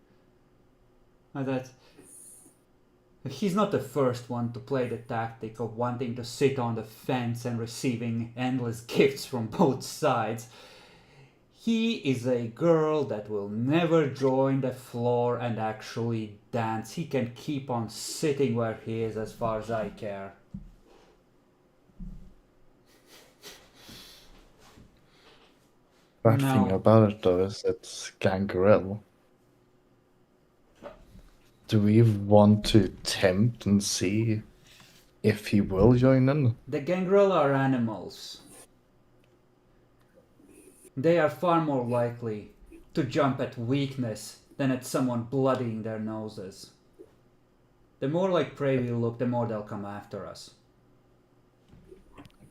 He's not the first one to play the tactic of wanting to sit on the fence and receiving endless gifts from both sides. He is a girl that will never join the floor and actually dance. He can keep on sitting where he is as far as I care. Bad thing about it though is it's Gangrel. Do we want to tempt and see if he will join in? The gangrel are animals. They are far more likely to jump at weakness than at someone bloodying their noses. The more like prey we look, the more they'll come after us.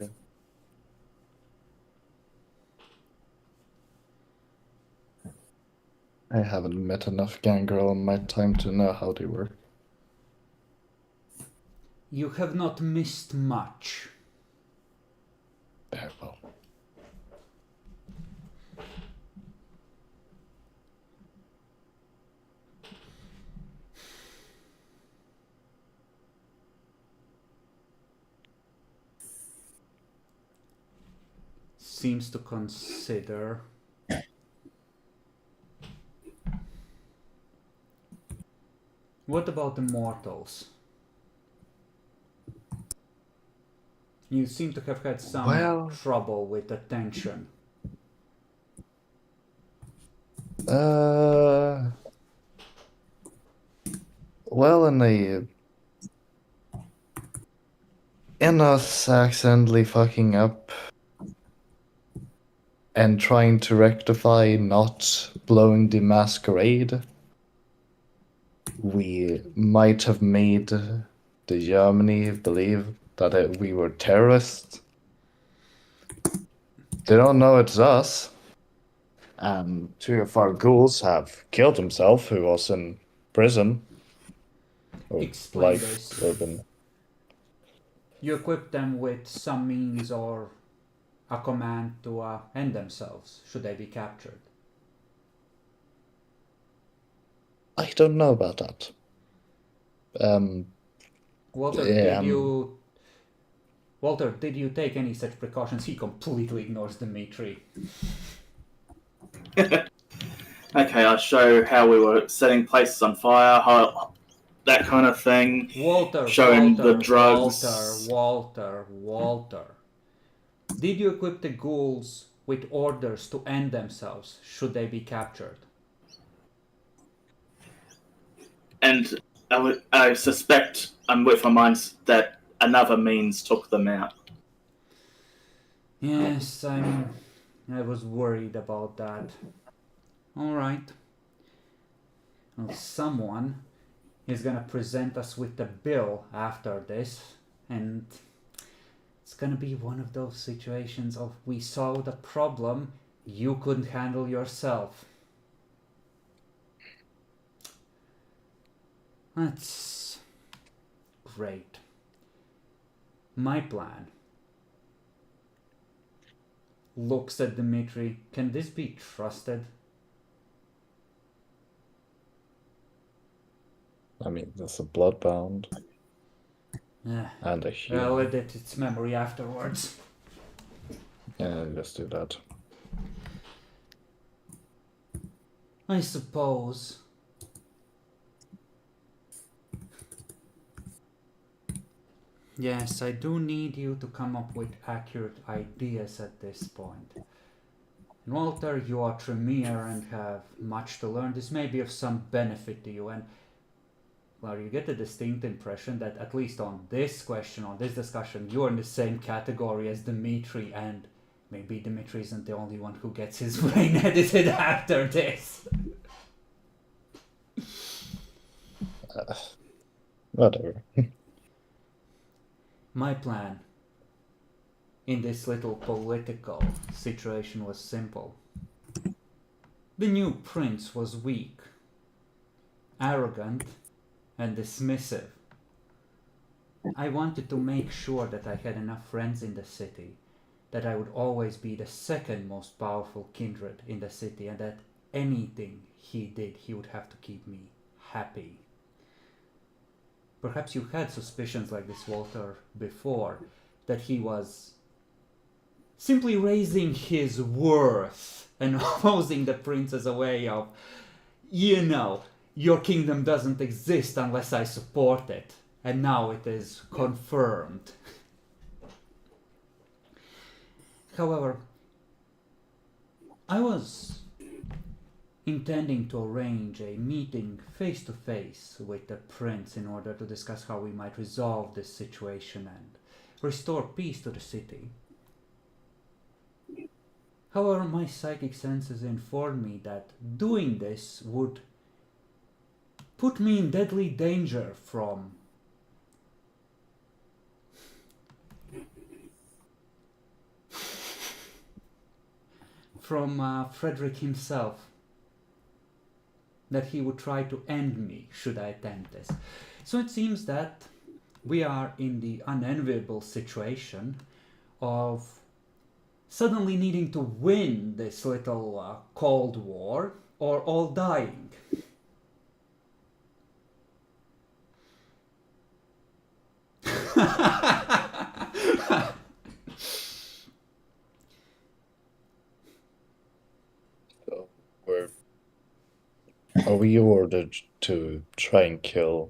Okay. I haven't met enough gangrel in my time to know how they work. You have not missed much. Very well. Seems to consider. What about the mortals? You seem to have had some trouble with attention. Well, in us accidentally fucking up and trying to rectify not blowing the Masquerade, we might have made the Germany believe that we were terrorists. They don't know it's us. And two of our ghouls have killed himself, who was in prison. Explain this. You equip them with some means or a command to end themselves, should they be captured. I don't know about that. Walter, did you take any such precautions? He completely ignores Dimitri. Okay, I show how we were setting places on fire, how that kind of thing. Showing the drugs. Walter. Did you equip the ghouls with orders to end themselves should they be captured? And I suspect, I'm with my mind, that another means took them out. Yes, I was worried about that. Alright. Well, someone is gonna present us with the bill after this, and it's gonna be one of those situations of we solved a problem you couldn't handle yourself. That's great. My plan. Looks at Dimitri. Can this be trusted? I mean, there's a bloodbound and a human. I'll edit its memory afterwards. Yeah, let's do that. I suppose. Yes, I do need you to come up with accurate ideas at this point. And Walter, you are Tremere and have much to learn. This may be of some benefit to you, and well, you get a distinct impression that at least on this question, on this discussion, you're in the same category as Dimitri, and maybe Dimitri isn't the only one who gets his brain edited after this. Whatever. My plan in this little political situation was simple. The new prince was weak, arrogant, and dismissive. I wanted to make sure that I had enough friends in the city, that I would always be the second most powerful kindred in the city, and that anything he did, he would have to keep me happy. Perhaps you had suspicions like this, Walter, before, that he was simply raising his worth and opposing the prince as a way of, your kingdom doesn't exist unless I support it. And now it is confirmed. However, I was intending to arrange a meeting face-to-face with the prince in order to discuss how we might resolve this situation and restore peace to the city. However, my psychic senses informed me that doing this would put me in deadly danger from Frederick himself. That he would try to end me should I attempt this. So it seems that we are in the unenviable situation of suddenly needing to win this little Cold War or all dying. So are we ordered to try and kill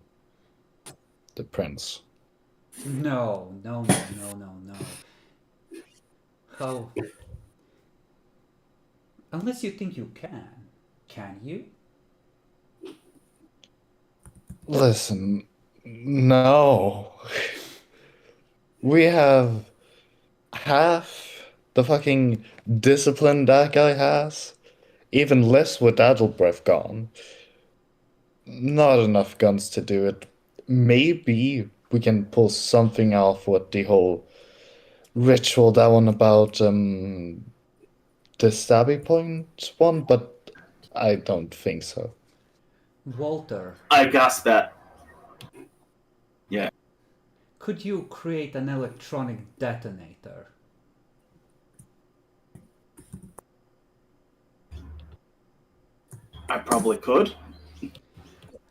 the prince? No. How? Unless you think you can you? Listen, no. We have half the fucking discipline that guy has. Even less with Adelbref gone. Not enough guns to do it. Maybe we can pull something off with the whole ritual, that one about the stabby point one, but I don't think so. Walter, I guessed that. Yeah. could you create an electronic detonator? I probably could.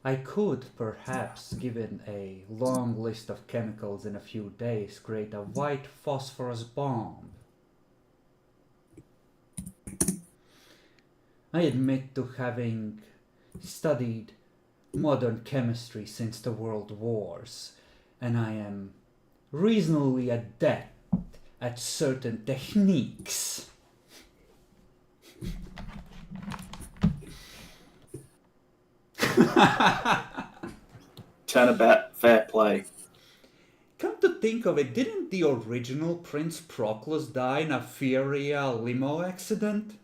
I could, perhaps, given a long list of chemicals in a few days, create a white phosphorus bomb. I admit to having studied modern chemistry since the World Wars, and I am reasonably adept at certain techniques. Turnabout, fair play. Come to think of it, didn't the original Prince Proclus die in a Feria limo accident?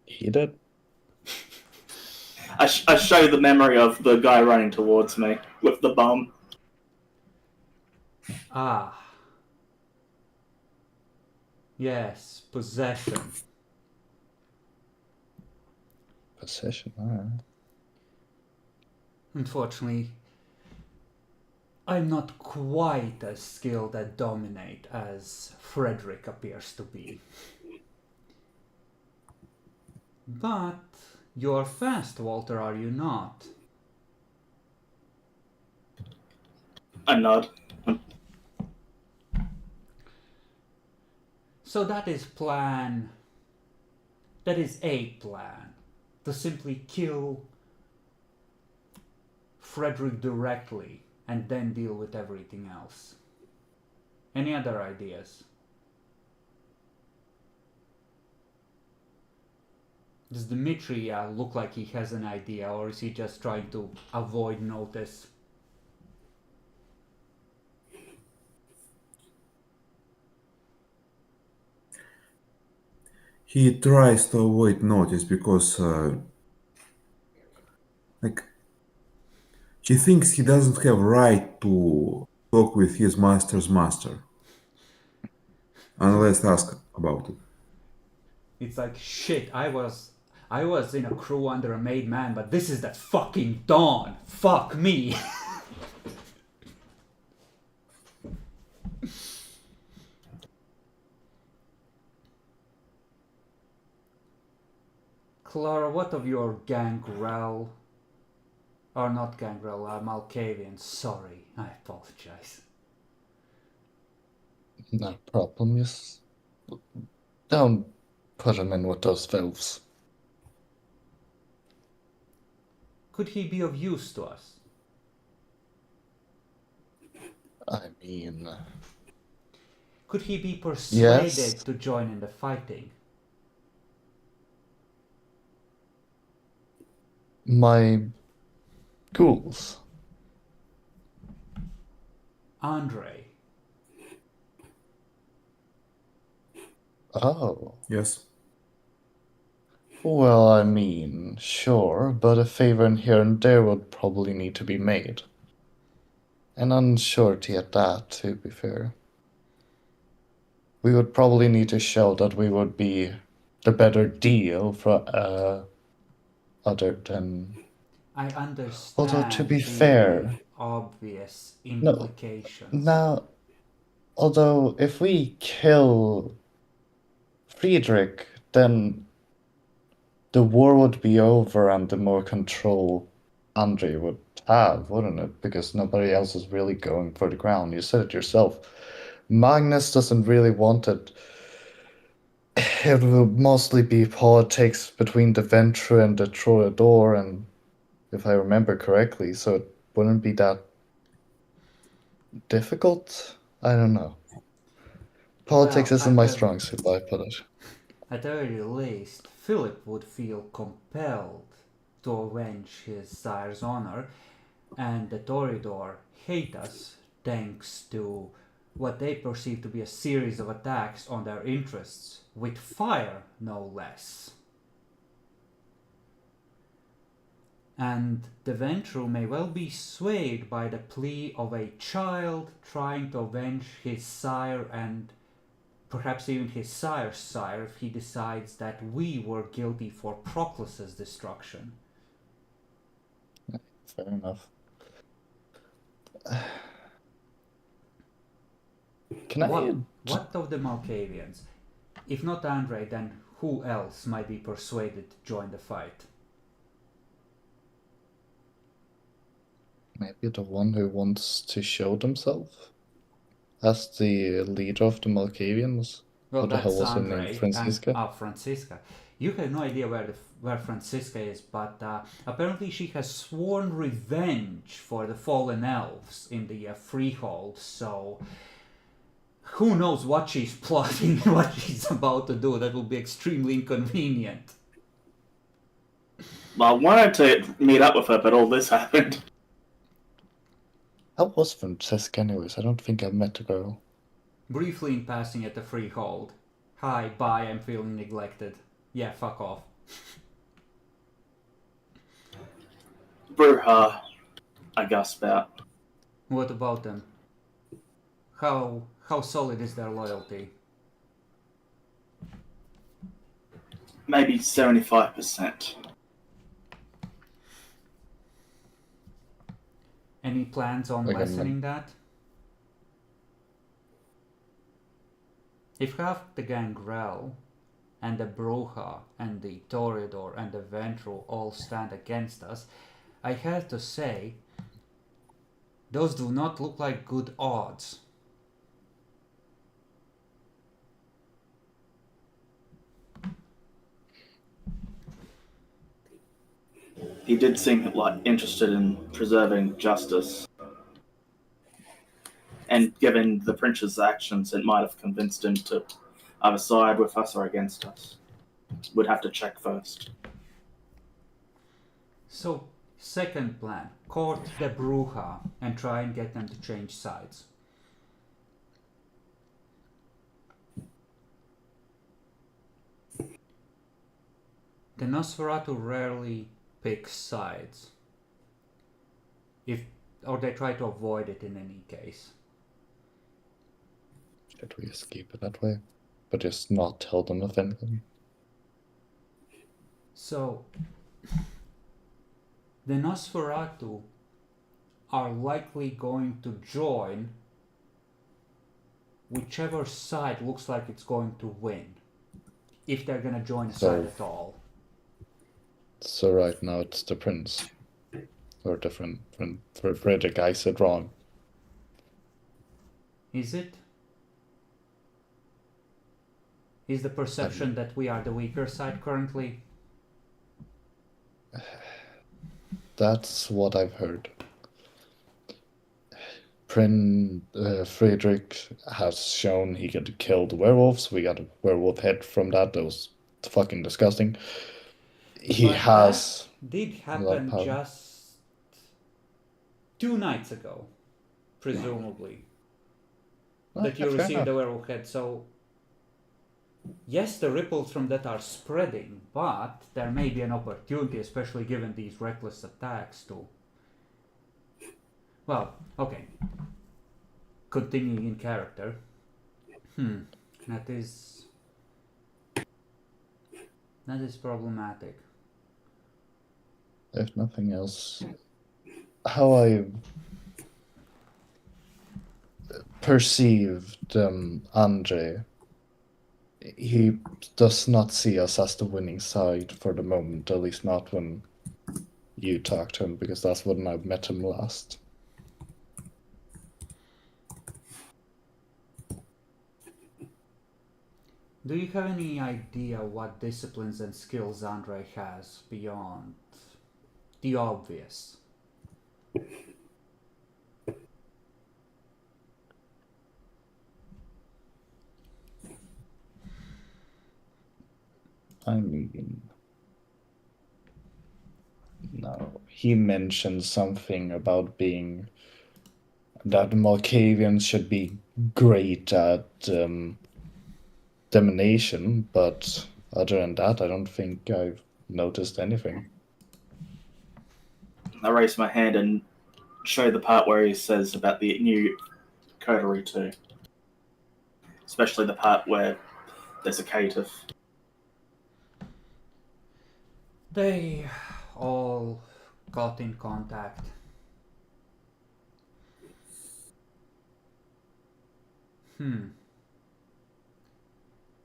He did? I show the memory of the guy running towards me with the bomb. Ah. Yes, possession. Possession, alright. Unfortunately, I'm not quite as skilled at dominate as Frederick appears to be. But you're fast, Walter, are you not? I nod. So that is plan. That is a plan. To simply kill Frederick directly and then deal with everything else. Any other ideas? Does Dmitri look like he has an idea, or is he just trying to avoid notice? He tries to avoid notice because, like, he thinks he doesn't have right to talk with his master's master unless asked about it. It's like, shit, I was in a crew under a made man, but this is that fucking Dawn. Fuck me. Clara, what of your gangrel? Or not gangrel, Malkavian. Sorry, I apologize. No problem, just don't put him in with those elves. Could he be of use to us? I mean, Could he be persuaded yes. to join in the fighting? My ghouls. Andre. Oh. Yes. Well, I mean, sure, but a favor in here and there would probably need to be made. And unsurety at that, to be fair. We would probably need to show that we would be the better deal for other than. I understand. Although to be the fair, obvious no, implications. now, although if we kill Friedrich, then the war would be over and the more control Andre would have, wouldn't it? Because nobody else is really going for the crown. You said it yourself. Magnus doesn't really want it. It will mostly be politics between the Ventre and the Toreador, and if I remember correctly, so it wouldn't be that difficult. I don't know. Politics Well, isn't my strong suit, I put it. At the very least, Philip would feel compelled to avenge his sire's honor, and the Toreador hate us thanks to what they perceive to be a series of attacks on their interests, with fire no less. And the Ventru may well be swayed by the plea of a child trying to avenge his sire and perhaps even his sire's sire if he decides that we were guilty for Proclus's destruction. Fair enough. What of the Malkavians? If not Andre, then who else might be persuaded to join the fight? Maybe the one who wants to show themselves as the leader of the Malkavians. Well, what the hell was Andre her name? Francisca? Francisca. You have no idea where Francisca is, but apparently she has sworn revenge for the fallen elves in the freehold, so who knows what she's plotting and what she's about to do. That will be extremely inconvenient. Well, I wanted to meet up with her, but all this happened. How was Francisca anyways? I don't think I met the girl. Briefly in passing at the freehold. Hi, bye, I'm feeling neglected. Yeah, fuck off. Bruja, I gasped out. What about them? How solid is their loyalty? Maybe 75%. Any plans on lessening that? If half the gangrel and the Bruja and the Toreador and the Ventral all stand against us, I have to say, those do not look like good odds. He did seem like interested in preserving justice. And given the prince's actions, it might have convinced him to either side with us or against us. We'd have to check first. So, second plan, court the Bruja and try and get them to change sides. The Nosferatu rarely pick sides, or they try to avoid it in any case. Should we escape it that way? But just not tell them of anything? So, the Nosferatu are likely going to join whichever side looks like it's going to win, if they're going to join a side at all. So right now it's the prince. Or different. For Frederick, I said wrong. Is it? Is the perception that we are the weaker side currently? That's what I've heard. Friedrich has shown he could kill the werewolves. We got a werewolf head from that. That was fucking disgusting. He But has... that did happen just 2 nights ago, presumably. That you received the werewolf head, so... Yes, the ripples from that are spreading, but there may be an opportunity, especially given these reckless attacks, to... Well, okay. Continuing in character. That is problematic. If nothing else, how I perceived Andre, he does not see us as the winning side for the moment, at least not when you talk to him, because that's when I met him last. Do you have any idea what disciplines and skills Andre has beyond the obvious? I mean, no, he mentioned something about being that Malkavians should be great at domination, but other than that, I don't think I've noticed anything. I raise my hand and show the part where he says about the new coterie too. Especially the part where there's a caitiff. They all got in contact.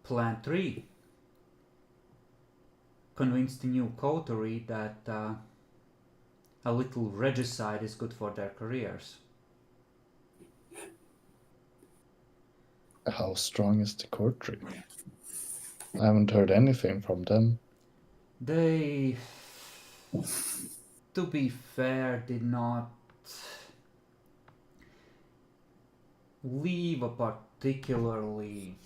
Plan 3. Convince the new coterie that a little regicide is good for their careers. How strong is the coterie? I haven't heard anything from them. They, to be fair, did not leave a particularly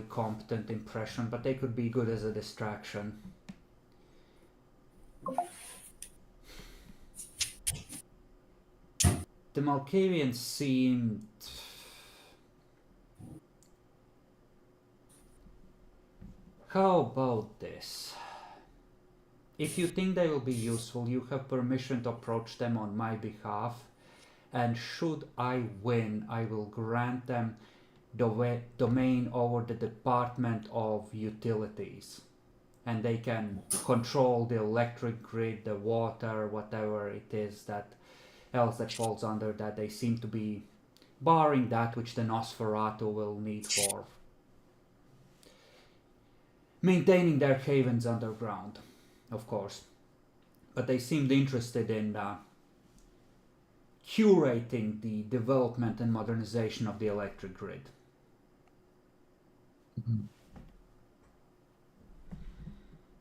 competent impression, but they could be good as a distraction. The Malkavians seemed how about this? If you think they will be useful, you have permission to approach them on my behalf, and should I win, I will grant them domain over the Department of Utilities, and they can control the electric grid, the water, whatever it is that else that falls under that. They seem to be barring that which the Nosferatu will need for maintaining their havens underground, of course. But they seemed interested in curating the development and modernization of the electric grid.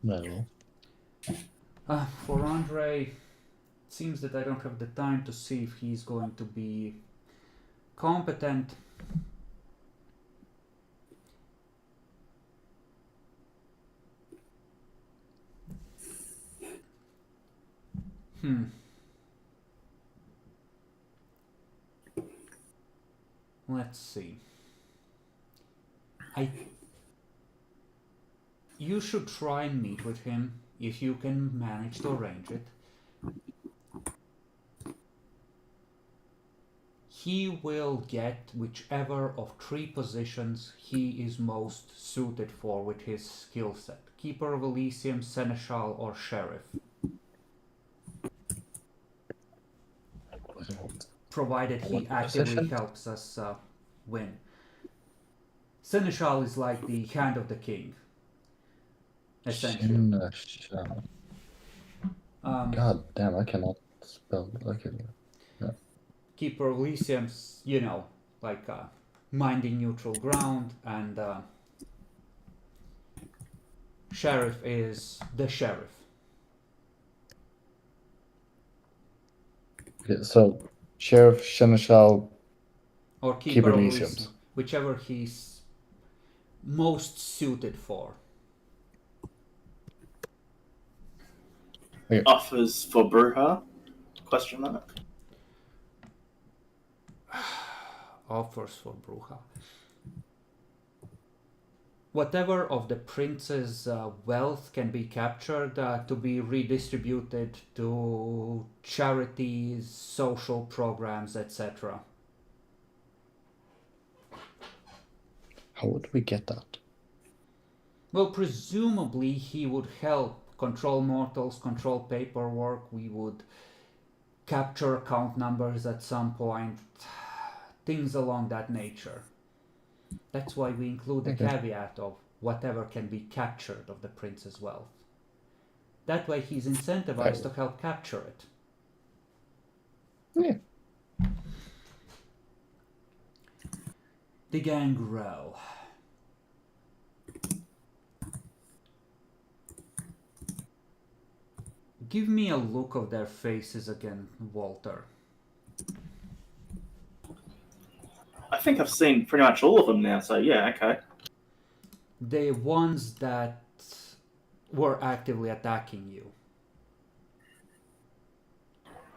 Well, For Andre, it seems that I don't have the time to see if he's going to be competent. Let's see. You should try and meet with him if you can manage to arrange it. He will get whichever of 3 positions he is most suited for with his skill set. Keeper of Elysium, Seneschal, or Sheriff. Provided he actively helps us win. Seneschal is like the hand of the king, essentially. God damn, I cannot spell. Okay. Yeah. Keeper of Elysium's, like minding neutral ground, and Sheriff is the sheriff. Okay, so Sheriff, Seneschal, Or Keeper of Elysium, whichever he's most suited for. Okay. Offers for Bruja? Question mark. Offers for Bruja. Whatever of the prince's wealth can be captured to be redistributed to charities, social programs, etc. How would we get that? Well, presumably he would help control mortals, control paperwork. We would capture account numbers at some point. Things along that nature. That's why we include the caveat of whatever can be captured of the prince's wealth. That way he's incentivized to help capture it. Yeah. The Gangrel. Give me a look of their faces again, Walter. I think I've seen pretty much all of them now, so yeah, okay. The ones that were actively attacking you.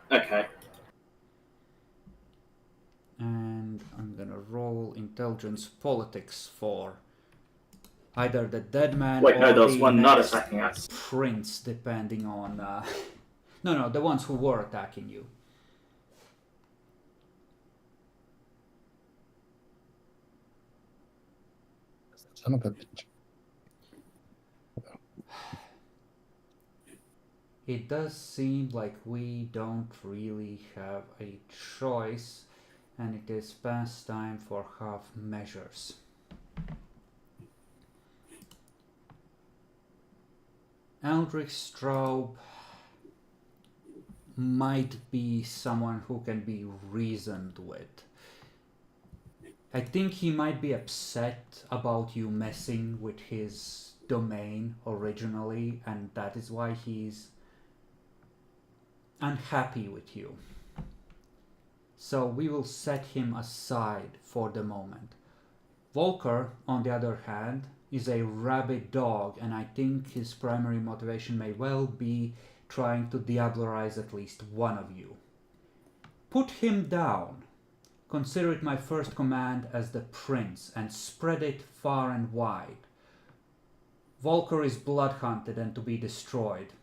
Okay. And I'm gonna roll intelligence politics for either the dead man Wait, or no, there was the one not next attacking us. prince, depending on... No, the ones who were attacking you. Son of a bitch. It does seem like we don't really have a choice, and it is past time for half measures. Eldrick Straub might be someone who can be reasoned with. I think he might be upset about you messing with his domain originally, and that is why he's unhappy with you. So we will set him aside for the moment. Volker, on the other hand, is a rabid dog, and I think his primary motivation may well be trying to diablerize at least one of you. Put him down. Consider it my first command as the prince, and spread it far and wide. Volker is blood-hunted and to be destroyed.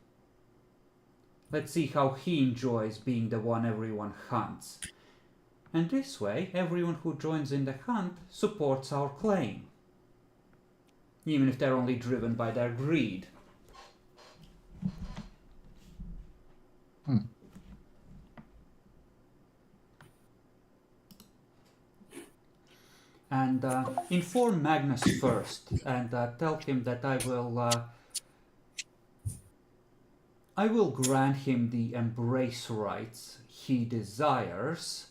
Let's see how he enjoys being the one everyone hunts. And this way, everyone who joins in the hunt supports our claim. Even if they're only driven by their greed. And inform Magnus first, and tell him that I will grant him the embrace rights he desires,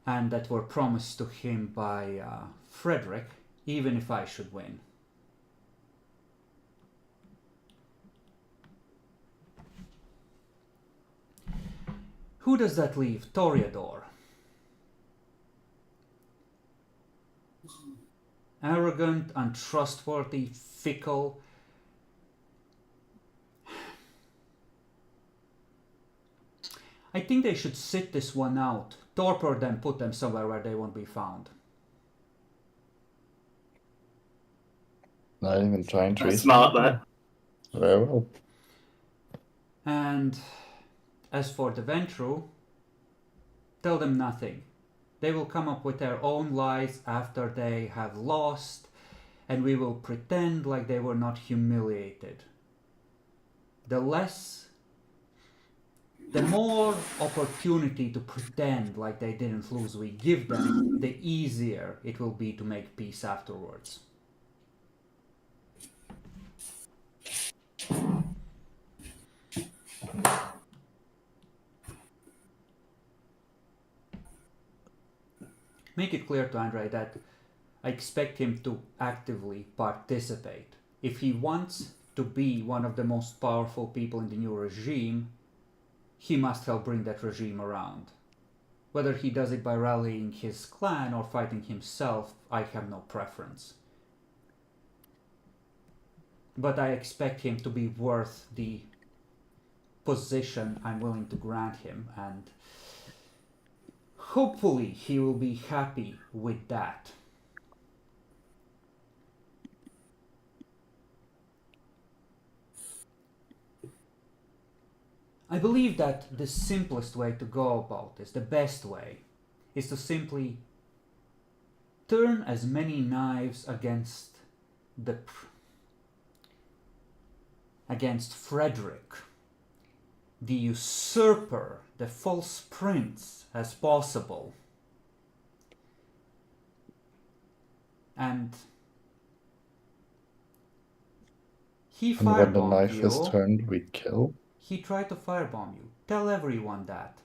and that were promised to him by Frederick, even if I should win. Who does that leave? Toreador. Arrogant, untrustworthy, fickle. I think they should sit this one out, torpor them, put them somewhere where they won't be found. Not even trying to That's reason. smart, that. Very well. And as for the Ventru, tell them nothing. They will come up with their own lies after they have lost, and we will pretend like they were not humiliated. The more opportunity to pretend like they didn't lose we give them, the easier it will be to make peace afterwards. Make it clear to Andre that I expect him to actively participate. If he wants to be one of the most powerful people in the new regime, he must help bring that regime around. Whether he does it by rallying his clan or fighting himself, I have no preference. But I expect him to be worth the position I'm willing to grant him, and hopefully he will be happy with that. I believe that the simplest way to go about this, the best way, is to simply turn as many knives against Frederick, the usurper, the false prince, as possible. And he And when the firebombed knife you. is turned, we kill. He tried to firebomb you. Tell everyone that.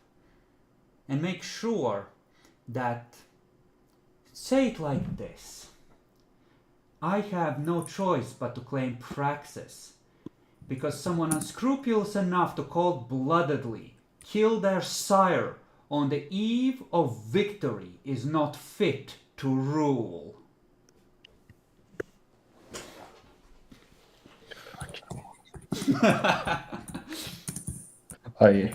And make sure that... Say it like this. I have no choice but to claim Praxis, because someone unscrupulous enough to cold-bloodedly kill their sire on the eve of victory is not fit to rule. I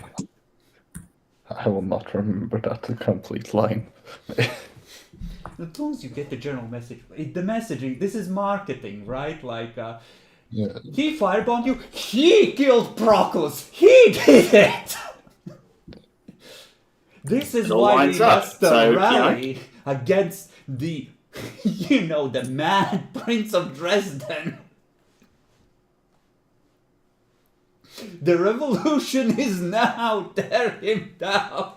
will not remember that complete line. As long as you get the general message. The messaging, this is marketing, right? Like, Yeah. he firebombed you, he killed Proclus, he did it! This is It all why we lines up, must so, rally against the, the mad Prince of Dresden. The revolution is now, tear him down.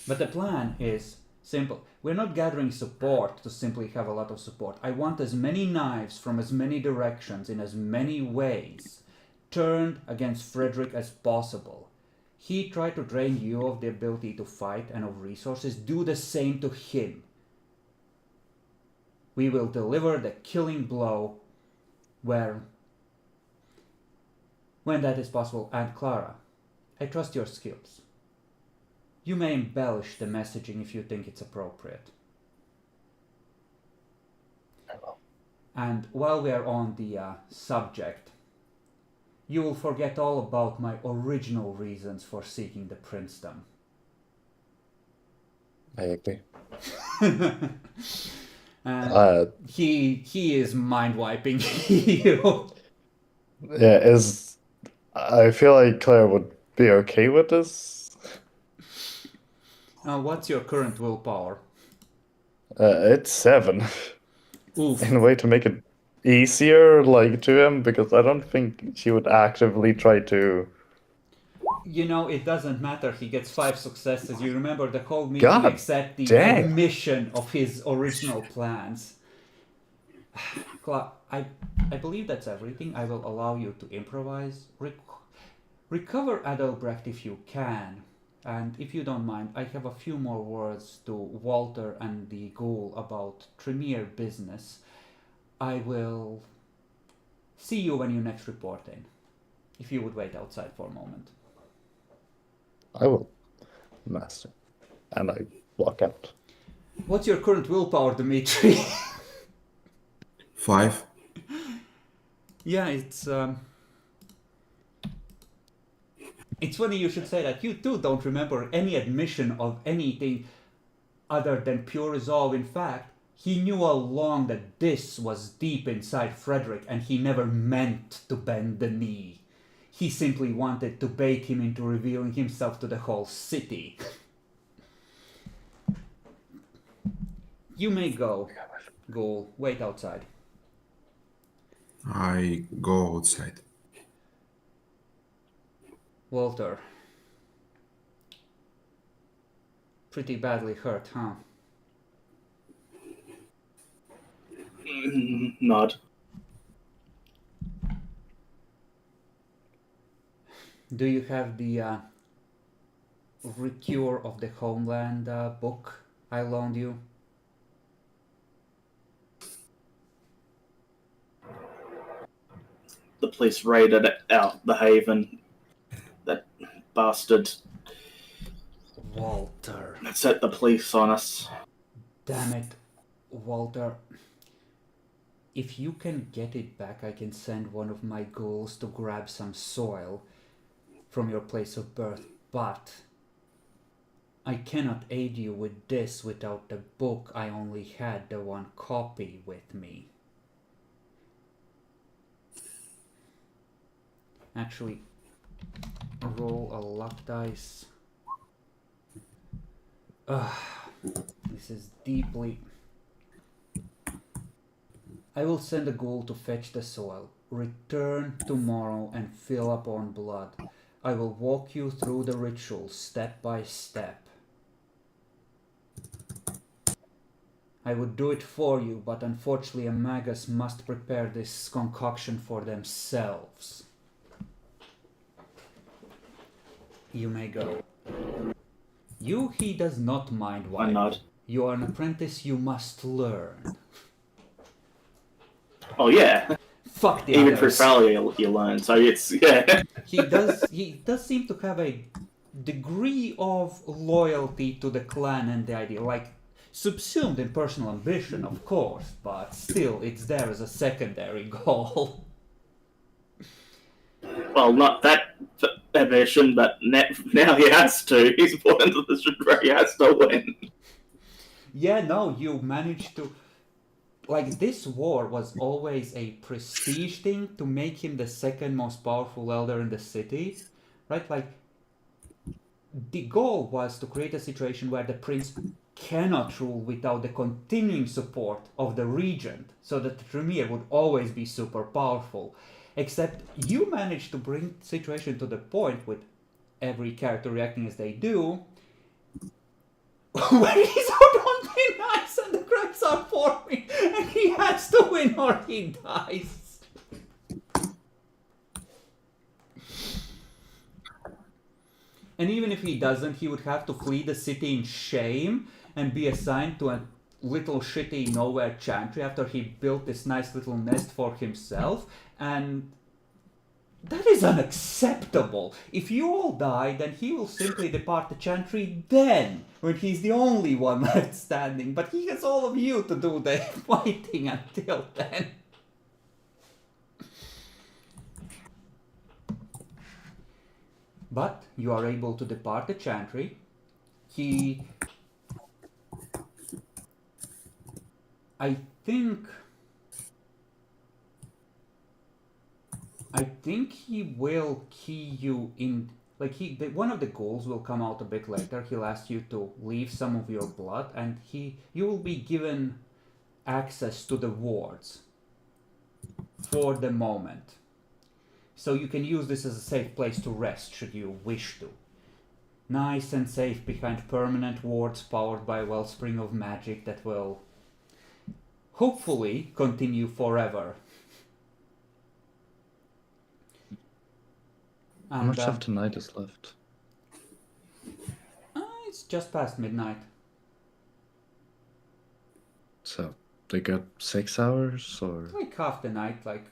But the plan is simple. We're not gathering support to simply have a lot of support. I want as many knives from as many directions in as many ways turned against Frederick as possible. He tried to drain you of the ability to fight and of resources. Do the same to him. We will deliver the killing blow when that is possible. And Clara, I trust your skills. You may embellish the messaging if you think it's appropriate. I will. And while we are on the subject, you will forget all about my original reasons for seeking the princedom. I agree. And he is mind wiping you. Yeah, I feel like Claire would be okay with this. What's your current willpower? It's 7. Oof. In a way to make it easier, like, to him, because I don't think she would actively try to... It doesn't matter. He gets 5 successes. You remember the whole meeting God except the dang. admission of his original plans. I believe that's everything. I will allow you to improvise. Recover Adalbrecht if you can. And if you don't mind, I have a few more words to Walter and the ghoul about Tremere business. I will see you when you next report in. If you would wait outside for a moment. I will, master. And I walk out. What's your current willpower, Dmitri? 5. Yeah, it's funny you should say that. You too don't remember any admission of anything other than pure resolve. In fact, he knew all along that this was deep inside Frederick and he never meant to bend the knee. He simply wanted to bait him into revealing himself to the whole city. You may go, ghoul. Wait outside. I go outside. Walter. Pretty badly hurt, huh? Nod. Do you have the Recure of the Homeland book I loaned you? The police raided out the haven. That bastard Walter. set the police on us. Damn it, Walter. If you can get it back, I can send one of my ghouls to grab some soil from your place of birth, but I cannot aid you with this without the book. I only had the one copy with me. Actually, roll a luck dice. This is deeply... I will send a ghoul to fetch the soil. Return tomorrow and fill up on blood. I will walk you through the ritual step by step. I would do it for you, but unfortunately a magus must prepare this concoction for themselves. You may go. You, he does not mind why. I nod. You are an apprentice, you must learn. Oh yeah. Fuck the Even for others. failure you learn, so it's yeah. He does seem to have a degree of loyalty to the clan and the idea, like subsumed in personal ambition, of course, but still it's there as a secondary goal. Well, not that ambition, but now he has to. He's put into the situation where he has to win. Yeah, no, you managed to... Like, this war was always a prestige thing to make him the second most powerful elder in the city, right? Like, the goal was to create a situation where the prince cannot rule without the continuing support of the regent, so that the Tremere would always be super powerful. Except you managed to bring the situation to the point with every character reacting as they do, where he's don't be nice and the crabs are forming and he has to win or he dies. And even if he doesn't, he would have to flee the city in shame and be assigned to a little shitty nowhere chantry after he built this nice little nest for himself, and that is unacceptable. If you all die, then he will simply depart the chantry then, when he's the only one left standing, but he has all of you to do the fighting until then. But you are able to depart the chantry. I think he will key you in, like one of the ghouls will come out a bit later. He'll ask you to leave some of your blood, and you will be given access to the wards for the moment. So you can use this as a safe place to rest should you wish to. Nice and safe behind permanent wards powered by a wellspring of magic that will hopefully continue forever. How much of tonight is left? just past midnight. So they got 6 hours, or Like half the night, like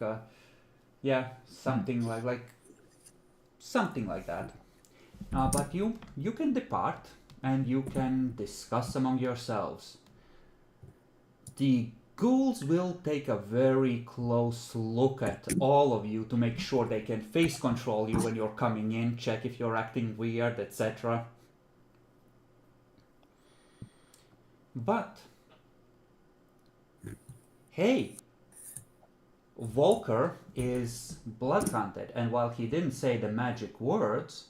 yeah, something like something like that. But you can depart and you can discuss among yourselves. The ghouls will take a very close look at all of you to make sure they can face control you when you're coming in, check if you're acting weird, etc. But hey, Volker is bloodhunted, and while he didn't say the magic words,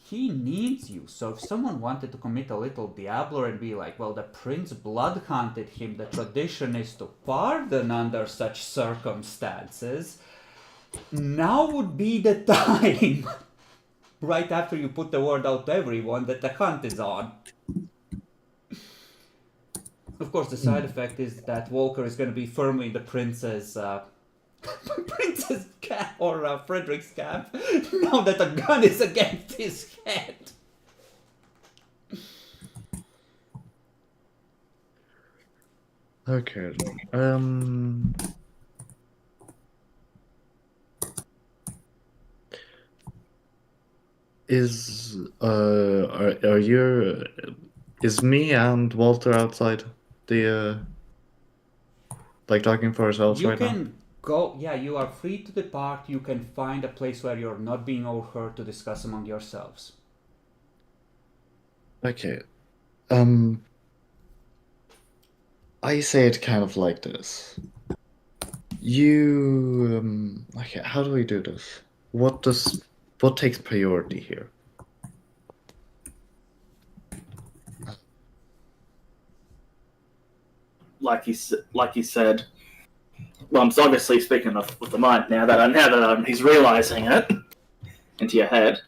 he needs you. So if someone wanted to commit a little Diablo and be like, well, the prince bloodhunted him, the tradition is to pardon under such circumstances, now would be the time, right after you put the word out to everyone that the hunt is on. Of course, the side effect is that Volker is going to be firmly in the prince's Princess Cap or Frederick's cap now that a gun is against his head. okay. Is are you is me and Walter outside the like talking for ourselves You right now? can go, yeah, you are free to depart. You can find a place where you're not being overheard to discuss among yourselves. Okay. I say it kind of like this. You okay, how do we do this? What takes priority here? Like you said. Well, I'm obviously speaking with the mind now that he's realizing it into your head.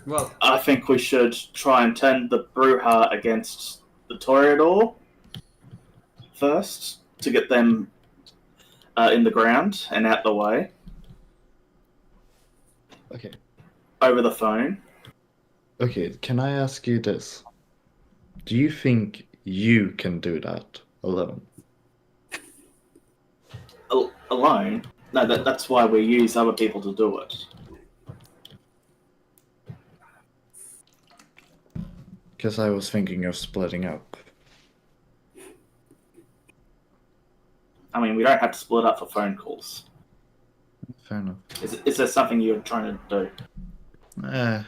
Well, I think we should try and turn the Bruja against the Toreador first to get them in the ground and out the way. Okay. Over the phone. Okay, can I ask you this? Do you think you can do that alone? Alone? No, that's why we use other people to do it. Because I was thinking of splitting up. I mean, we don't have to split up for phone calls. Fair enough. Is there something you're trying to do? I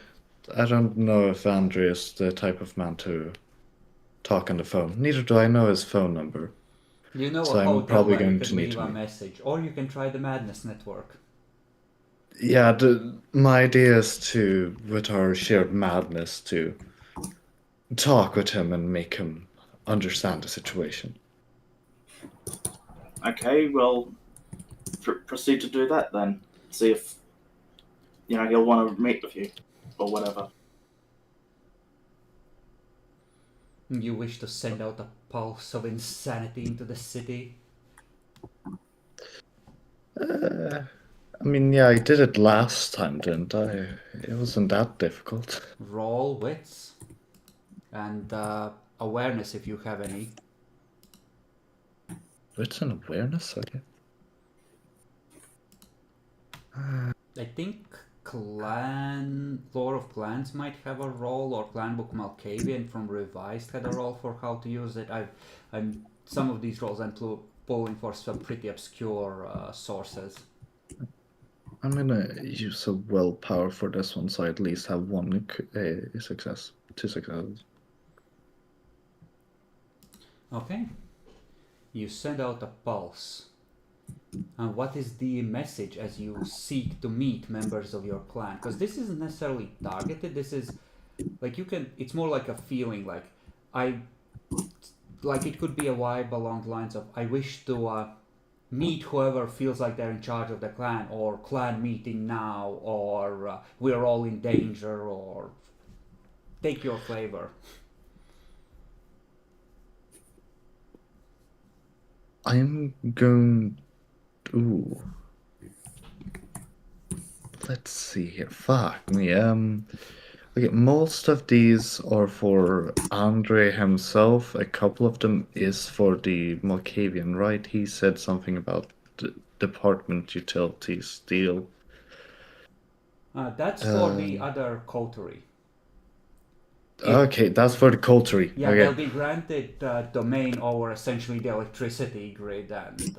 don't know if Andrew is the type of man to talk on the phone. Neither do I know his phone number. you know So a I'm hotel probably where you going could to need leave to a meet. message, or you can try the Madness Network. Yeah, my idea is to, with our shared madness, to talk with him and make him understand the situation. Okay, well, proceed to do that then. See if he'll want to meet with you or whatever. You wish to send out a pulse of insanity into the city? I mean, yeah, I did it last time, didn't I? It wasn't that difficult. Roll wits and awareness if you have any. Wits and awareness, okay. I think Lore of Clans might have a role, or Clan Book Malkavian from Revised had a role for how to use it. I'm some of these roles I'm pulling for some pretty obscure sources. I'm gonna use a willpower for this one, so I at least have one success, 2 successes. Okay. You send out a pulse. And what is the message as you seek to meet members of your clan? Because this isn't necessarily targeted. This is like it's more like a feeling. Like it could be a vibe along the lines of I wish to meet whoever feels like they're in charge of the clan, or clan meeting now, or we're all in danger, or take your flavor. I'm going. Ooh. Let's see here. Fuck me. Okay, most of these are for Andre himself. A couple of them is for the Malkavian, right? He said something about department utilities deal. That's for the other coterie. Okay, that's for the coterie. Yeah, Okay. they'll be granted domain over essentially the electricity grid and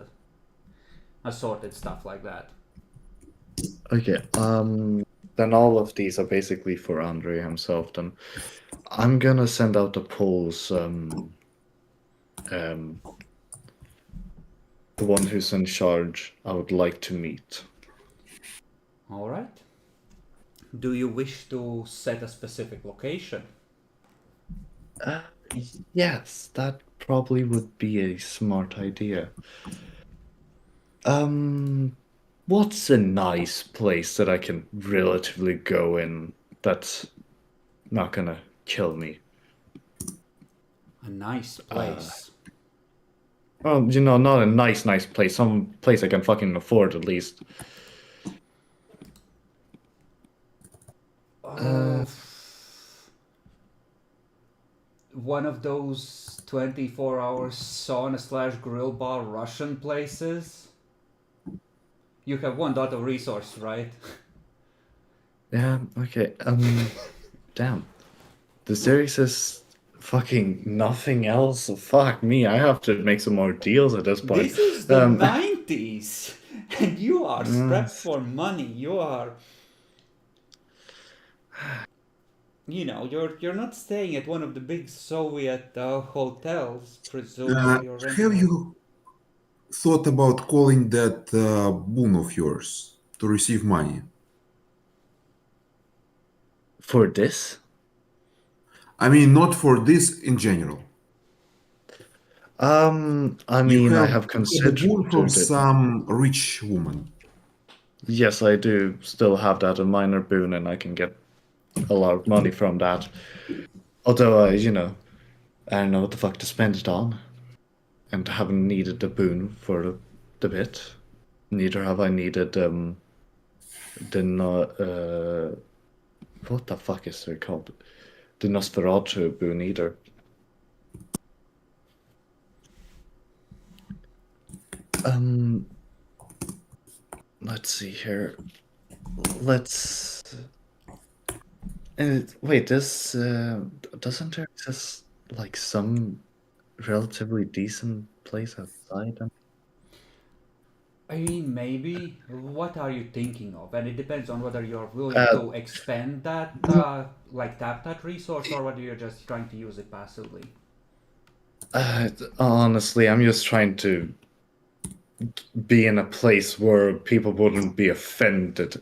assorted stuff like that. Okay, then all of these are basically for Andre himself. Then I'm gonna send out the polls. The one who's in charge, I would like to meet. All right. Do you wish to set a specific location? Yes, that probably would be a smart idea. What's a nice place that I can relatively go in that's not gonna kill me? A nice place. Well, not a nice place. Some place I can fucking afford at least. One of those 24-hour sauna/grill bar Russian places. You have one dot of resource, right? Yeah, okay. Damn. The series is fucking nothing else. Fuck me, I have to make some more deals at this point. This is the 90s, and you are strapped for money. You are, you're not staying at one of the big Soviet hotels. Presumably, you're renting. Have you thought about calling that boon of yours to receive money? For this? I mean, not for this in general. I mean, I have A considered boon from it. some rich woman. Yes, I do still have that, a minor boon, and I can get a lot of money from that. Although, I don't know what the fuck to spend it on. And haven't needed the boon for the bit. Neither have I needed, what the fuck is it called? The Nosferatu boon either. Let's see here. Let's. Wait, this doesn't there exist like some relatively decent place outside? I mean, maybe. What are you thinking of? And it depends on whether you're willing to expend that, tap that resource, or whether you're just trying to use it passively. Honestly, I'm just trying to be in a place where people wouldn't be offended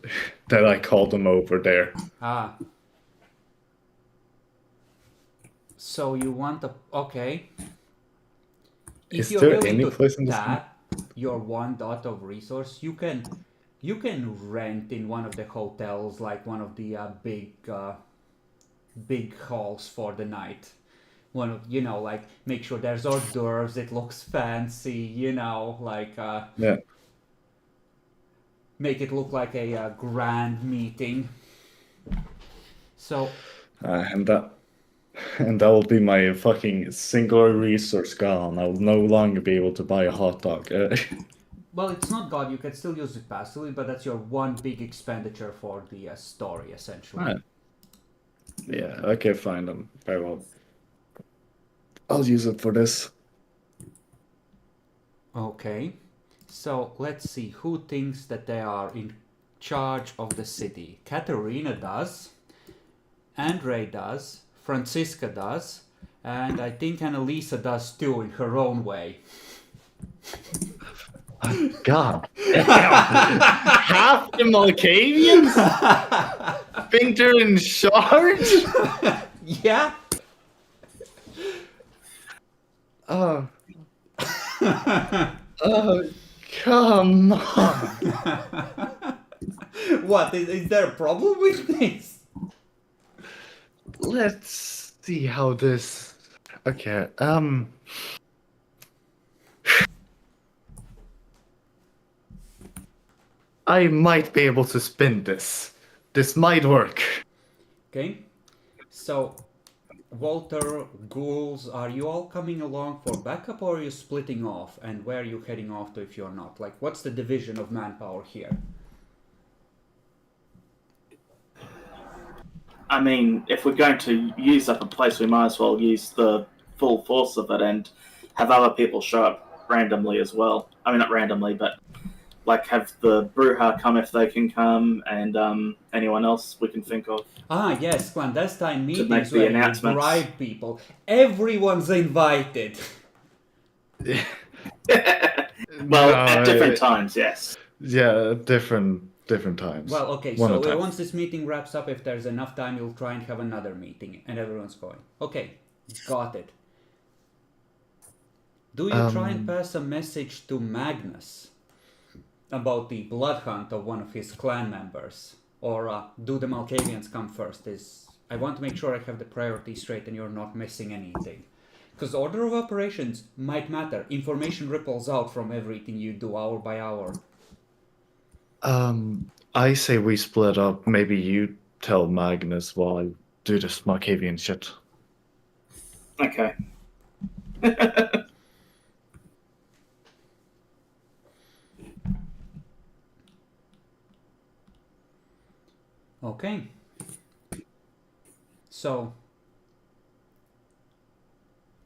that I called them over there. Ah. So you want okay. If Is you're there willing any to place in this tap your one dot of resource, you can rent in one of the hotels, like one of the big halls for the night. One of like make sure there's hors d'oeuvres, it looks fancy, Yeah. make it look like a grand meeting. So And that will be my fucking singular resource gone. I will no longer be able to buy a hot dog. well, it's not God. You can still use it passively, but that's your one big expenditure for the story, essentially. Right. Yeah, okay, fine. Very well. I'll use it for this. Okay. So let's see who thinks that they are in charge of the city. Katerina does. Andre does. Francisca does. And I think Annalisa does too in her own way. God. Half the Malkavians? Think they're in charge? Yeah. Oh. Oh, come on. What? Is there a problem with this? Let's see how this. Okay, I might be able to spin this. This might work. Okay. So, Walter, ghouls, are you all coming along for backup, or are you splitting off? And where are you heading off to if you're not? Like, what's the division of manpower here? I mean, if we're going to use up a place, we might as well use the full force of it and have other people show up randomly as well. I mean, not randomly, but like have the Bruja come if they can come, and anyone else we can think of. Ah, yes, clandestine make meetings the where you announcements. bribe people. Everyone's invited. Well, at different times, yes. Yeah, different times. Well, okay, One so at a time. once this meeting wraps up, if there's enough time, you'll try and have another meeting, and everyone's going. Okay, got it. Do you try and pass a message to Magnus about the blood hunt of one of his clan members? Or do the Malkavians come first? I want to make sure I have the priorities straight and you're not missing anything. Because order of operations might matter. Information ripples out from everything you do hour by hour. I say we split up. Maybe you tell Magnus while I do this Markavian shit. Okay. Okay. So,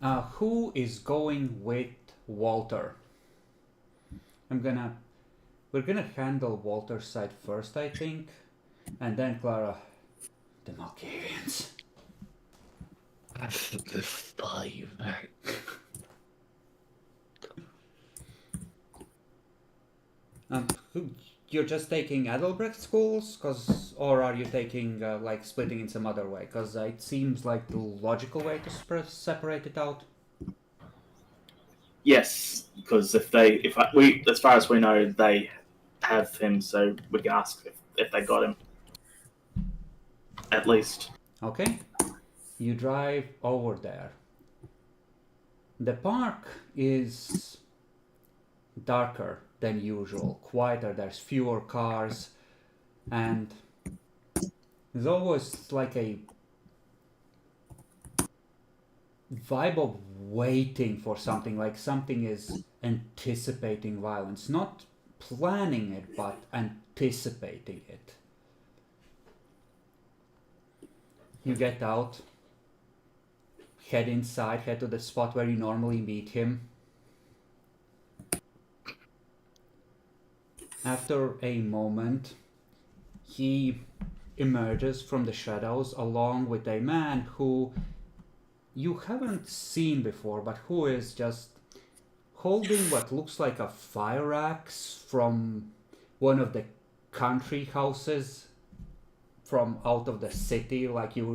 who is going with Walter? We're gonna handle Walter's side first, I think, and then Clara, the Malkavians. The 5. You're just taking Adelbrecht schools, or are you taking like splitting in some other way? Because it seems like the logical way to separate it out. Yes, because as far as we know, they have him, so we can ask if they got him. At least. Okay, you drive over there. The park is darker than usual, quieter, there's fewer cars, and there's always like a vibe of waiting for something, like something is anticipating violence, not planning it, but anticipating it. You get out, head inside, head to the spot where you normally meet him. After a moment, he emerges from the shadows along with a man who you haven't seen before, but who is just holding what looks like a fire axe from one of the country houses from out of the city. Like it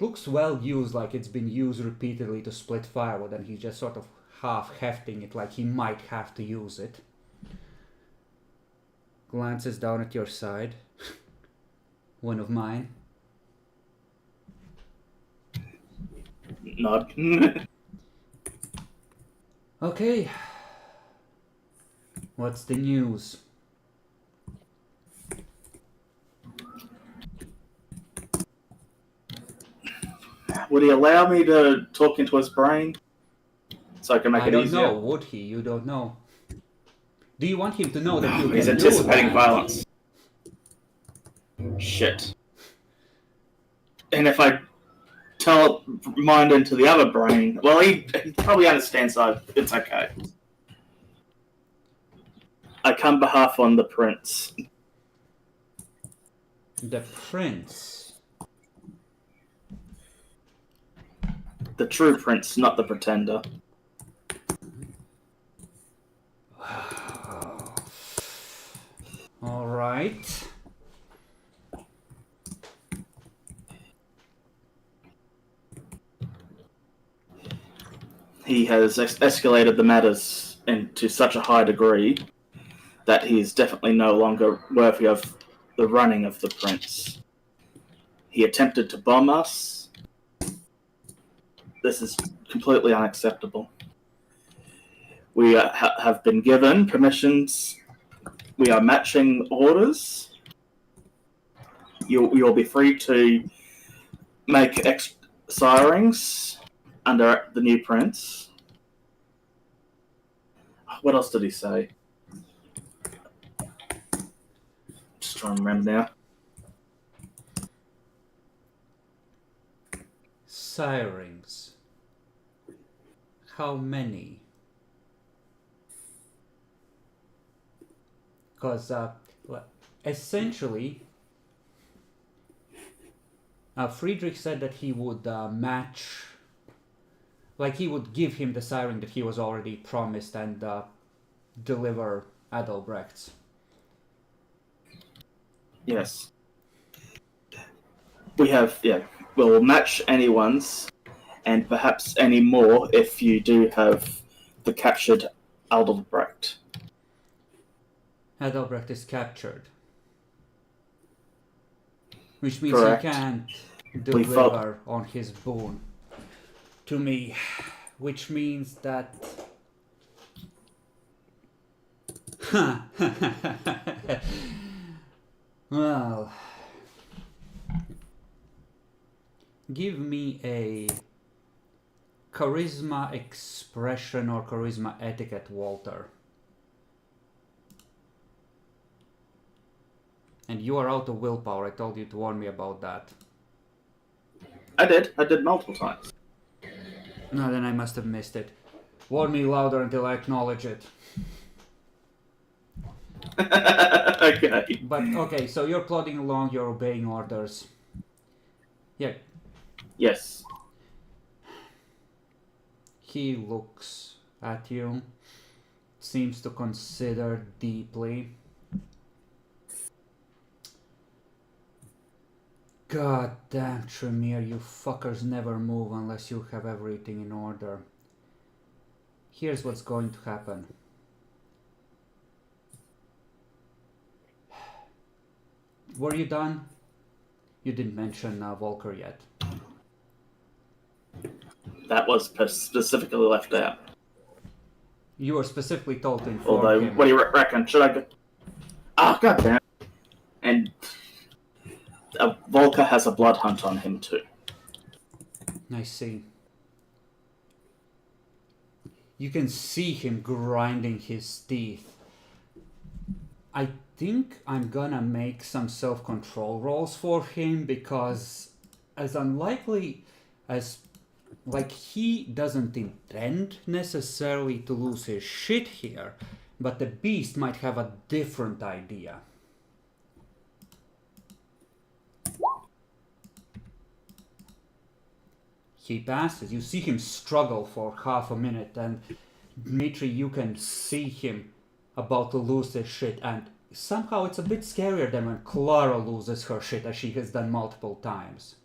looks well used, like it's been used repeatedly to split firewood, and he's just sort of half hefting it like he might have to use it. Glances down at your side. One of mine. Nod. Okay. What's the news? Would he allow me to talk into his brain so I can make it easier? I don't know. Would he? You don't know. Do you want him to know that you He's can anticipating do that? violence. Shit. And if I tell mind into the other brain, well, he probably understands, so it's okay. I come behalf on the prince. The prince. The true prince, not the pretender. All right. He has escalated the matters into such a high degree that he is definitely no longer worthy of the running of the prince. He attempted to bomb us. This is completely unacceptable. We have been given permissions. We are matching orders. You'll be free to make sirens under the new prince. What else did he say? Just trying to remember now. Sirens. How many? Because essentially, Friedrich said that he would match, like he would give him the siren that he was already promised and deliver Adalbrecht's. Yes. We have, we'll match anyone's, and perhaps any more if you do have the captured Adalbrecht. Adalbrecht is captured. Which means Correct. he can't deliver on his boon to me. Which means that... Well... Give me a charisma expression or charisma etiquette, Walter. And you are out of willpower. I told you to warn me about that. I did multiple times. No, then I must have missed it. Warn me louder until I acknowledge it. Okay. But, okay, so you're plodding along, you're obeying orders. Yeah. Yes. He looks at you, seems to consider deeply. God damn, Tremere, you fuckers never move unless you have everything in order. Here's what's going to happen. Were you done? You didn't mention Volker yet. That was specifically left out. You were specifically told to inform Although, him. what do you reckon? Should I go? Ah, goddamn. And Volker has a blood hunt on him too. I see. You can see him grinding his teeth. I think I'm gonna make some self-control rolls for him because as unlikely as, like, he doesn't intend necessarily to lose his shit here, but the beast might have a different idea. He passes. You see him struggle for half a minute, and Dmitri, you can see him about to lose his shit, and somehow it's a bit scarier than when Clara loses her shit, as she has done multiple times.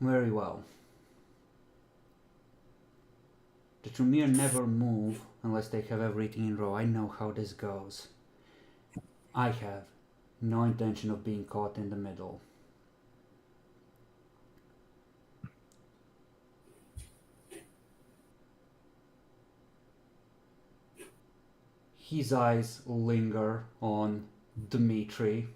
Very well. The Tremere never move unless they have everything in row. I know how this goes. I have no intention of being caught in the middle. His eyes linger on Dmitri.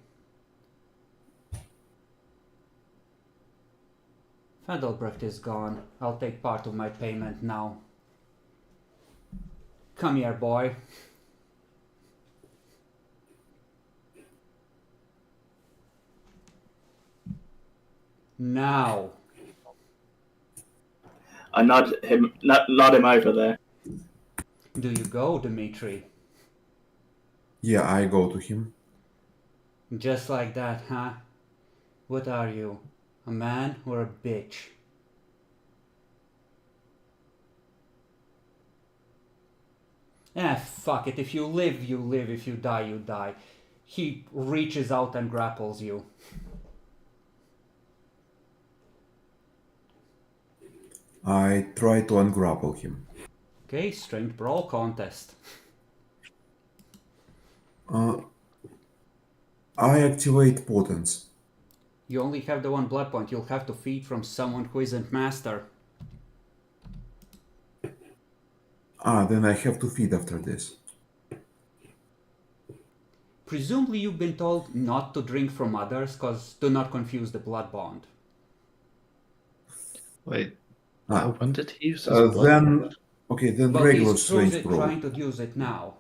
Adalbrecht is gone. I'll take part of my payment now. Come here, boy. Now. I nod him over there. Do you go, Dmitri? Yeah, I go to him. Just like that, huh? What are you? A man or a bitch? Fuck it. If you live, you live. If you die, you die. He reaches out and grapples you. I try to ungrapple him. Okay, strength brawl contest. I activate potence. You only have the one blood point. You'll have to feed from someone who isn't master. Then I have to feed after this. presumably you've been told not to drink from others, because do not confuse the blood bond. Wait, Ah, when did he use his blood? then okay, then Well, regular he's strength roll. trying to use it now.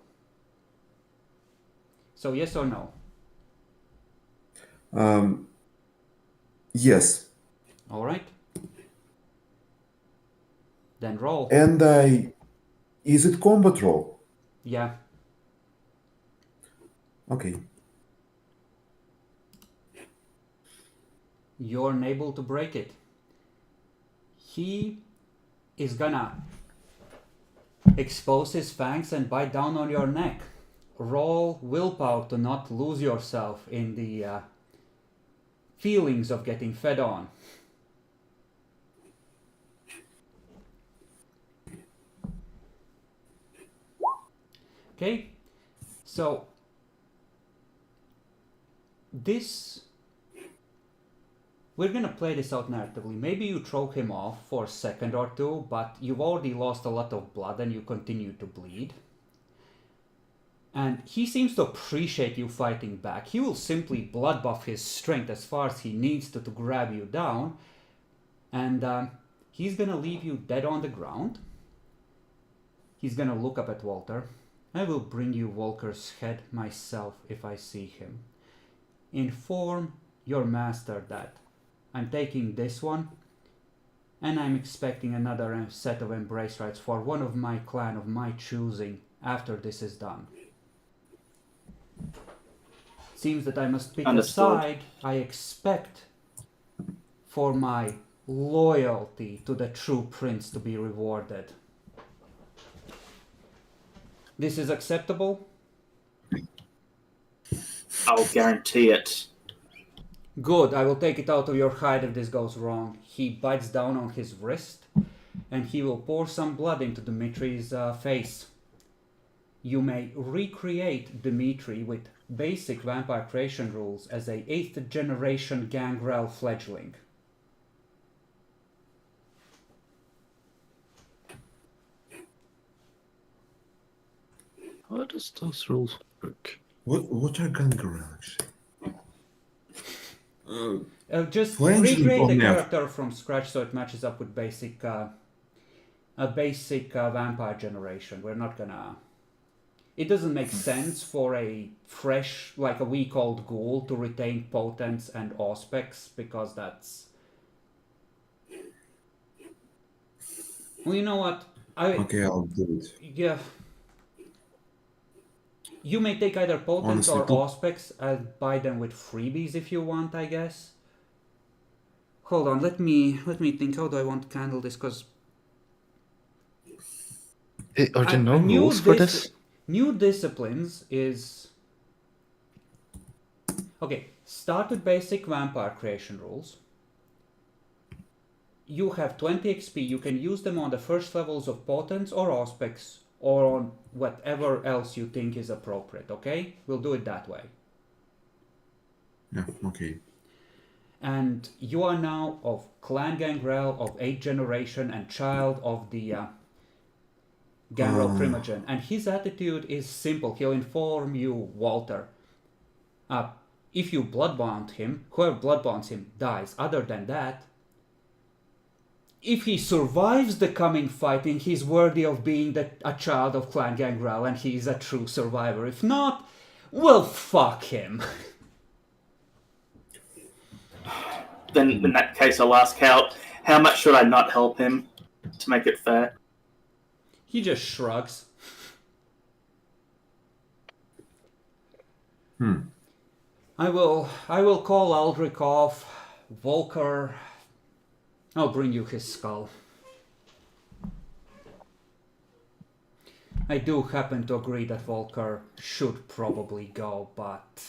So yes or no? Yes, All right. Then roll. and is it combat roll? Yeah. Okay. You're unable to break it. He is gonna expose his fangs and bite down on your neck. Roll willpower to not lose yourself in the feelings of getting fed on. Okay, so we're gonna play this out narratively. Maybe you throw him off for a second or two, but you've already lost a lot of blood and you continue to bleed. And he seems to appreciate you fighting back. He will simply blood buff his strength as far as he needs to grab you down. And he's gonna leave you dead on the ground. He's gonna look up at Walter. I will bring you Walker's head myself if I see him. Inform your master that I'm taking this one, and I'm expecting another set of embrace rites for one of my clan of my choosing after this is done. Seems that I must pick a side I expect for my loyalty to the true prince to be rewarded. This is acceptable? I'll guarantee it. Good, I will take it out of your hide if this goes wrong. He bites down on his wrist, and he will pour some blood into Dimitri's face. You may recreate Dimitri with basic vampire creation rules as a 8th generation gangrel fledgling. How does those rules work? What are gangrel actually? Just Fledgling recreate the on character from scratch so it matches up with basic vampire generation. We're not gonna... It doesn't make sense for a fresh, like a week old ghoul to retain potence and auspex, because that's... Well, you know what? Okay, I'll do it. Yeah. You may take either potence Honestly, or auspex and buy them with freebies if you want, I guess. Hold on, let me think. How do I want to handle this? Because Are there no rules for this? New disciplines is... Okay, start with basic vampire creation rules. You have 20 XP. You can use them on the first levels of potence or auspex, or on whatever else you think is appropriate, okay? We'll do it that way. Yeah, okay. And you are now of Clan Gangrel of 8th generation and child of the Gangrel Primogen. And his attitude is simple. He'll inform you, Walter. If you bloodbound him, whoever bloodbounds him dies. Other than that, if he survives the coming fighting, he's worthy of being a child of Clan Gangrel, and he's a true survivor. If not, well, fuck him. Then in that case, I'll ask how much should I not help him to make it fair? He just shrugs. I will call Aldrich off. Volker, I'll bring you his skull. I do happen to agree that Volker should probably go, but...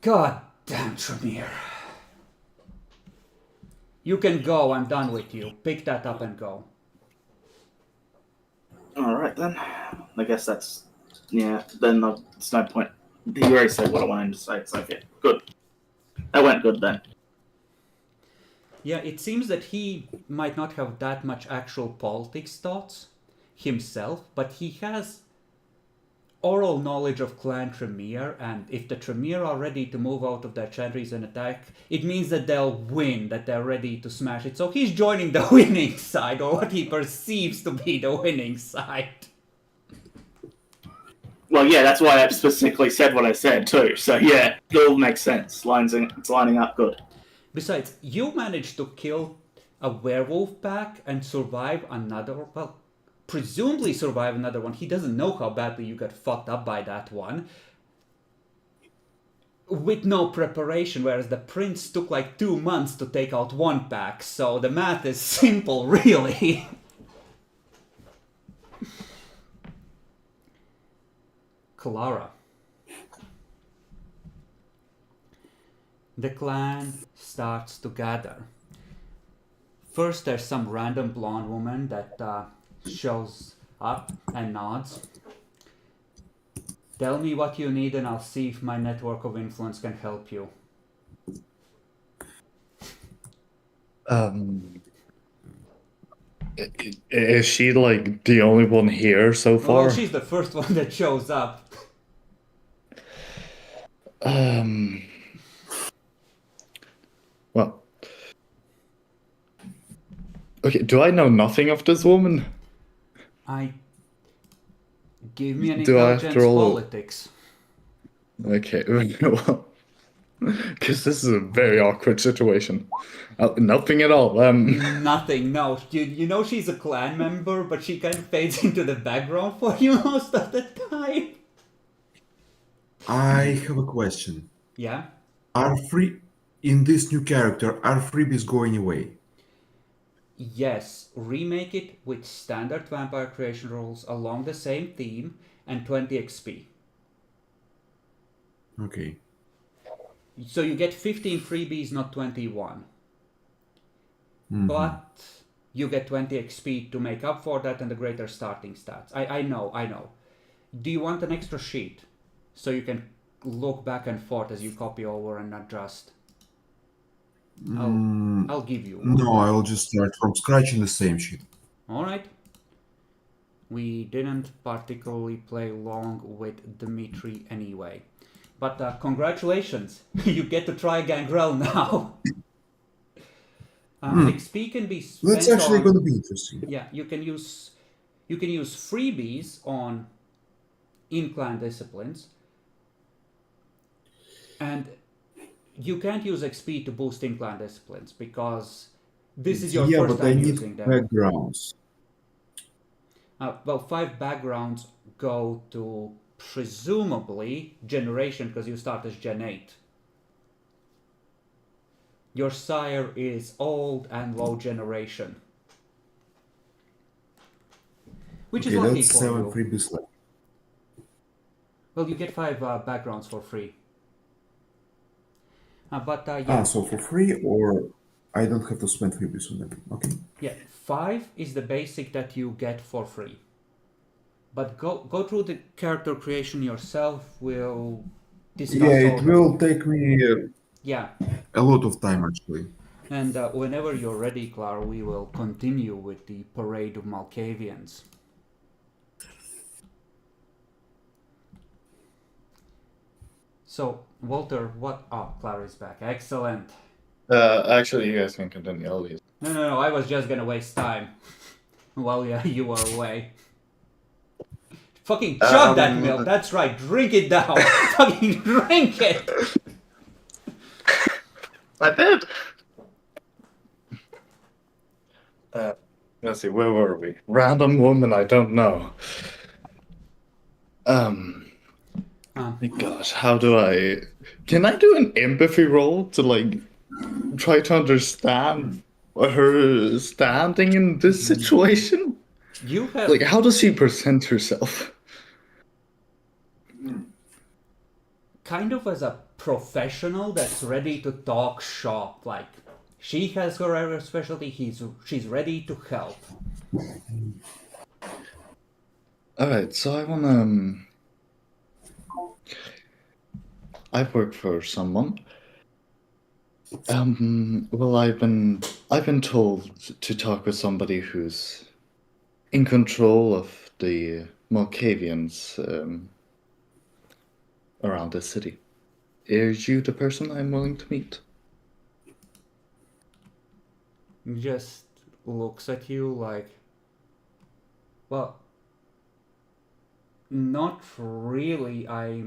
God damn, Tremere. You can go, I'm done with you. Pick that up and go. Alright then. I guess that's... Yeah, then it's no point. He already said what I wanted to say. It's okay. Good. That went good then. Yeah, it seems that he might not have that much actual politics thoughts himself, but he has oral knowledge of Clan Tremere, and if the Tremere are ready to move out of their chantries and attack, it means that they'll win, that they're ready to smash it. So he's joining the winning side, or what he perceives to be the winning side. Well, yeah, that's why I specifically said what I said too. So yeah, it all makes sense. It's lining up good. Besides, you managed to kill a werewolf pack and survive another, well, presumably survive another one. He doesn't know how badly you got fucked up by that one. With no preparation, whereas the prince took like 2 months to take out one pack. So the math is simple, really. Clara. The clan starts to gather. First, there's some random blonde woman that shows up and nods. Tell me what you need and I'll see if my network of influence can help you. Is she like the only one here so far? Well, she's the first one that shows up. Well. Okay, do I know nothing of this woman? Give me an Do I intelligence have to roll? politics. Okay, well, because this is a very awkward situation. Nothing at all. Nothing, no. You know she's a clan member, but she kind of fades into the background for you most of the time. I have a question. Yeah? In this new character, are freebies going away? Yes, remake it with standard vampire creation rules along the same theme and 20 XP. Okay. So you get 15 freebies, not 21. Mhm. But you get 20 XP to make up for that and the greater starting stats. I know. Do you want an extra sheet? So you can look back and forth as you copy over and adjust. I'll give you one. No, I'll just start from scratch in the same sheet. Alright. We didn't particularly play long with Dmitri anyway. But congratulations, you get to try Gangrel now. XP can be spent That's actually on... going to be interesting. Yeah, you can use freebies on in-clan disciplines. And you can't use XP to boost in-clan disciplines because this is your first but I time need using them. backgrounds. Well, 5 backgrounds go to presumably generation because you start as Gen 8. Your sire is old and low generation. Which is Okay, lucky that's for 7 you. freebies left. Well, you get 5 backgrounds for free. Yeah. So for free, or I don't have to spend freebies on them. Okay. Yeah, 5 is the basic that you get for free. But go through the character creation yourself. We'll discuss Yeah, all it will take me Yeah, a lot of time actually. and whenever you're ready, Clara, we will continue with the parade of Malkavians. So, Walter, what... Oh, Clara is back. Excellent. Actually, you guys can continue. I'll leave. No, I was just gonna waste time while you were away. Fucking chug that milk. That's right. Drink it down. Fucking drink it. I did. Let's see, where were we? Random woman, I don't know. Gosh, how do I... Can I do an empathy roll to, like, try to understand her standing in this situation? You have... Like, how does she present herself? Kind of as a professional that's ready to talk shop. Like, she has her area of specialty, she's ready to help. Alright, so I wanna... I work for someone. Well, I've been told to talk with somebody who's in control of the Malkavians. around this city. Is you the person I'm willing to meet? Just looks at you like, well, not really. I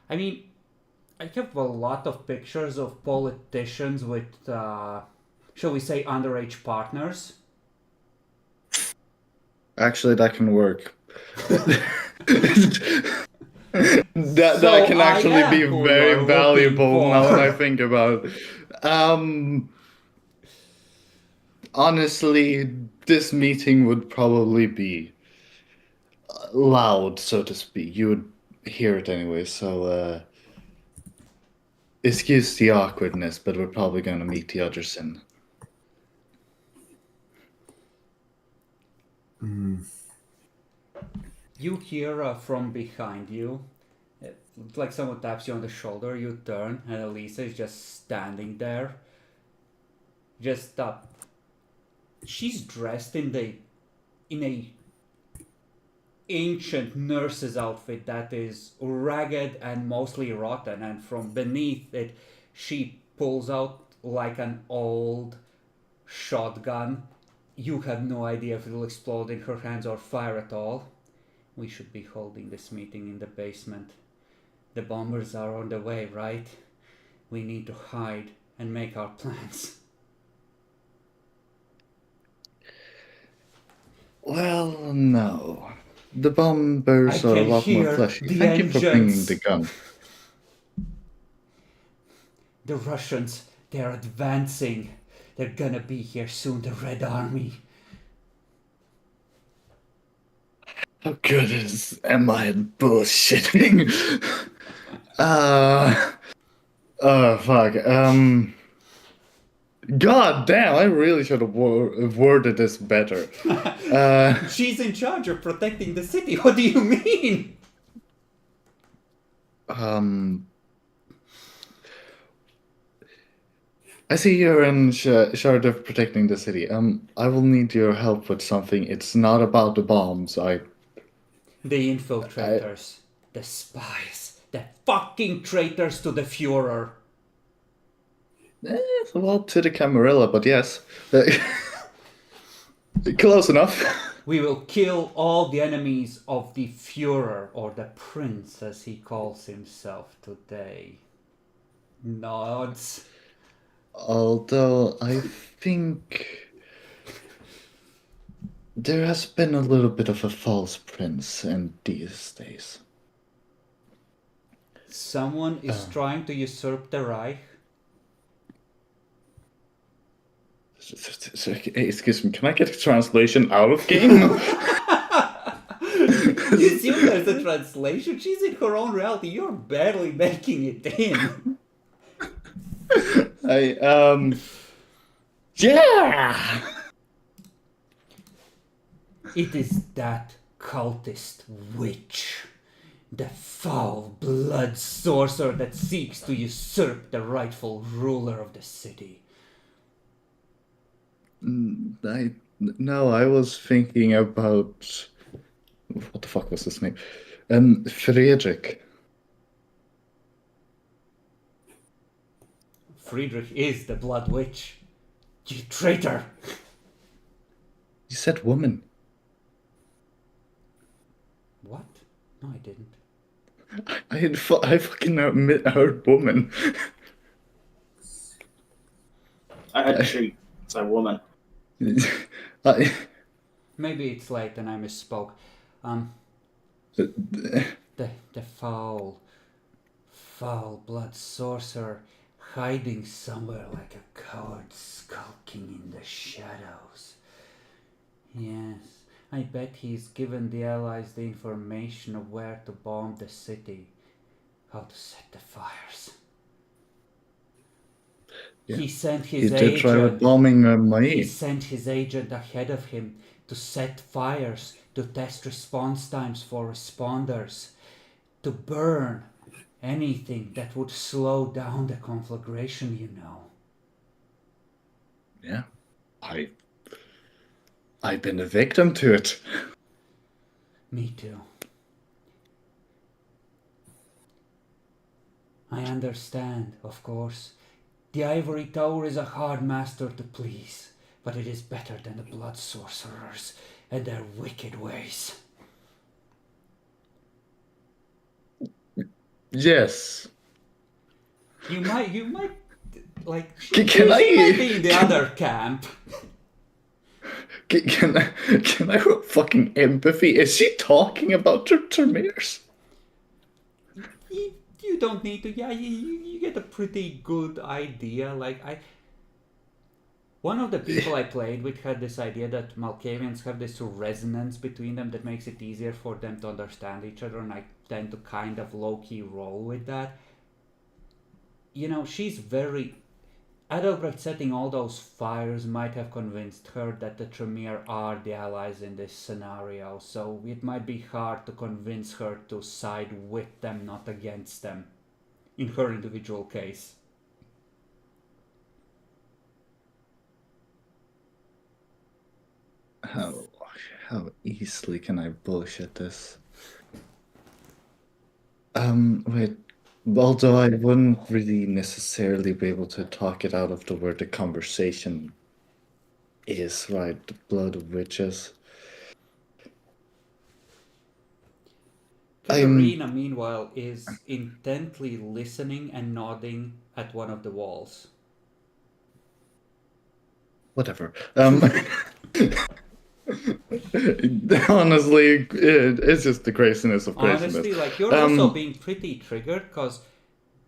mean, I have a lot of pictures of politicians with, shall we say, underage partners. Actually, that can work. that So can I actually be am who very you're looking valuable now for. that I think about it. Honestly, this meeting would probably be loud, so to speak. You would hear it anyway, so excuse the awkwardness, but we're probably going to meet the others in. You hear from behind you, like someone taps you on the shoulder. You turn, and Elisa is just standing there. Just she's dressed in a ancient nurse's outfit that is ragged and mostly rotten, and from beneath it, she pulls out like an old shotgun. You have no idea if it will explode in her hands or fire at all. We should be holding this meeting in the basement. The bombers are on the way, right? We need to hide and make our plans. Well, no. The bombers I are a can lot more hear fleshy. the Thank you for bringing engines. the gun. The Russians, they're advancing. They're gonna be here soon, the Red Army. How good am I at bullshitting? Oh, fuck. God damn, I really should have worded this better. She's in charge of protecting the city. What do you mean? I see you're in charge of protecting the city. I will need your help with something. It's not about the bombs. The infiltrators. The spies. The fucking traitors to the Führer. Well, to the Camarilla, but yes. Close enough. We will kill all the enemies of the Führer, or the Prince as he calls himself today. Nods. Although I think there has been a little bit of a false prince in these days. Someone is trying to usurp the Reich. Excuse me, can I get a translation out of game? You assume there's a translation? She's in her own reality. You're barely making it in. Yeah! It is that cultist witch. The foul blood sorcerer that seeks to usurp the rightful ruler of the city. No, I was thinking about... What the fuck was his name? Friedrich. Friedrich is the blood witch. You traitor! You said woman. What? No, I didn't. I fucking heard woman. I had she, so woman. Maybe it's late and I misspoke. The foul blood sorcerer hiding somewhere like a coward skulking in the shadows. Yes, I bet he's given the Allies the information of where to bomb the city, how to set the fires. Yeah. He sent He his did try agent. bombing He my... sent his agent ahead of him to set fires, to test response times for responders, to burn anything that would slow down the conflagration, you know. Yeah. I've been a victim to it. Me too. I understand, of course. The Ivory Tower is a hard master to please, but it is better than the blood sorcerers and their wicked ways. Yes. You might, like, Can she might I- be in the other camp. Can I roll fucking empathy? Is she talking about her Tremeres? You don't need to. Yeah, you get a pretty good idea. Like one of the people I played with had this idea that Malkavians have this resonance between them that makes it easier for them to understand each other, and I tend to kind of low-key roll with that. You know, she's very... Adalbrecht setting all those fires might have convinced her that the Tremere are the allies in this scenario, so it might be hard to convince her to side with them, not against them, in her individual case. How easily can I bullshit this? Wait. Although I wouldn't really necessarily be able to talk it out of the word the conversation is, right? The blood of witches. Katarina, meanwhile, is intently listening and nodding at one of the walls. Whatever. Honestly, it's just the craziness of craziness. Honestly, like, you're also being pretty triggered because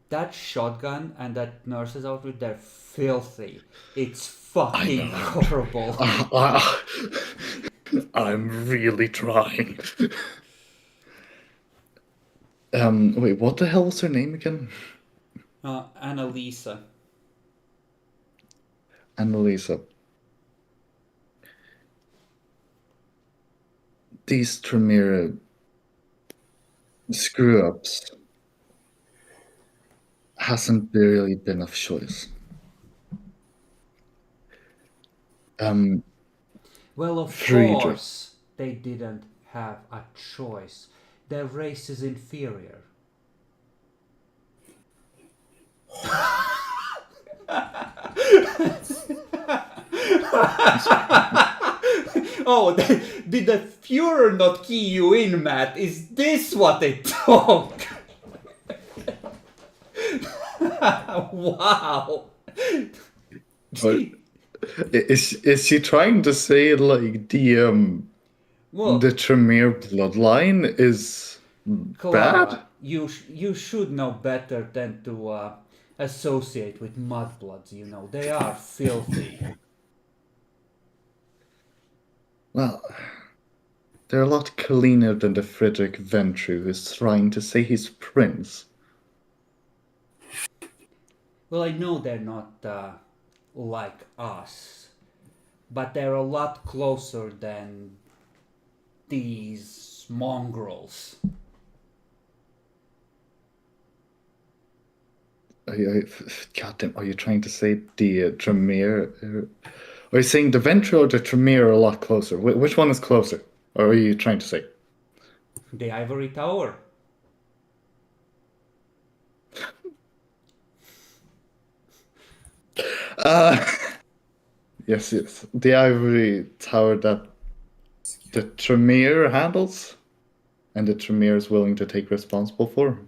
that shotgun and that nurse's outfit, they're filthy. It's fucking horrible. I'm really trying. Wait, what the hell was her name again? Annalisa. Annalisa. These Tremere screw-ups hasn't really been of choice. Well, of Friedrich. course they didn't have a choice. Their race is inferior. Oh, did the Führer not key you in, Matt? Is this what they talk? Wow. Is she trying to say like Well, the Tremere bloodline is Clara, bad? you should know better than to associate with mudbloods, you know. They are filthy. Well, they're a lot cleaner than the Friedrich Ventru who's trying to say he's prince. Well, I know they're not like us, but they're a lot closer than these mongrels. Goddamn, are you trying to say the Tremere? Are you saying the Ventru or the Tremere are a lot closer? Which one is closer? Or are you trying to say? The Ivory Tower. Yes. The Ivory Tower that the Tremere handles, and the Tremere is willing to take responsible for.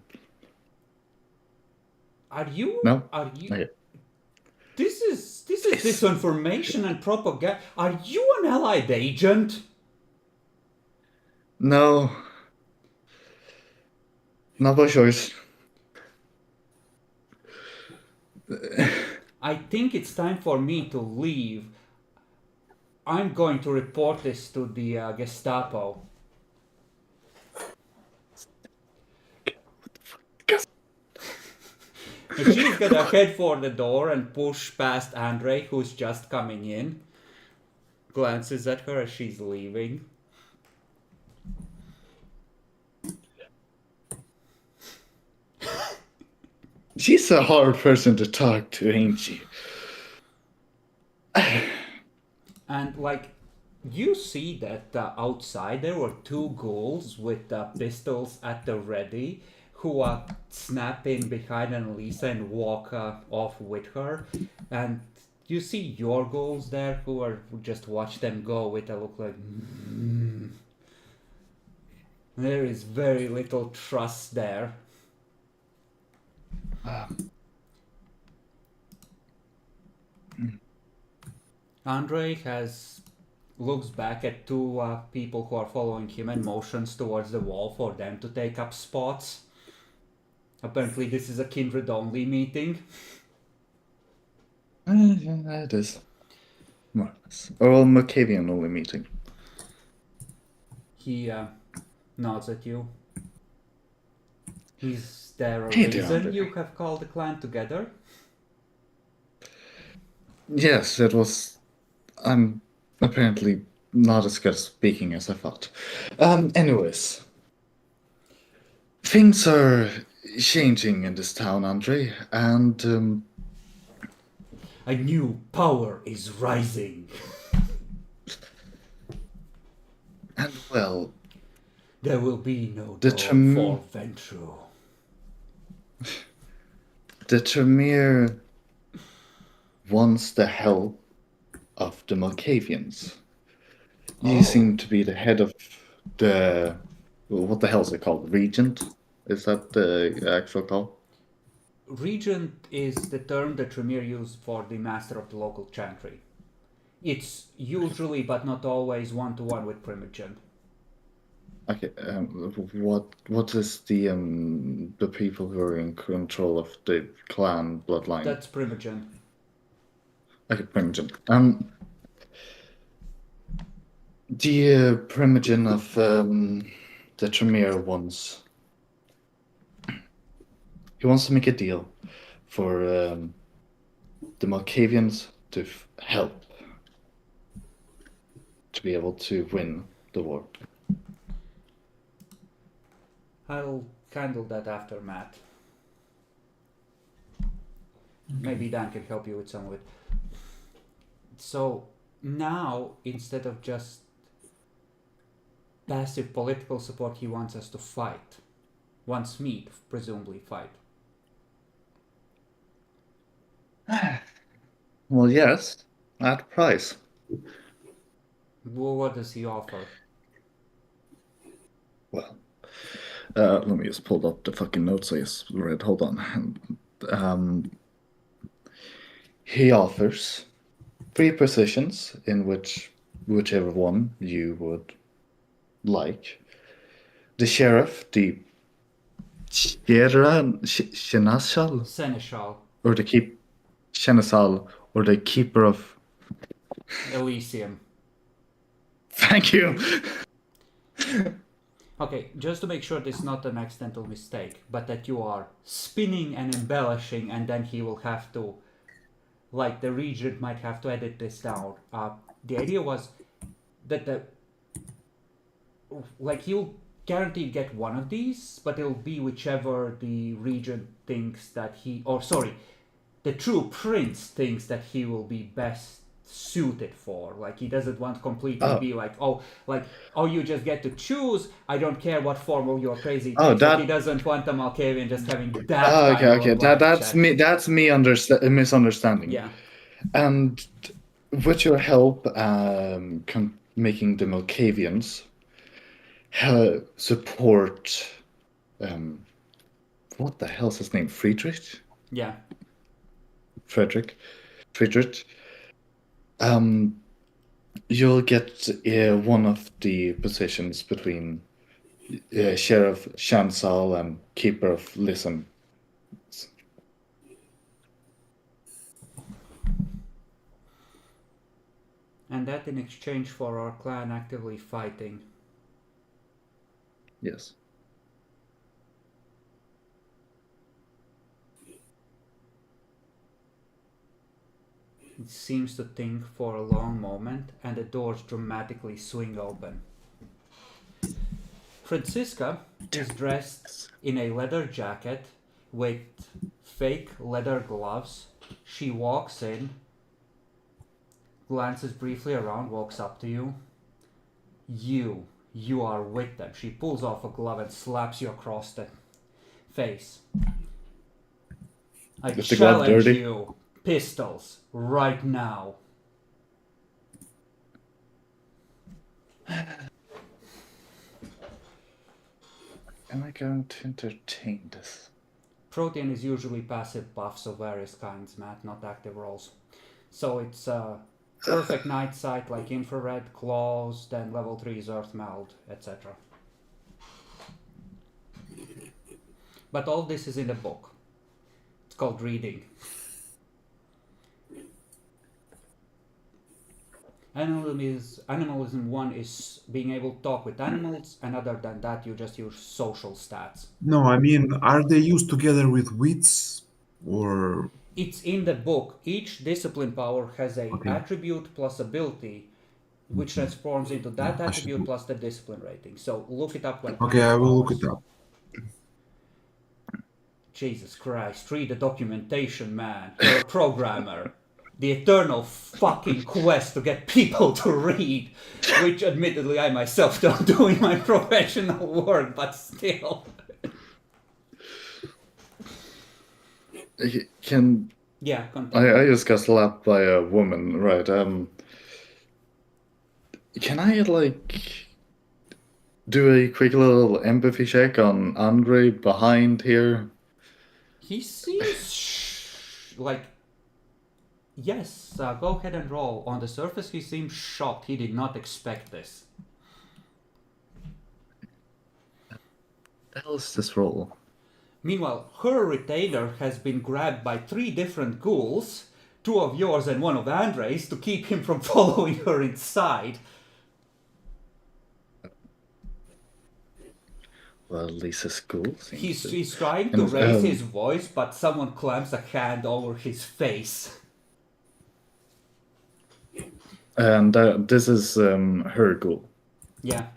Are you? No? Are you? Okay. This is disinformation and propaganda. Are you an Allied agent? No. Not by choice. I think it's time for me to leave. I'm going to report this to the Gestapo. She's gonna head for the door and push past Andre, who's just coming in. Glances at her as she's leaving. She's a hard person to talk to, ain't she? And like, you see that outside there were two ghouls with pistols at the ready, who snap in behind Annalisa and walk off with her. And you see your ghouls there who just watch them go with a look like... There is very little trust there. Andre looks back at two people who are following him and motions towards the wall for them to take up spots. Apparently this is a kindred-only meeting. It is. Marvelous. Or Macavian only meeting. He nods at you. Is there a Hey there, reason Andre. you have called the clan together? Yes, it was. I'm apparently not as good at speaking as I thought. Anyways. Things are changing in this town, Andre, and A new power is rising. well, There will be no The door Trem- for Ventru. the Tremere wants the help of the Malkavians. You seem to be the head of the... What the hell is it called? Regent? Is that the actual call? Regent is the term that Tremere used for the master of the local chantry. It's usually, but not always, one-to-one with Primogen. Okay, what is the people who are in control of the clan bloodline? That's Primogen. Okay, Primogen. The Primogen of the Tremere wants... He wants to make a deal for the Malkavians to help to be able to win the war. I'll handle that after Matt. Maybe Dan can help you with some of it. So now, instead of just passive political support, he wants us to fight. Wants me to presumably fight. Well, yes, at a price. Well, what does he offer? Well, let me just pull up the fucking notes I just read. Hold on. He offers 3 positions in whichever one you would like. The sheriff, the Seneschal, Seneschal, or Seneschal, or the keeper of... Elysium. Thank you. Okay, just to make sure this is not an accidental mistake, but that you are spinning and embellishing, and then he will have to, like the regent might have to edit this down. The idea was that he'll guaranteed get one of these, but it'll be whichever the regent thinks that the true prince thinks that he will be best suited for. Like, he doesn't want completely be like, you just get to choose. I don't care what form you're crazy. He doesn't want a Malkavian just having that. Okay. That's me misunderstanding. Yeah. And with your help, making the Malkavians support. What the hell's his name? Friedrich. Yeah. Friedrich. You'll get one of the positions between Sheriff Shansal and Keeper of Listen. And that in exchange for our clan actively fighting. Yes. It seems to think for a long moment, and the doors dramatically swing open. Francisca is dressed in a leather jacket with fake leather gloves. She walks in, glances briefly around, walks up to you. You are with them. She pulls off a glove and slaps you across the face. I Is the glove challenge dirty? you, pistols, right now. Am I going to entertain this? Protean is usually passive buffs of various kinds, Matt, not active rolls. So it's perfect night sight like infrared, claws, then level 3 is earth meld, etc. But all this is in the book. It's called reading. Animalism 1 is being able to talk with animals, and other than that you just use social stats. No, I mean, are they used together with wits or? It's in the book. Each discipline power has a Okay. attribute plus ability, which transforms into that I attribute should- plus the discipline rating. So look it up when. Okay, I will look powers. it up. Jesus Christ, read the documentation, man. You're a programmer. The eternal fucking quest to get people to read, which admittedly I myself don't do in my professional work, but still. Can Yeah, continue. I just got slapped by a woman, right? Can I like do a quick little empathy check on Andre behind here? He seems like... Yes, go ahead and roll. On the surface he seems shocked. He did not expect this. The hell is this roll? Meanwhile, her retainer has been grabbed by 3 different ghouls, 2 of yours and 1 of Andre's, to keep him from following her inside. Well, at least his school seems to... He's trying to And, raise his voice, but someone clamps a hand over his face. And this is her goal. Yeah,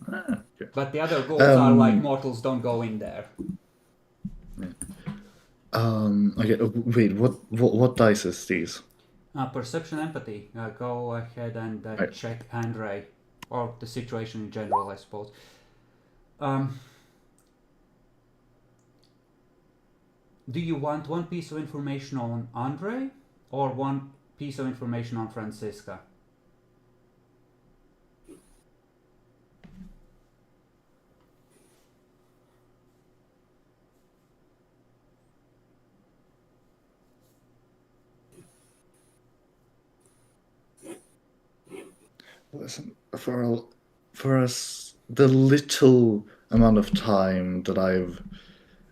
Ah, okay. but the other ghouls are like, mortals don't go in there. Okay. Wait. What dice is these? Perception, empathy. Go ahead and Right. check Andre, or the situation in general, I suppose. Do you want 1 piece of information on Andre, or 1 piece of information on Francisca? Listen, for us, the little amount of time that I've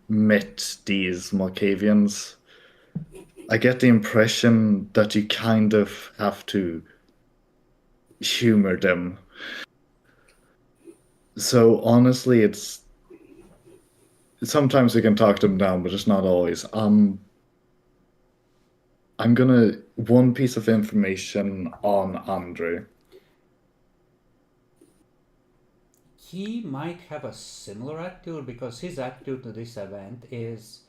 met these Malkavians, I get the impression that you kind of have to humor them. So honestly, it's sometimes you can talk them down, but it's not always. I'm gonna 1 piece of information on Andre. He might have a similar attitude, because his attitude to this event is,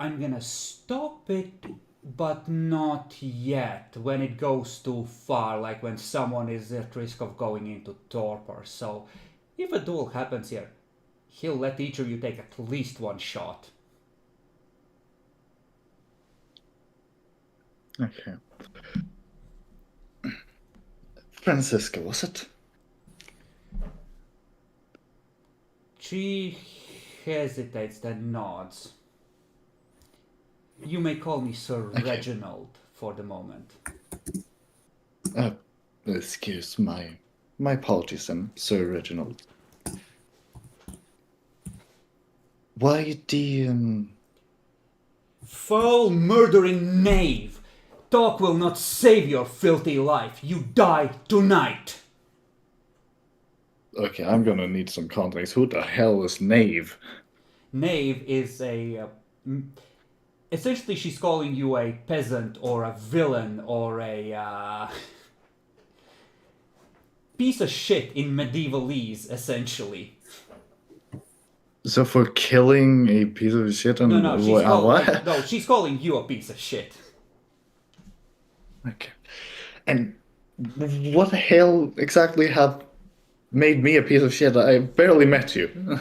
I'm gonna stop it, but not yet, when it goes too far, like when someone is at risk of going into torpor. So if a duel happens here, he'll let each of you take at least 1 shot. Okay. Francisca, was it? She hesitates, then nods. You may call me Sir Reginald for the moment. Excuse my apologies, then, Sir Reginald. Why the Foul murdering knave! Talk will not save your filthy life. You die tonight. Okay, I'm gonna need some context. Who the hell is Knave? Knave is a... essentially she's calling you a peasant or a villain or a... piece of shit in medievalese, essentially. So for killing a piece of shit and No, she's what? no, she's calling you a piece of shit. Okay. And what the hell exactly have made me a piece of shit? I barely met you.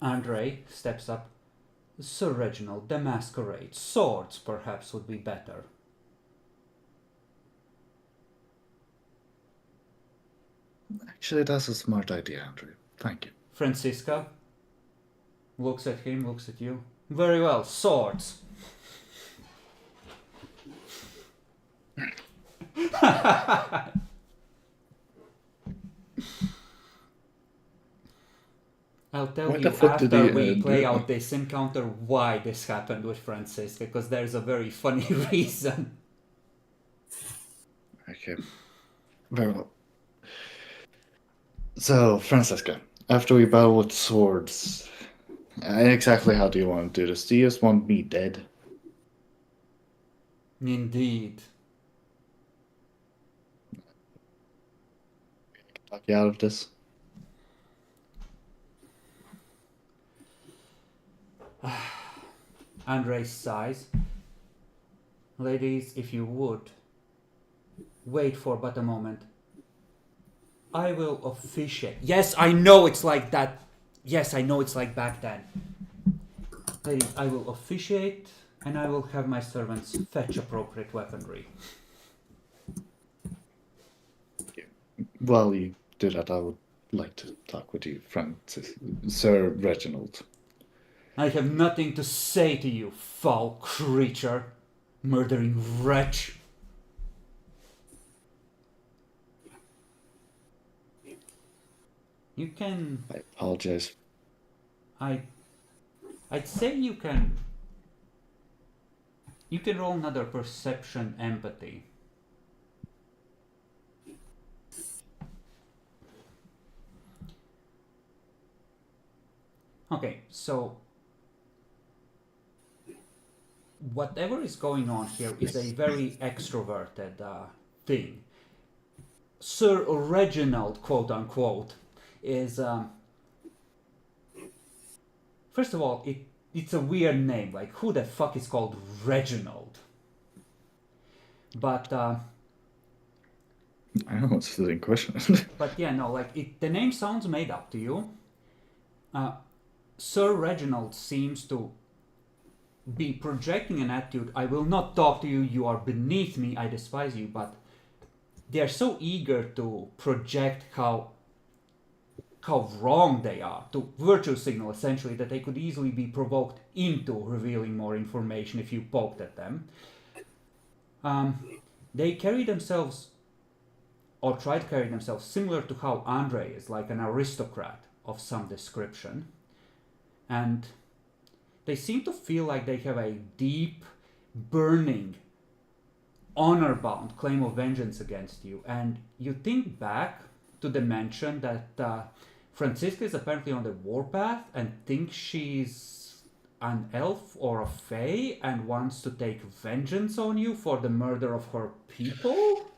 Andre steps up. Sir Reginald, the Masquerade. Swords, perhaps, would be better. Actually, that's a smart idea, Andrew. Thank you. Francisca looks at him, looks at you. Very well, swords. I'll tell What you the fuck did after he, we play do? out this encounter why this happened with Francisca, because there's a very funny reason. Okay. Very well. So, Francisca, after we battle with swords, exactly how do you want to do this? Do you just want me dead? Indeed. Talk you out of this? Andre sighs. Ladies, if you would, wait for but a moment. I will officiate. Yes, I know it's like that. Yes, I know it's like back then. Ladies, I will officiate and I will have my servants fetch appropriate weaponry. While you do that, I would like to talk with you, Sir Reginald. I have nothing to say to you, foul creature, murdering wretch. You can... I apologize. I'd say you can roll another perception empathy. Okay, so whatever is going on here is a very extroverted thing. Sir Reginald, quote unquote, is first of all, it's a weird name. Like, who the fuck is called Reginald? But I don't know what's the question. but yeah, no, like the name sounds made up to you. Sir Reginald seems to be projecting an attitude. I will not talk to you. You are beneath me. I despise you. But they are so eager to project how wrong they are, to virtue signal essentially, that they could easily be provoked into revealing more information if you poked at them. They carry themselves, or try to carry themselves, similar to how Andre is, like an aristocrat of some description. And they seem to feel like they have a deep, burning, honor-bound claim of vengeance against you. And you think back to the mention that Francisca is apparently on the warpath and thinks she's an elf or a fae and wants to take vengeance on you for the murder of her people?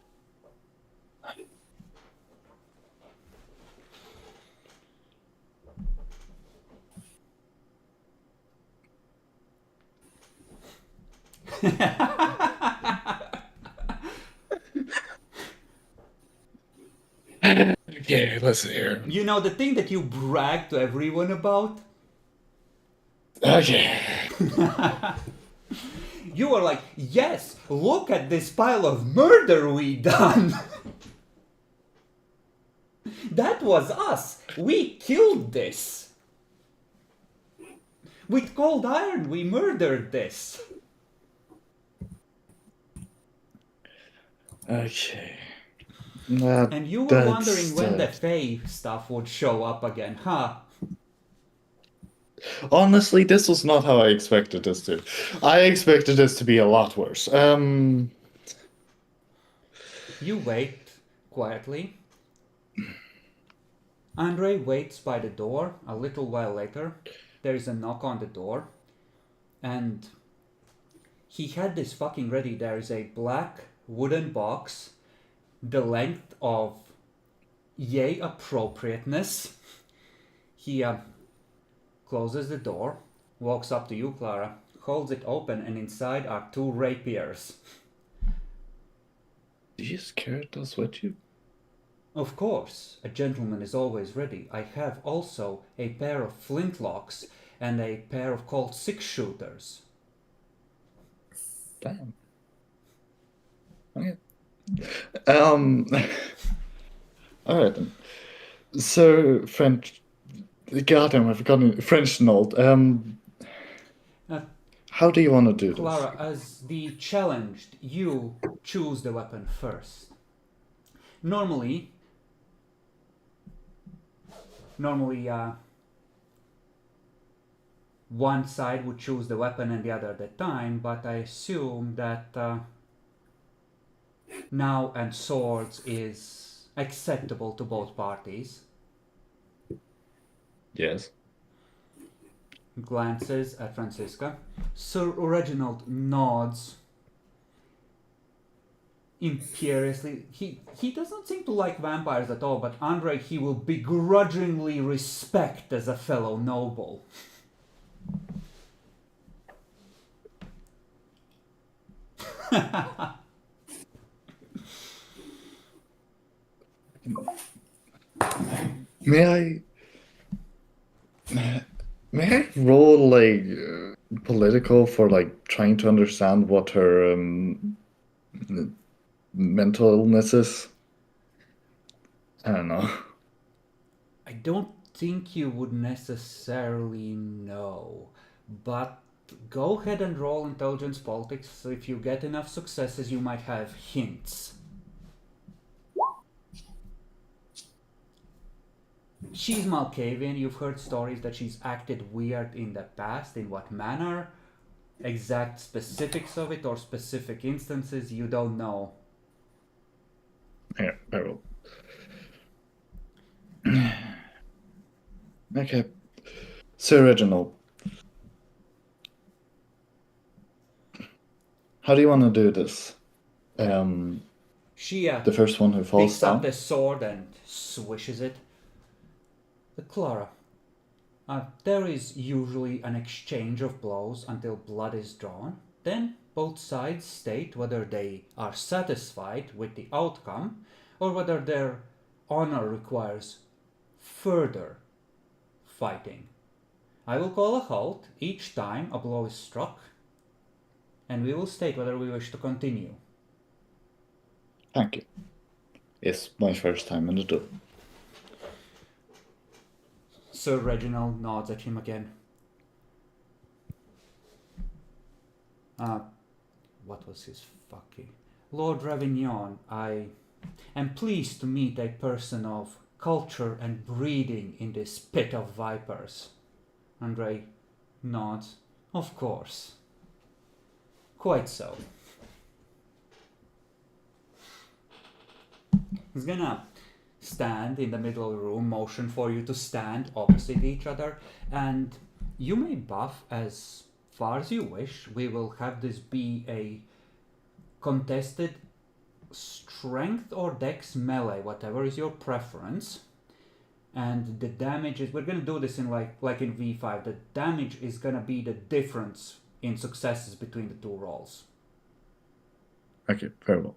Okay, listen here. You know, the thing that you brag to everyone about? Okay. You were like, yes, look at this pile of murder we done. That was us. We killed this. With cold iron, we murdered this. Okay. And you were wondering when the Fae stuff would show up again, huh? Honestly, this was not how I expected this to. I expected this to be a lot worse. You wait quietly. Andre waits by the door. A little while later, there is a knock on the door. And he had this fucking ready. There is a black wooden box, the length of yay appropriateness. He closes the door, walks up to you, Clara, holds it open, and inside are 2 rapiers. Do you scared us with you? Of course, a gentleman is always ready. I have also a pair of flintlocks and a pair of Colt 6-shooters. Damn. Okay. All right then. So French. Goddamn, I've forgotten French note. How do you want to do this? Clara, as the challenged, you choose the weapon first. Normally, one side would choose the weapon and the other at the time, but I assume that now and swords is acceptable to both parties. Yes. Glances at Francisca. Sir Reginald nods imperiously. He doesn't seem to like vampires at all, but Andre he will begrudgingly respect as a fellow noble. May I roll like political for like trying to understand what her mental illness is? I don't know. I don't think you would necessarily know, but go ahead and roll intelligence politics. So if you get enough successes, you might have hints. She's Malkavian. You've heard stories that she's acted weird in the past. In what manner? Exact specifics of it or specific instances, you don't know. Yeah, I roll. Okay. Sir Reginald. How do you want to do this? She The first one who falls picks up down? the sword and swishes it. Clara, there is usually an exchange of blows until blood is drawn. Then both sides state whether they are satisfied with the outcome or whether their honor requires further fighting. I will call a halt each time a blow is struck, and we will state whether we wish to continue. Thank you. It's my first time in the door. Sir Reginald nods at him again. What was his fucking... Lord Ravignon, I am pleased to meet a person of culture and breeding in this pit of vipers. Andre nods. Of course. Quite so. He's gonna stand in the middle of the room, motion for you to stand opposite each other, and you may buff as far as you wish. We will have this be a contested strength or dex melee, whatever is your preference. And the damage is, we're gonna do this in like in V5. The damage is gonna be the difference in successes between the two rolls. Okay, very well.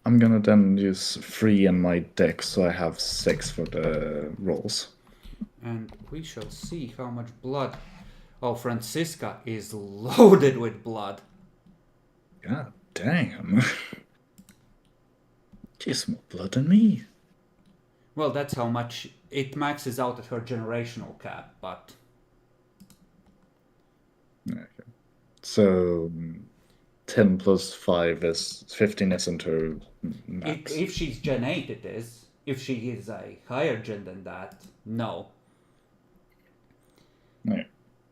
I'm gonna then use 3 in my deck, so I have 6 for the rolls. And we shall see how much blood. Oh, Francisca is loaded with blood. God damn. She's more blood than me. Well, that's how much it maxes out at her generational cap, but... Okay. So 10 plus 5 is 15 isn't her max. If she's Gen 8 it is. If she is a higher gen than that, no. Yeah.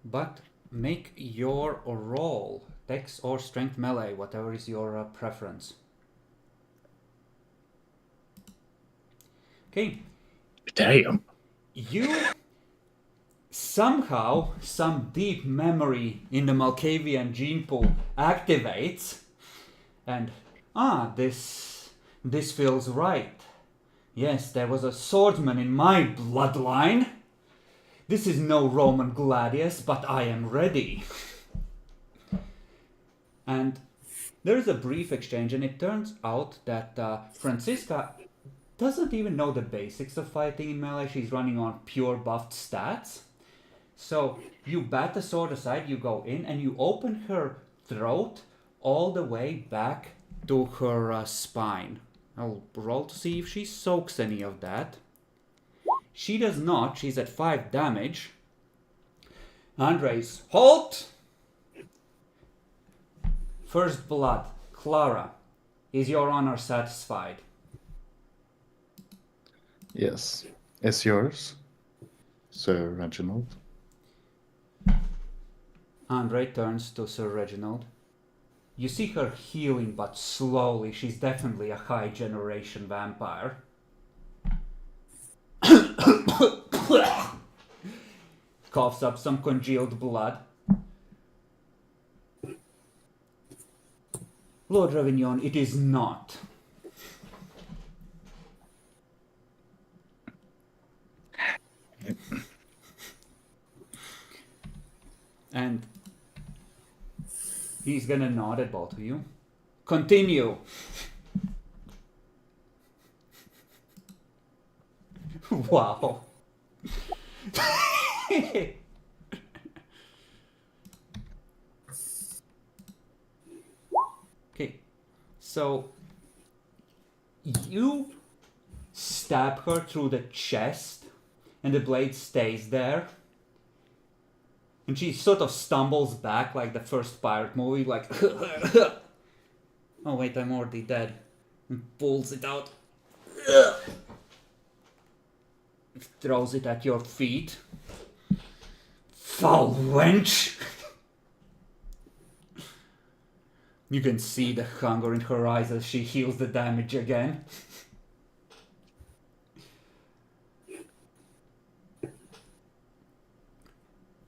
But make your roll. Dex or strength melee, whatever is your preference. Okay. Damn. You... Somehow, some deep memory in the Malkavian gene pool activates. And, this feels right. Yes, there was a swordsman in my bloodline. This is no Roman gladius, but I am ready. And there is a brief exchange, and it turns out that Francisca doesn't even know the basics of fighting in melee. She's running on pure buffed stats. So you bat the sword aside, you go in, and you open her throat all the way back to her spine. I'll roll to see if she soaks any of that. She does not. She's at 5 damage. Andres, halt! First blood. Clara, is your honor satisfied? Yes. It's yours, Sir Reginald. Andre turns to Sir Reginald. You see her healing, but slowly. She's definitely a high generation vampire. Coughs up some congealed blood. Lord Ravignon, it is not. And he's gonna nod at both of you. Continue. Wow. Okay, so you stab her through the chest and the blade stays there. And she sort of stumbles back like the first pirate movie, like, oh wait, I'm already dead. And pulls it out. Throws it at your feet. Foul wench! You can see the hunger in her eyes as she heals the damage again.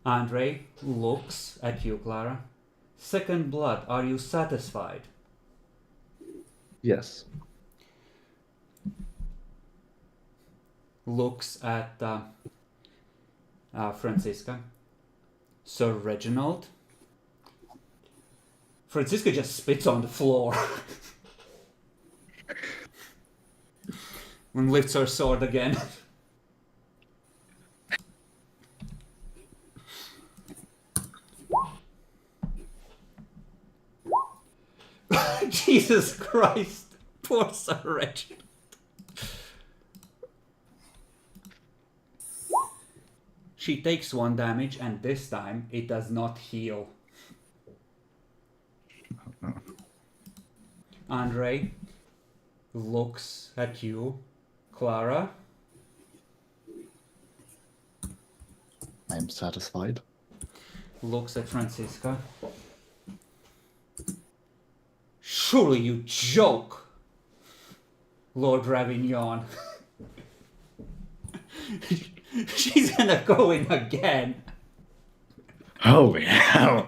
Andre looks at you, Clara. Second blood, are you satisfied? Yes. Looks at Francisca. Sir Reginald. Francisca just spits on the floor. And lifts her sword again. Jesus Christ. Poor Sir Reginald. She takes 1 damage, and this time it does not heal. Andre looks at you, Clara. I'm satisfied. Looks at Francisca. Surely you joke, Lord Ravignon. She's gonna go in again. Oh, yeah.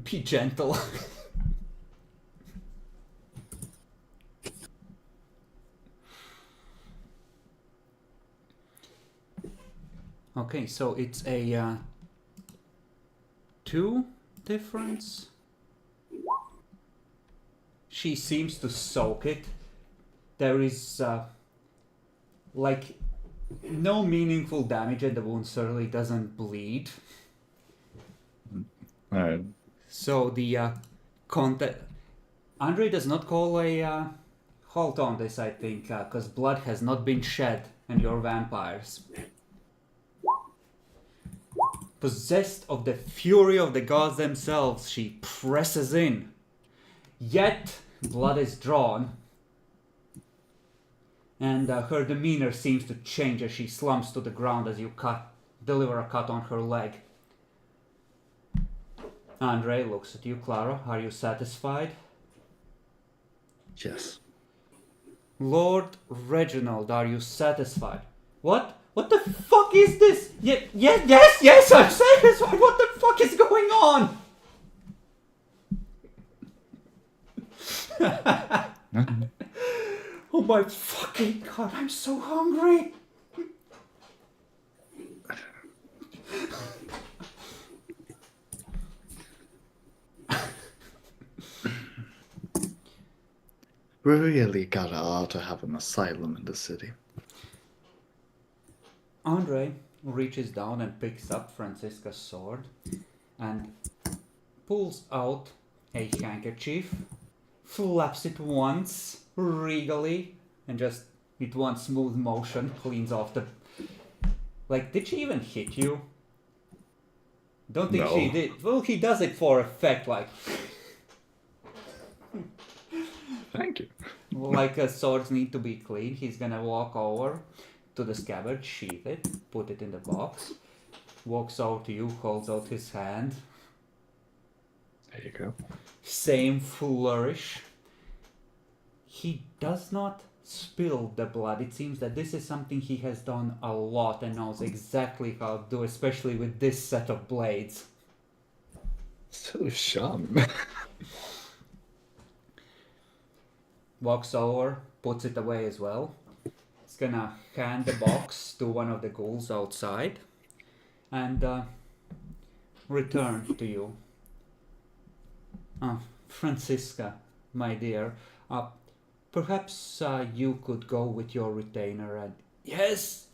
Be gentle. Okay, so it's a 2 difference. She seems to soak it. There is like no meaningful damage, and the wound certainly doesn't bleed. Alright. So the Andre does not call a halt on this, I think, because blood has not been shed, and you're vampires. Possessed of the fury of the gods themselves, she presses in. Yet, blood is drawn. And her demeanor seems to change as she slumps to the ground as you deliver a cut on her leg. Andre looks at you, Clara. Are you satisfied? Yes. Lord Reginald, are you satisfied? What? What the fuck is this? Yes, I'm satisfied. What the fuck is going on? Oh my fucking god, I'm so hungry! We really ought to have an asylum in the city. Andre reaches down and picks up Francisca's sword and pulls out a handkerchief, flaps it once regally, and just with one smooth motion cleans off the. Like, did she even hit you? Don't think she No. did. Well, he does it for effect, like. Thank you. Like swords need to be clean. He's gonna walk over to the scabbard, sheath it, put it in the box, walks over to you, holds out his hand. There you go. Same flourish. He does not spill the blood. It seems that this is something he has done a lot and knows exactly how to do, especially with this set of blades. So shun. Walks over, puts it away as well. He's gonna hand the box to one of the ghouls outside and return to you. Francisca, my dear, perhaps you could go with your retainer and... Yes,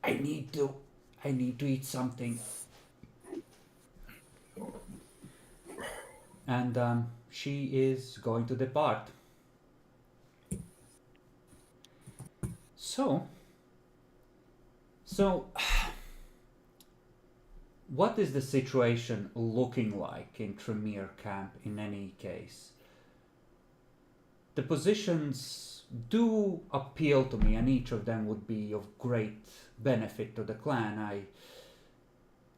I need to eat something. And she is going to depart. So, what is the situation looking like in Tremere camp in any case? The positions do appeal to me, and each of them would be of great benefit to the clan, I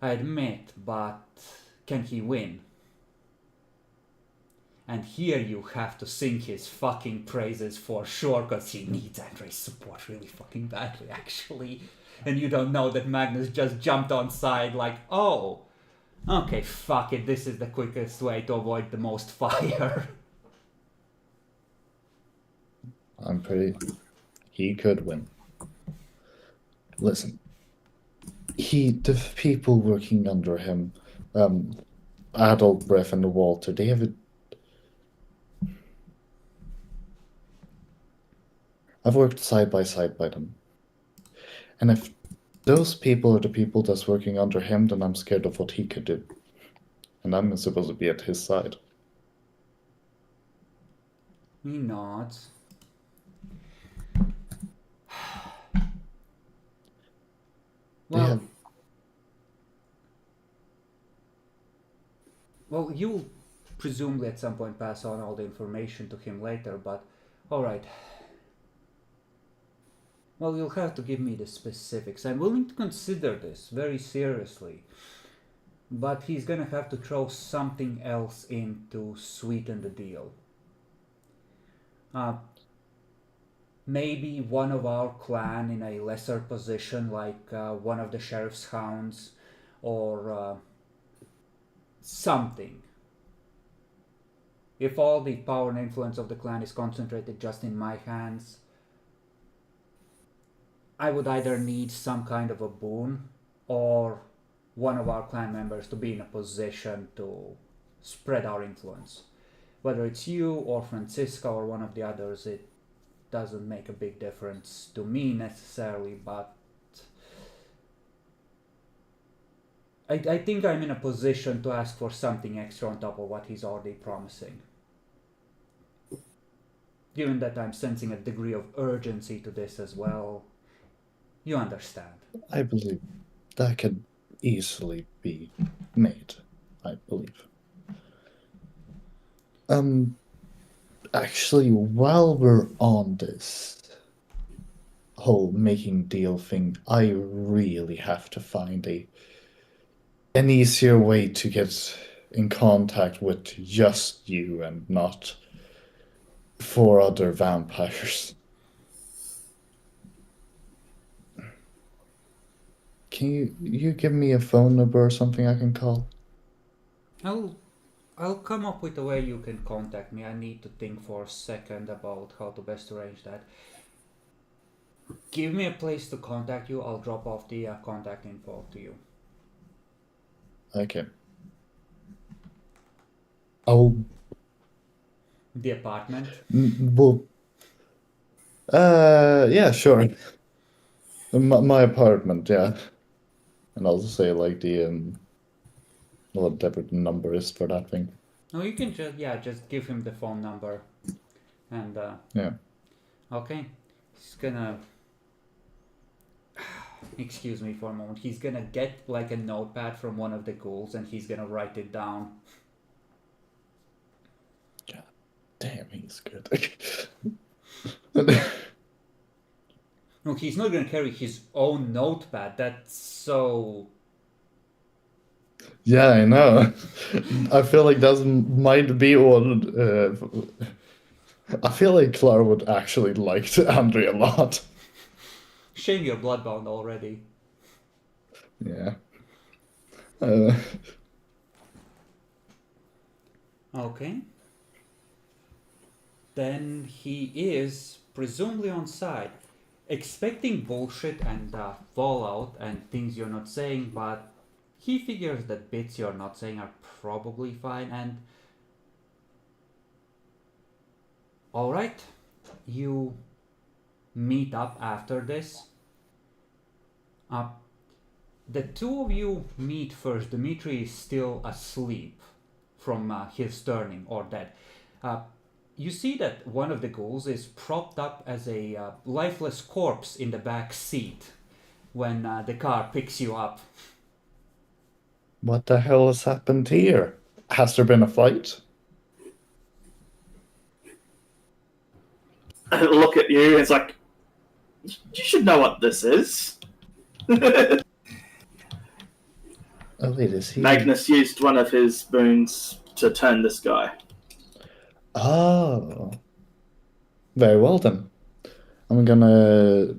admit, but can he win? And here you have to sing his fucking praises for sure, because he needs Andre's support really fucking badly, actually. And you don't know that Magnus just jumped on side like, oh, okay, fuck it, this is the quickest way to avoid the most fire. He could win. Listen, the people working under him, Adult Breath and Walter, they have I've worked side by side by them. And if those people are the people that's working under him, then I'm scared of what he could do. And I'm supposed to be at his side. He nods. Well, well, you'll presumably at some point pass on all the information to him later, but alright. Well, you'll have to give me the specifics. I'm willing to consider this very seriously, but he's gonna have to throw something else in to sweeten the deal. Maybe one of our clan in a lesser position, like one of the sheriff's hounds, or something. If all the power and influence of the clan is concentrated just in my hands, I would either need some kind of a boon, or one of our clan members to be in a position to spread our influence. Whether it's you or Francisca or one of the others, it doesn't make a big difference to me necessarily, but I think I'm in a position to ask for something extra on top of what he's already promising. Given that I'm sensing a degree of urgency to this as well, you understand. I believe that could easily be made, I believe. Actually, while we're on this whole making deal thing, I really have to find an easier way to get in contact with just you and not 4 other vampires. Can you give me a phone number or something I can call? I'll I'll come up with a way you can contact me. I need to think for a second about how to best arrange that. Give me a place to contact you. I'll drop off the contact info to you. Okay. Oh, The apartment. well, yeah, sure. My apartment, yeah. And I'll say like the whatever the number is for that thing. No, you can just give him the phone number, and Yeah. okay, he's gonna. Excuse me for a moment. He's gonna get like a notepad from one of the ghouls, and he's gonna write it down. God damn, he's good. No, he's not gonna carry his own notepad. That's so. Yeah, I know. I feel like that might be one. I feel like Clara would actually like Andre a lot. Shame you're bloodbound already. Yeah. Okay. Then he is presumably on site, expecting bullshit and fallout and things you're not saying, but he figures that bits you're not saying are probably fine. And alright, you meet up after this. The two of you meet first. Dmitri is still asleep from his turning or dead. You see that one of the ghouls is propped up as a lifeless corpse in the back seat when the car picks you up. What the hell has happened here? Has there been a fight? Look at you. It's like, you should know what this is. Oh wait, is he? Magnus used one of his boons to turn this guy. Oh. Very well then. I'm gonna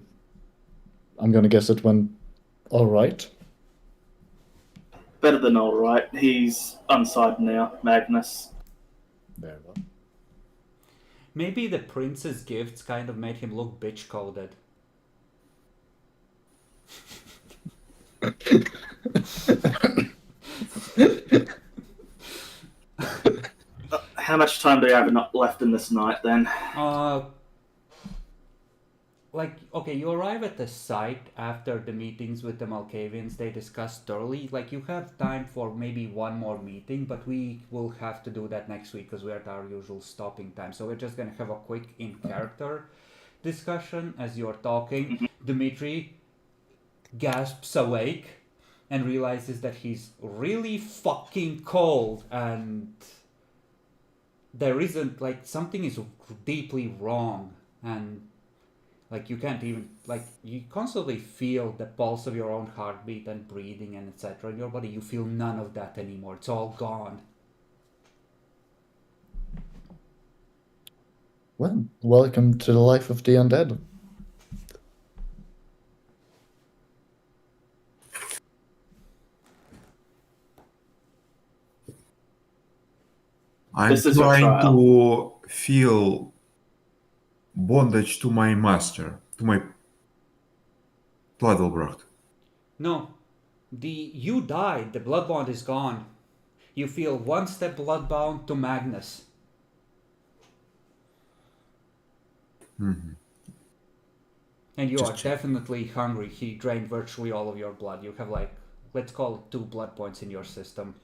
guess it went all right. Better than all right. He's on side now, Magnus. Very well. Maybe the prince's gifts kind of made him look bitch-coded. How much time do you have left in this night then? Okay, you arrive at the site after the meetings with the Malkavians. They discussed thoroughly. Like, you have time for maybe one more meeting, but we will have to do that next week because we're at our usual stopping time. So we're just gonna have a quick in-character discussion as you're talking. Dmitri gasps awake and realizes that he's really fucking cold, and there isn't, like, something is deeply wrong, and like you can't even, like, you constantly feel the pulse of your own heartbeat and breathing and etc. in your body. You feel none of that anymore. It's all gone. Well, welcome to the life of the undead. I'm This is your trying trial. to feel bondage to my master, to my Tladelbracht. No, you died. The blood bond is gone. You feel one step bloodbound to Magnus. Mhm. And you Just are check. definitely hungry. He drained virtually all of your blood. You have, like, let's call it 2 blood points in your system.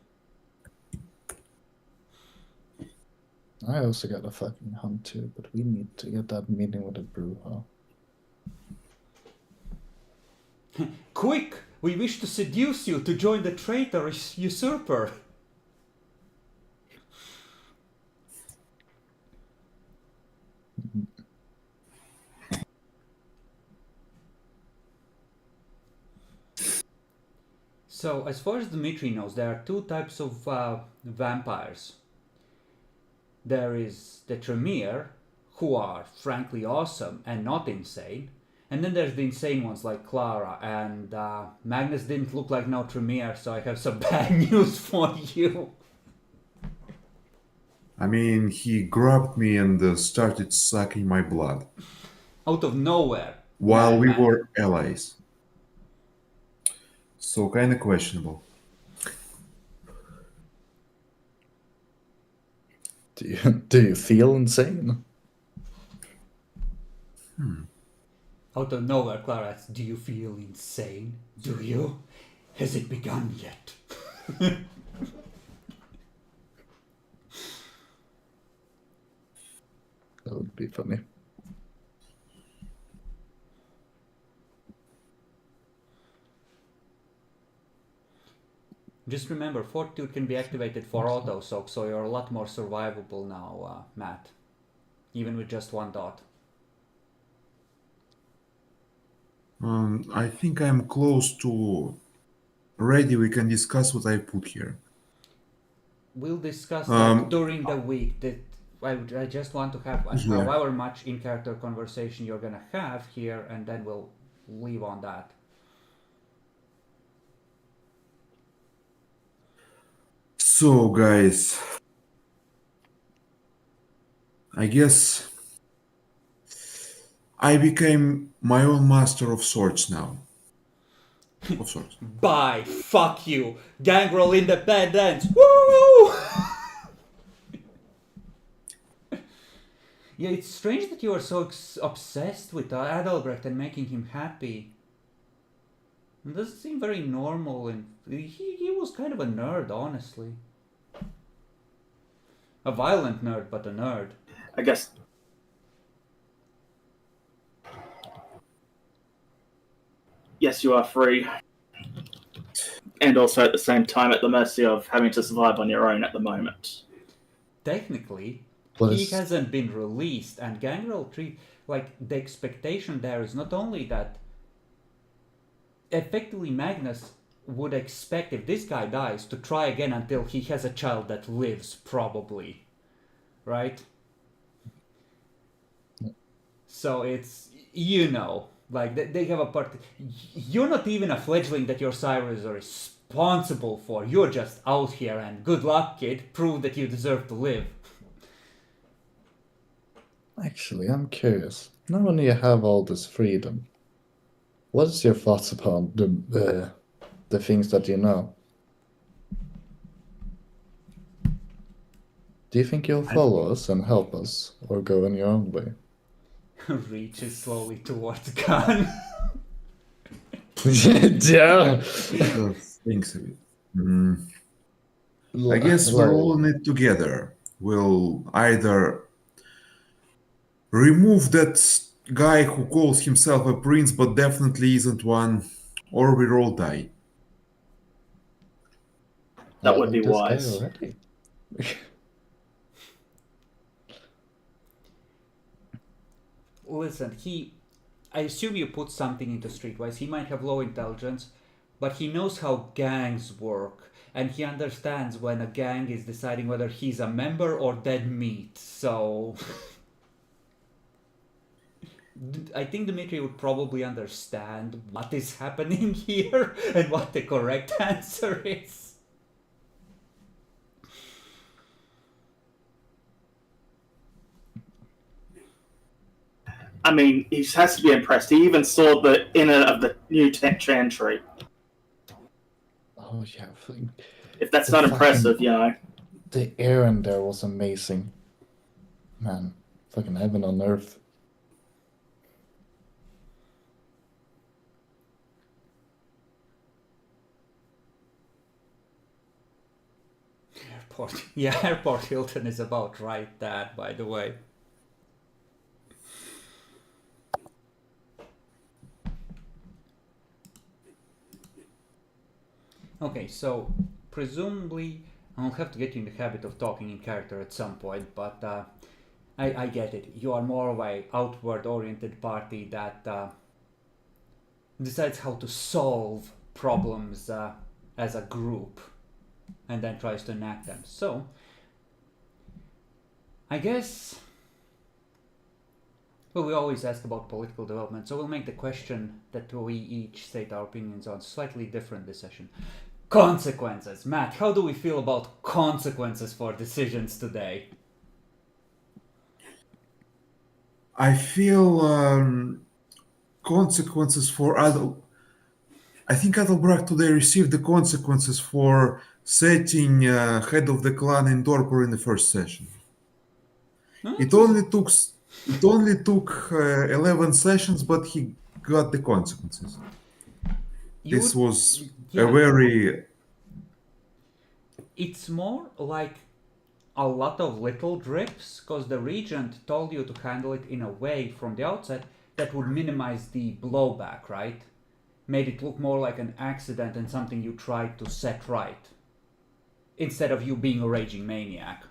I also got a fucking hunt too, but we need to get that meeting with the brew hall. Quick! We wish to seduce you to join the traitor usurper. So, as far as Dmitri knows, there are 2 types of vampires. There is the Tremere, who are frankly awesome and not insane. And then there's the insane ones like Clara, and Magnus didn't look like no Tremere, so I have some bad news for you. I mean, he grabbed me and started sucking my blood Out of nowhere. while we Madman. were allies. So kind of questionable. Do you feel insane? Out of nowhere, Clara asks, do you feel insane? Do you? Has it begun yet? That would be funny. Just remember, Fortitude can be activated for auto soak, so you're a lot more survivable now, Matt. Even with just 1 dot. I think I'm close to ready. We can discuss what I put here. We'll discuss that Um, during the week. That I just want to have Yeah. however much in-character conversation you're gonna have here, and then we'll leave on that. So, guys, I guess I became my own master of swords now. Of swords. Bye. Fuck you. Gangrel independence. Woo! Yeah, it's strange that you are so obsessed with Adalbrecht and making him happy. It doesn't seem very normal, and he was kind of a nerd, honestly. A violent nerd, but a nerd. I guess. Yes, you are free. And also at the same time at the mercy of having to survive on your own at the moment. Technically, What he is- hasn't been released, and Gangrel the expectation there is not only that effectively Magnus would expect if this guy dies to try again until he has a child that lives, probably. Right? So it's, like they have a part. You're not even a fledgling that your sires are responsible for. You're just out here, and good luck, kid. Prove that you deserve to live. Actually, I'm curious. Now when you have all this freedom, what is your thoughts upon the things that you know? Do you think you'll follow us and help us, or go in your own way? Reaches slowly towards gun. Yeah. Thinks of it. I guess we're all in it together. We'll either remove that guy who calls himself a prince but definitely isn't one, or we'll all die. That would be This guy wise. already. Listen, I assume you put something into Streetwise. He might have low intelligence, but he knows how gangs work, and he understands when a gang is deciding whether he's a member or dead meat. So I think Dmitry would probably understand what is happening here and what the correct answer is. I mean, he has to be impressed. He even saw the inner of the new chantry. Oh yeah. If that's The not fucking- impressive, you know. The air in there was amazing. Man, fucking heaven on earth. Airport Hilton is about right, Dad, by the way. Okay, so presumably I'll have to get you in the habit of talking in character at some point, but I get it. You are more of a outward-oriented party that decides how to solve problems as a group and then tries to enact them. So, I guess, well, we always ask about political development, so we'll make the question that we each state our opinions on slightly different this session. Consequences. Matt, how do we feel about consequences for decisions today? I feel consequences for Adel. I think Adelbrecht today received the consequences for setting head of the clan in Dorper in the first session. It only took 11 sessions, but he got the consequences. This was a very. It's more like a lot of little drips, because the regent told you to handle it in a way from the outset that would minimize the blowback, right? Made it look more like an accident and something you tried to set right, instead of you being a raging maniac.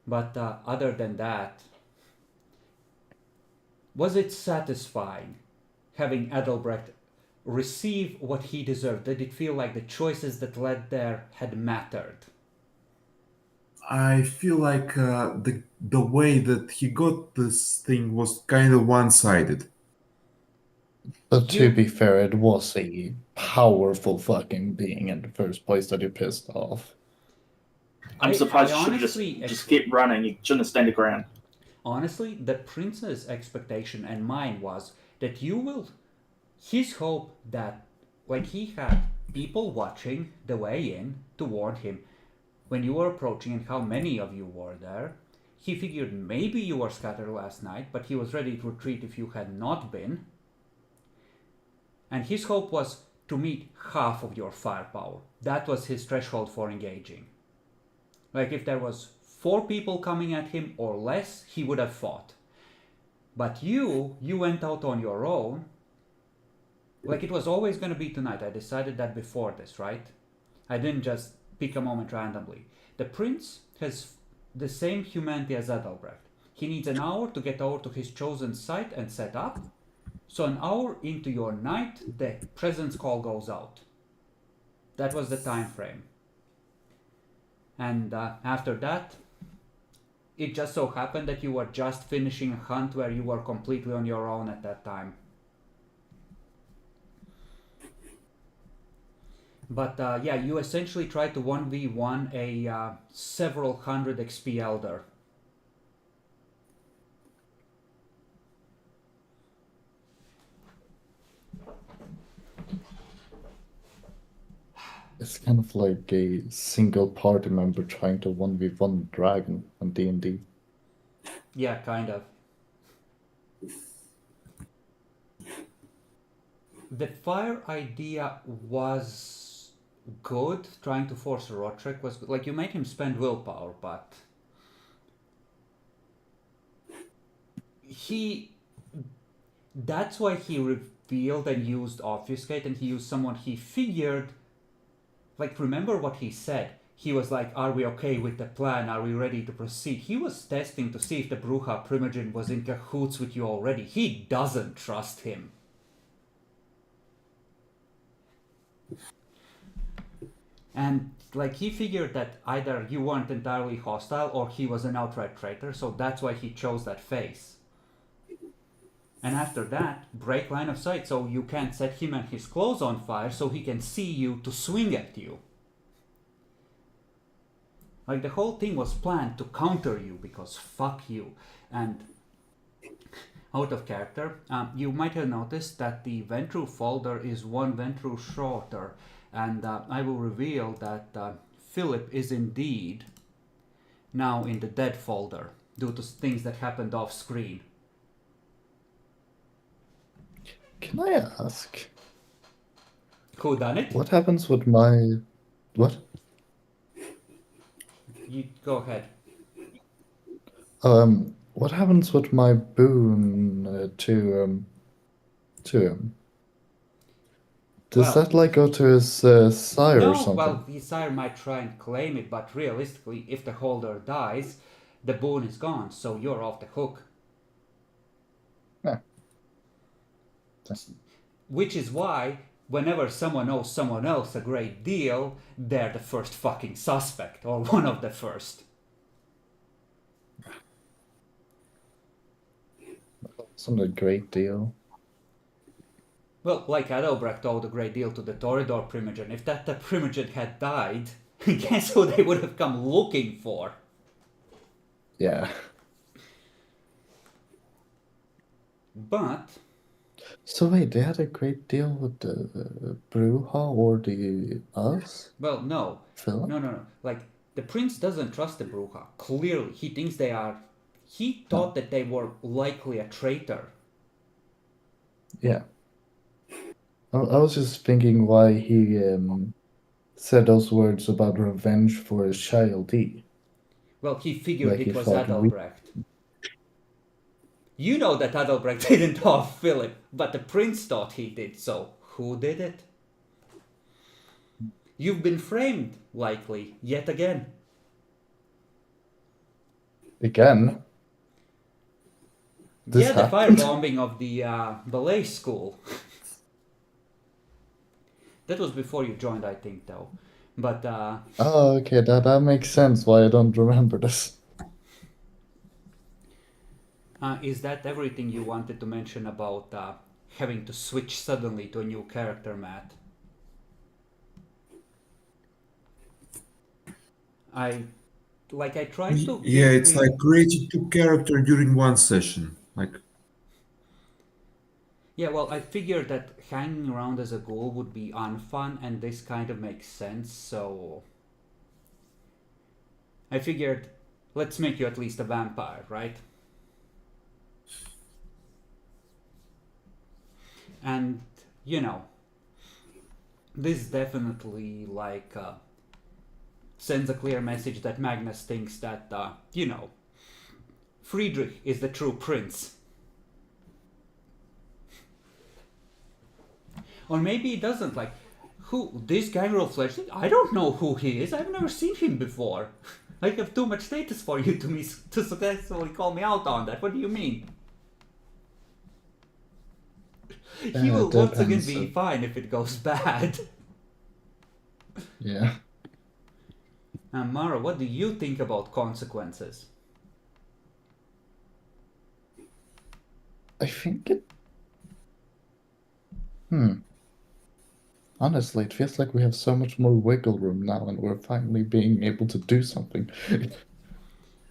But other than that, was it satisfying having Adelbrecht receive what he deserved? Did it feel like the choices that led there had mattered? I feel like the way that he got this thing was kind of one-sided. But to be fair, it was a powerful fucking being in the first place that you pissed off. I'm surprised you should just keep running. You shouldn't have stayed the ground. Honestly, the prince's expectation and mine was that you will. His hope that, like, he had people watching the way in to warn him when you were approaching and how many of you were there. He figured maybe you were scattered last night, but he was ready to retreat if you had not been. And his hope was to meet half of your firepower. That was his threshold for engaging. Like, if there was 4 people coming at him or less, he would have fought. But you went out on your own. Like, it was always going to be tonight. I decided that before this, right? I didn't just pick a moment randomly. The prince has the same humanity as Adelbrecht. He needs an hour to get over to his chosen site and set up. So an hour into your night, the presence call goes out. That was the time frame. And after that, it just so happened that you were just finishing a hunt where you were completely on your own at that time. But yeah, you essentially tried to 1v1 a several hundred XP elder. It's kind of like a single party member trying to 1v1 dragon on D&D. Yeah, kind of. The fire idea was good. Trying to force Rotrek was good. Like, you made him spend willpower, but that's why he revealed and used obfuscate, and he used someone he figured. Like, remember what he said? He was like, are we okay with the plan? Are we ready to proceed? He was testing to see if the Bruja Primogen was in cahoots with you already. He doesn't trust him. And, like, he figured that either you weren't entirely hostile or he was an outright traitor, so that's why he chose that face. And after that, break line of sight so you can't set him and his clothes on fire so he can see you to swing at you. Like, the whole thing was planned to counter you because fuck you. And out of character, you might have noticed that the Ventru folder is 1 Ventru shorter. And I will reveal that Philip is indeed now in the dead folder due to things that happened off screen. Can I ask? Who done it? What happens with my... What? You go ahead. What happens with my boon to him? Does that, like, go to his sire or something? Well, his sire might try and claim it, but realistically, if the holder dies, the boon is gone, so you're off the hook. Yeah. Which is why, whenever someone owes someone else a great deal, they're the first fucking suspect, or one of the first. It's not a great deal. Well, like Adelbrecht owed a great deal to the Toreador Primogen. If that the Primogen had died, guess who they would have come looking for? Yeah. But So wait, they had a great deal with the Bruja or the us? well, no, Philip? no. Like the prince doesn't trust the Bruja. Clearly, he thinks they are. He thought that they were likely a traitor. Yeah. I was just thinking why he said those words about revenge for his child D. Well, he figured Like he it was thought we. Adalbrecht. You know that Adalbrecht didn't off Philip, but the prince thought he did, so who did it? You've been framed, likely, yet again. Again? This Yeah, the happened? firebombing of the ballet school. That was before you joined, I think, though. But, Oh, okay, that makes sense why I don't remember this. is that everything you wanted to mention about having to switch suddenly to a new character, Matt? I tried to Yeah, give it's him. like creating two characters during one session. Like, Yeah, well, I figured that hanging around as a ghoul would be unfun, and this kind of makes sense, so I figured, let's make you at least a vampire, right? And, you know, this definitely, like, sends a clear message that Magnus thinks that, you know, Friedrich is the true prince. Or maybe he doesn't, like, who, this Gangrel Flesh, I don't know who he is, I've never seen him before. I have too much status for you to successfully call me out on that, what do you mean? He will once again be fine if it goes bad. Yeah. Mara, what do you think about consequences? I think it. Honestly, it feels like we have so much more wiggle room now, and we're finally being able to do something.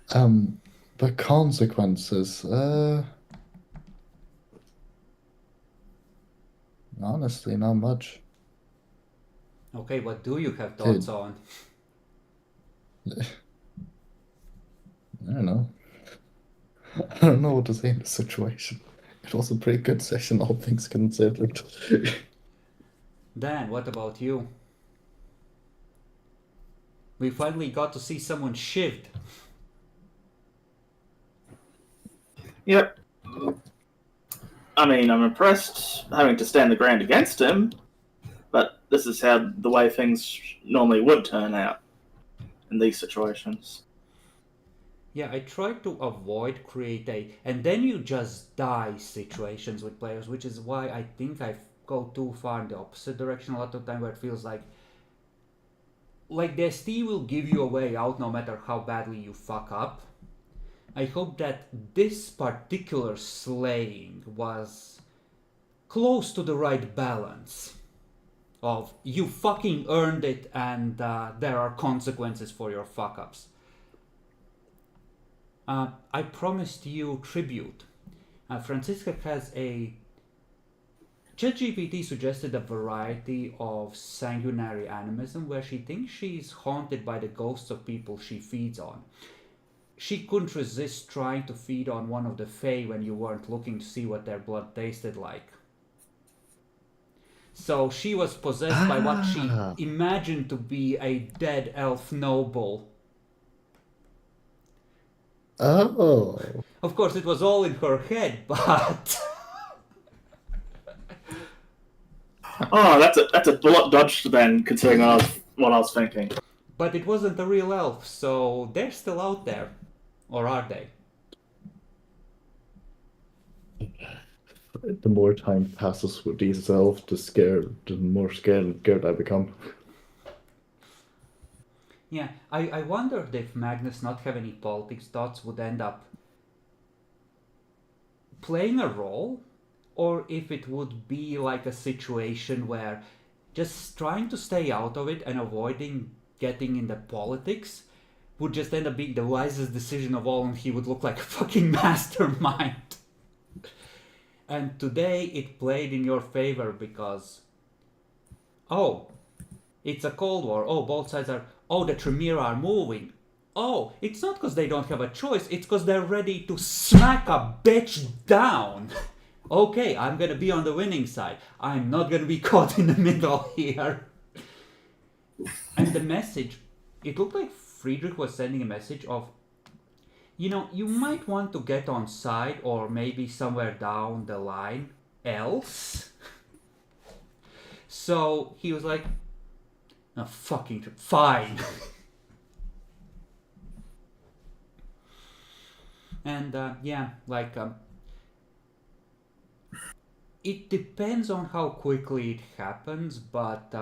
But consequences, honestly, not much. Okay, what do you have thoughts on? I don't know. I don't know what to say in this situation. It was a pretty good session, all things considered. Dan, what about you? We finally got to see someone shivved. Yep. I mean, I'm impressed having to stand the ground against him, but this is how the way things normally would turn out in these situations. Yeah, I tried to avoid create a and then you just die situations with players, which is why I think I go too far in the opposite direction a lot of the time, where it feels like the ST will give you a way out no matter how badly you fuck up. I hope that this particular slaying was close to the right balance of you fucking earned it and there are consequences for your fuck ups. I promised you tribute. Francisca has a. ChatGPT suggested a variety of sanguinary animism where she thinks she's haunted by the ghosts of people she feeds on. She couldn't resist trying to feed on one of the Fae when you weren't looking to see what their blood tasted like. So she was possessed by what she imagined to be a dead elf noble. Oh. Of course, it was all in her head, but. Oh, that's a bullet dodged then, considering what I was thinking. But it wasn't a real elf, so they're still out there. Or are they? The more time passes with these elves, the more scared I become. Yeah, I wondered if Magnus not have any politics thoughts would end up playing a role, or if it would be like a situation where just trying to stay out of it and avoiding getting in the politics would just end up being the wisest decision of all, and he would look like a fucking mastermind. And today it played in your favor because, oh, it's a Cold War. Oh, both sides are, oh, the Tremere are moving. Oh, it's not because they don't have a choice, it's because they're ready to smack a bitch down. Okay, I'm gonna be on the winning side. I'm not gonna be caught in the middle here. And the message, it looked like Friedrich was sending a message of, you know, you might want to get on side or maybe somewhere down the line else. So he was like, no, fucking fine. And it depends on how quickly it happens, but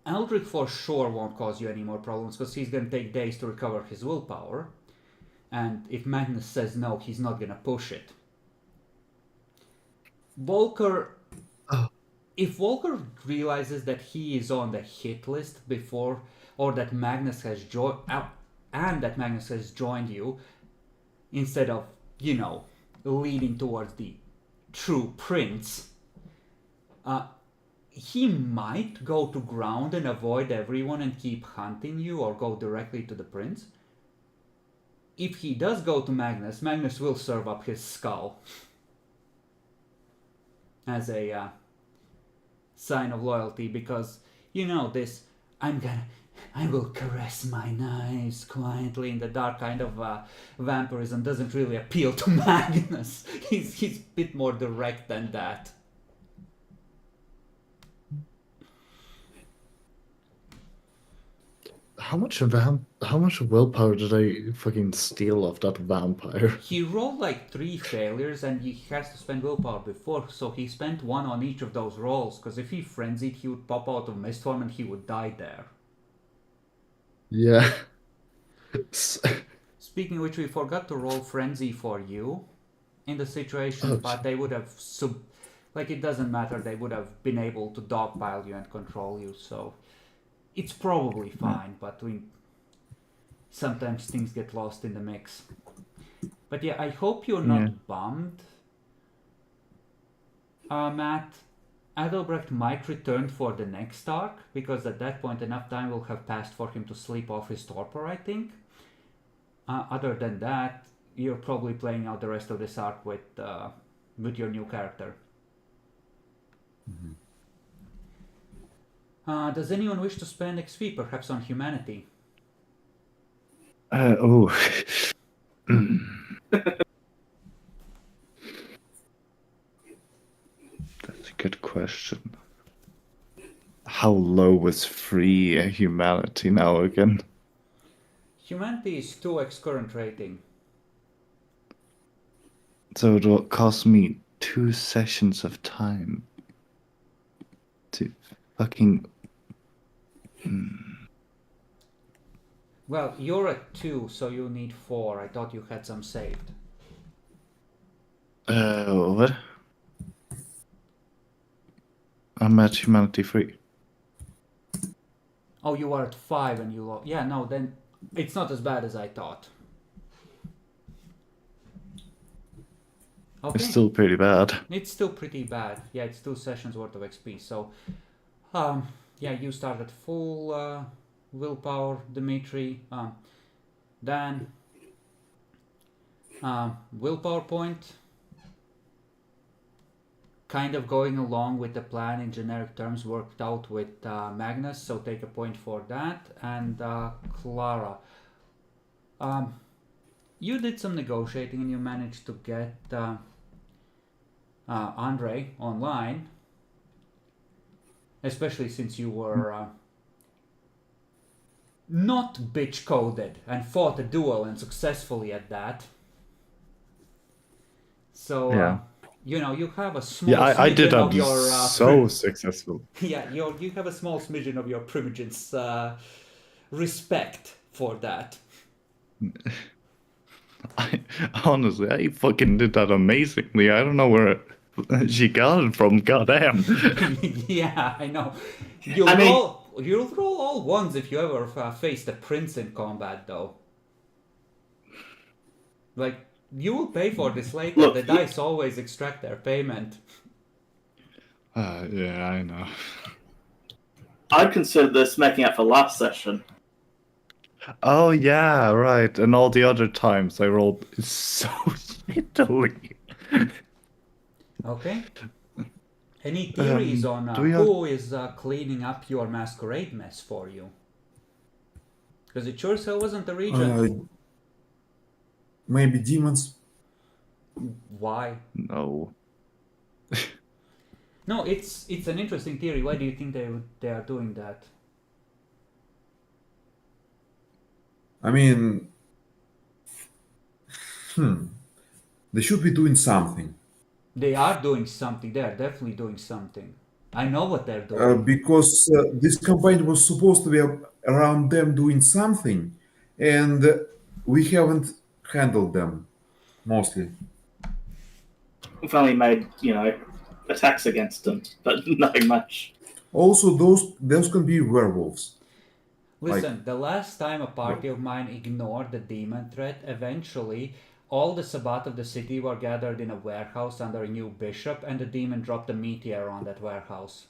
Eldrick for sure won't cause you any more problems because he's going to take days to recover his willpower. And if Magnus says no, he's not going to push it. Volker, if Volker realizes that he is on the hit list before, or that Magnus has joined, and that Magnus has joined you, instead of, you know, leading towards the true prince, he might go to ground and avoid everyone and keep hunting you, or go directly to the prince. If he does go to Magnus, Magnus will serve up his skull as a sign of loyalty, because, you know, this, I will caress my knives quietly in the dark kind of vampirism doesn't really appeal to Magnus. He's a bit more direct than that. How much willpower did I fucking steal off that vampire? He rolled like 3 failures and he has to spend willpower before, so he spent 1 on each of those rolls, because if he frenzied, he would pop out of mist form and he would die there. Yeah. Speaking of which, we forgot to roll frenzy for you in the situation, but they would have it doesn't matter, they would have been able to dogpile you and control you, so it's probably fine, but sometimes things get lost in the mix. But yeah, I hope you're not bummed, Matt. Adelbrecht might return for the next arc, because at that point enough time will have passed for him to sleep off his torpor, I think. Other than that, you're probably playing out the rest of this arc with your new character. Mm-hmm. Does anyone wish to spend XP, perhaps on humanity? That's a good question. How low was free humanity now again? Humanity is 2x current rating. So it will cost me 2 sessions of time to fucking... Well, you're at 2, so you need 4. I thought you had some saved. What? I'm at humanity 3. Oh, you are at 5 and you yeah, no, then it's not as bad as I thought. Okay. It's still pretty bad. It's still pretty bad. Yeah, it's 2 sessions worth of XP. So, yeah, you start at full willpower, Dimitri. Dan, willpower point. Kind of going along with the plan in generic terms worked out with Magnus, so take a point for that. And Clara, you did some negotiating and you managed to get Andre online, especially since you were not bitch coded and fought a duel and successfully at that. So yeah. You know, you have a small I did of that your so successful. Yeah, you have a small smidgen of your Primogen's respect for that. Honestly, I fucking did that amazingly. I don't know where she got it from. Goddamn. Yeah, I know. You'll roll all ones if you ever face the prince in combat, though. Like, you will pay for this later. Look, The dice always extract their payment. Yeah, I know. I'd consider this making up for last session. Oh yeah, right. And all the other times I rolled so shittily. Okay. Any theories on do we have- who is cleaning up your masquerade mess for you? Because it sure as hell wasn't the regent. Maybe demons. Why? No. No, it's an interesting theory. Why do you think they are doing that? I mean, they should be doing something. They are doing something. They are definitely doing something. I know what they're doing. Because this campaign was supposed to be around them doing something, and we haven't handled them mostly. We've only made, attacks against them, but nothing much. Also, those can be werewolves. Listen, the last time a party of mine ignored the demon threat, eventually all the Sabbat of the city were gathered in a warehouse under a new bishop, and the demon dropped a meteor on that warehouse.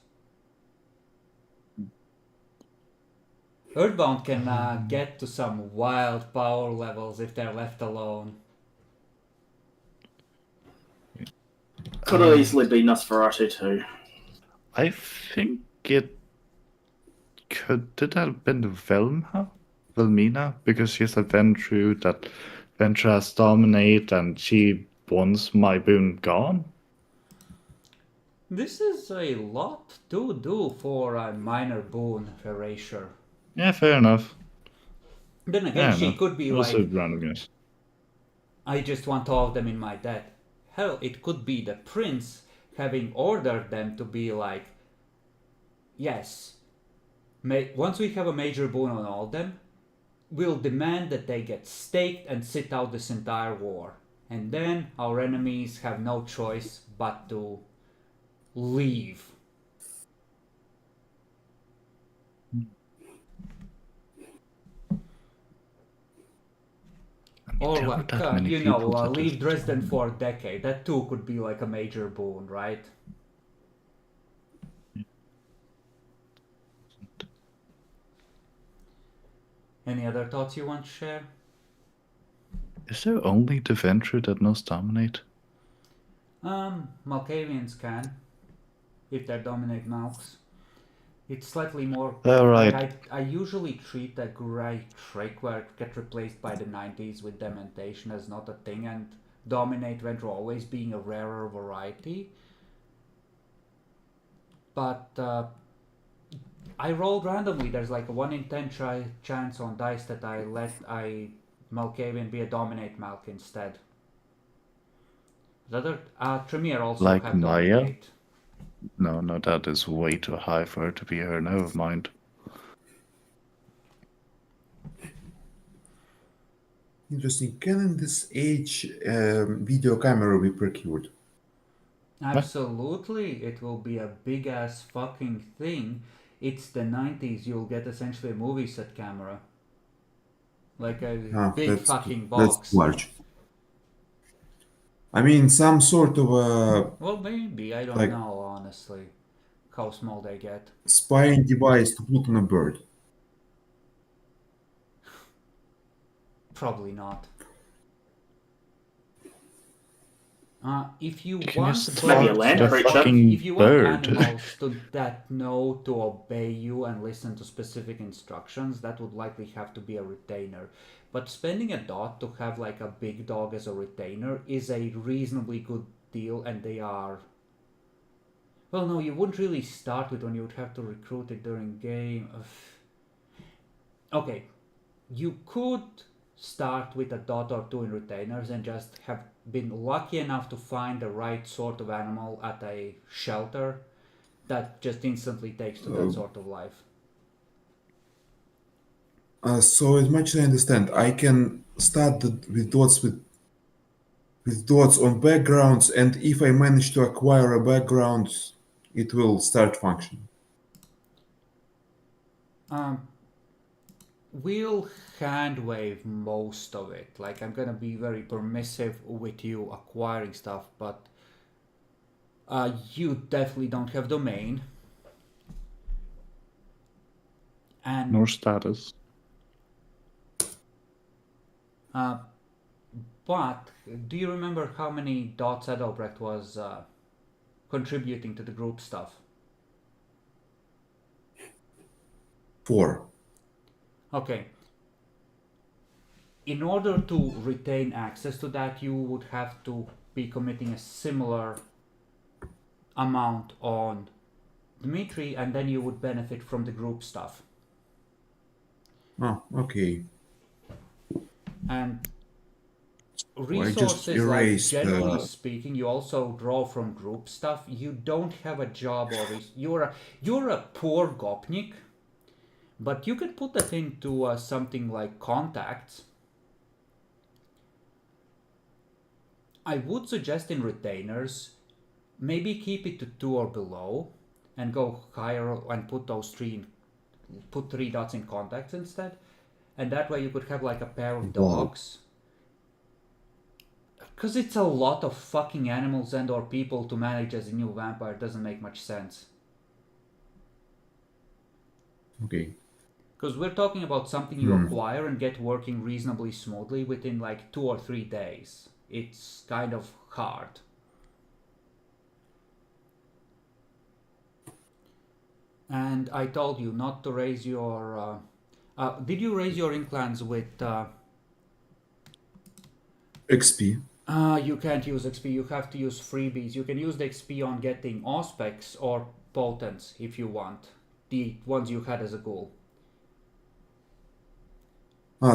Earthbound can get to some wild power levels if they're left alone. Could have easily been Nosferatu too. I think it could it have been Velmina? Because she's a Ventru that Ventra has dominate and she wants my boon gone. This is a lot to do for a minor boon erasure. Yeah, fair enough. Then again, she could be also like, random guess. I just want all of them in my debt. Hell, it could be the prince having ordered them to be like, yes, once we have a major boon on all of them, we'll demand that they get staked and sit out this entire war. And then our enemies have no choice but to leave. Or like, leave Dresden for a decade. That too could be like a major boon, right? Any other thoughts you want to share? Is there only the Ventru that knows dominate? Malkavians can, if they dominate Malks. It's slightly more. Right. I usually treat the Grey Trick where it get replaced by the 90s with Dementation as not a thing, and Dominate Ventru always being a rarer variety. But I rolled randomly. There's like a 1 in 10 chance on dice that I let Malkavian be a Dominate Malk instead. The other Tremere also like have Maya? Dominate. No, that is way too high for her to be her. Never mind. Interesting. Can in this age video camera be procured? Absolutely, it will be a big ass fucking thing. It's the 90s. You'll get essentially a movie set camera, like a big fucking box. That's large. I mean, some sort of Well, maybe I don't know honestly how small they get. Spying device to put on a bird. Probably not. If you Can want just maybe a land the creature. fucking if you want bird. animals that know to obey you and listen to specific instructions, that would likely have to be a retainer. But spending a dot to have like a big dog as a retainer is a reasonably good deal, and they are. Well, no, you wouldn't really start with one. You would have to recruit it during game. Okay, you could start with a dot or two in retainers and just have been lucky enough to find the right sort of animal at a shelter that just instantly takes to that sort of life. So as much as I understand, I can start with dots on backgrounds, and if I manage to acquire a background, it will start functioning. We'll hand wave most of it. Like, I'm gonna be very permissive with you acquiring stuff, but you definitely don't have domain. And Nor status. but do you remember how many dots Adalbrecht was contributing to the group stuff? 4. Okay. In order to retain access to that, you would have to be committing a similar amount on Dmitry, and then you would benefit from the group stuff. Oh, okay. And I just resources, like erased. generally speaking, you also draw from group stuff. You don't have a job, or you're a poor gopnik, but you could put that into something like contacts. I would suggest in retainers, maybe keep it to 2 or below, and go higher and put those put 3 dots in contacts instead, and that way you could have like a pair of dogs. Because it's a lot of fucking animals and or people to manage as a new vampire. It doesn't make much sense. Okay. Because we're talking about something you acquire and get working reasonably smoothly within like 2 or 3 days. It's kind of hard. And I told you not to raise your... did you raise your inclans with... XP. You can't use XP, you have to use freebies. You can use the XP on getting Auspex or Potents if you want. The ones you had as a goal.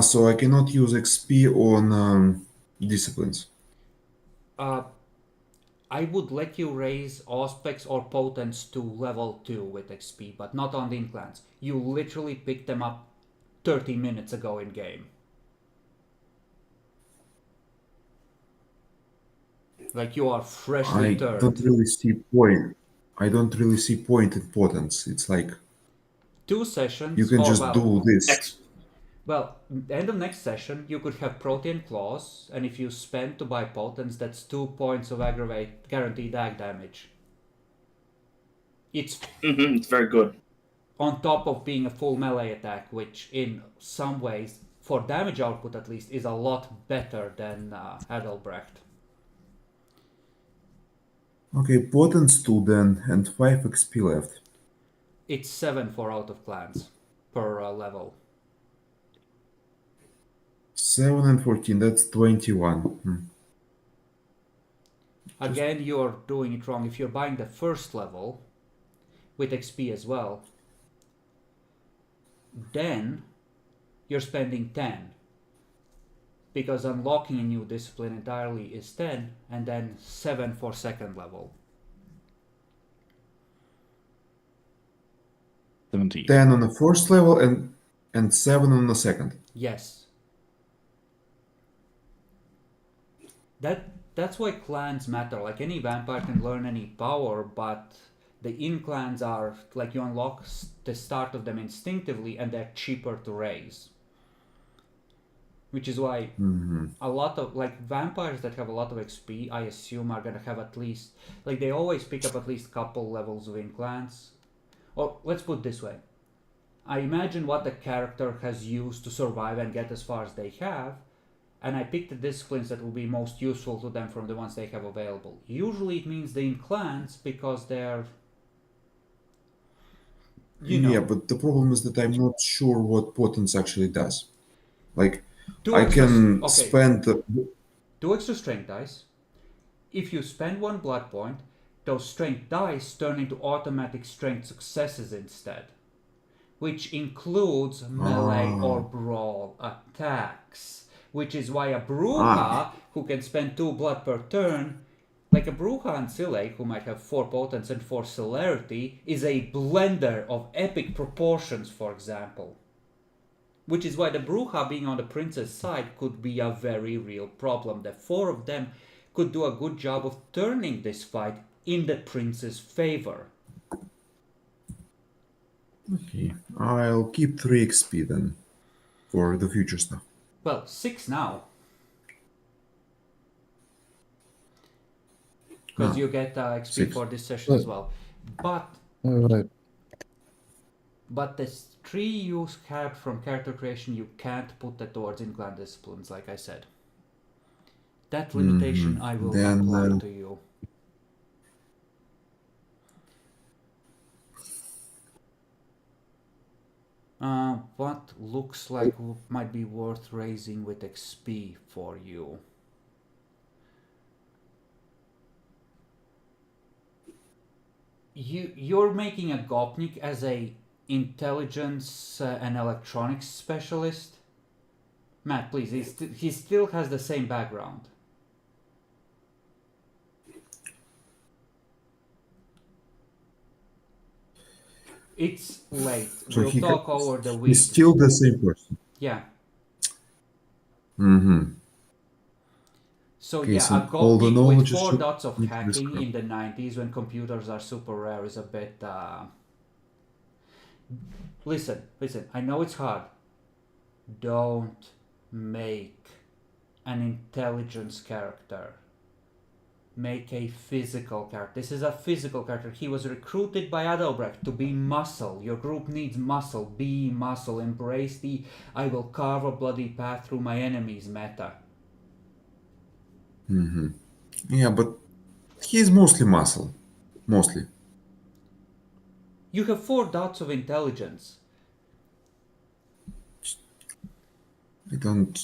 So I cannot use XP on disciplines. I would let you raise Auspex or Potents to level 2 with XP, but not on the inclans. You literally picked them up 30 minutes ago in game. Like you are freshly I turned. don't really see point. I don't really see point in potence. It's like 2 sessions. you can just do this. Well, end of next session, you could have Protean Claws, and if you spend to buy Potents, that's 2 points of guaranteed ag damage. It's It's very good. on top of being a full melee attack, which in some ways, for damage output at least, is a lot better than Adalbrecht. Okay, potence 2 then, and 5 XP left. It's 7 for out of clans per level. 7 and 14, that's 21. Again, you're doing it wrong. If you're buying the first level with XP as well, then you're spending 10. Because unlocking a new discipline entirely is 10, and then 7 for second level. 17. 10 on the first level and 7 on the second. Yes. That's why clans matter. Like any vampire can learn any power, but the in-clans are like you unlock the start of them instinctively and they're cheaper to raise. Which is why a lot of like vampires that have a lot of XP, I assume, are gonna have at least like they always pick up at least a couple levels of in-clans. Or let's put it this way. I imagine what the character has used to survive and get as far as they have, and I pick the disciplines that will be most useful to them from the ones they have available. Usually it means the in-clans because they're... Yeah, but the problem is that I'm not sure what potence actually does. Like, I can spend... 2 extra strength dice. If you spend 1 blood point, those strength dice turn into automatic strength successes instead, which includes melee or brawl attacks, which is why a Bruja who can spend 2 blood per turn, like a Bruja and Silek, who might have 4 potence and 4 celerity, is a blender of epic proportions, for example. Which is why the Bruja being on the prince's side could be a very real problem. The 4 of them could do a good job of turning this fight in the prince's favor. Okay, I'll keep 3 XP then for the future stuff. Well, 6 now. Because Ah, you get XP 6. for this session as well. But Alright. the 3 you had from character creation, you can't put that towards in-clan disciplines, like I said. That limitation I will Then, apply to you. What looks like might be worth raising with XP for you? You're making a Gopnik as a intelligence and electronics specialist. Matt, please, he still has the same background. It's late. So We'll talk over the week. he's still the same person. Yeah. Mm-hmm. So Okay, yeah, so a all the Gopnik with knowledge 4 should dots of need to be hacking scrubbed. in the 90s when computers are super rare is a bit... Listen, I know it's hard. Don't make an intelligence character. Make a physical character. This is a physical character. He was recruited by Adelbrecht to be muscle. Your group needs muscle. Be muscle. Embrace the I will carve a bloody path through my enemies meta. Mm-hmm. Yeah, but he's mostly muscle. Mostly. You have 4 dots of intelligence. I don't...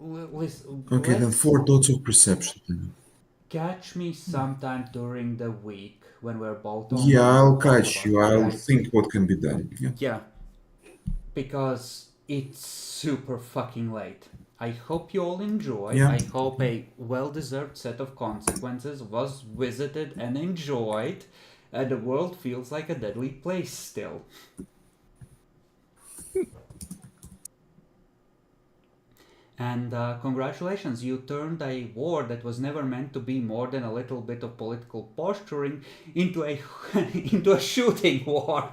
Okay, then 4 dots of perception. Catch me sometime during the week when we're both on. Yeah, I'll Talk catch about you. it, I'll okay? think what can be done. Yeah. Yeah. Because it's super fucking late. I hope you all enjoy. Yeah. I hope a well-deserved set of consequences was visited and enjoyed. The world feels like a deadly place still. And congratulations, you turned a war that was never meant to be more than a little bit of political posturing into a into a shooting war.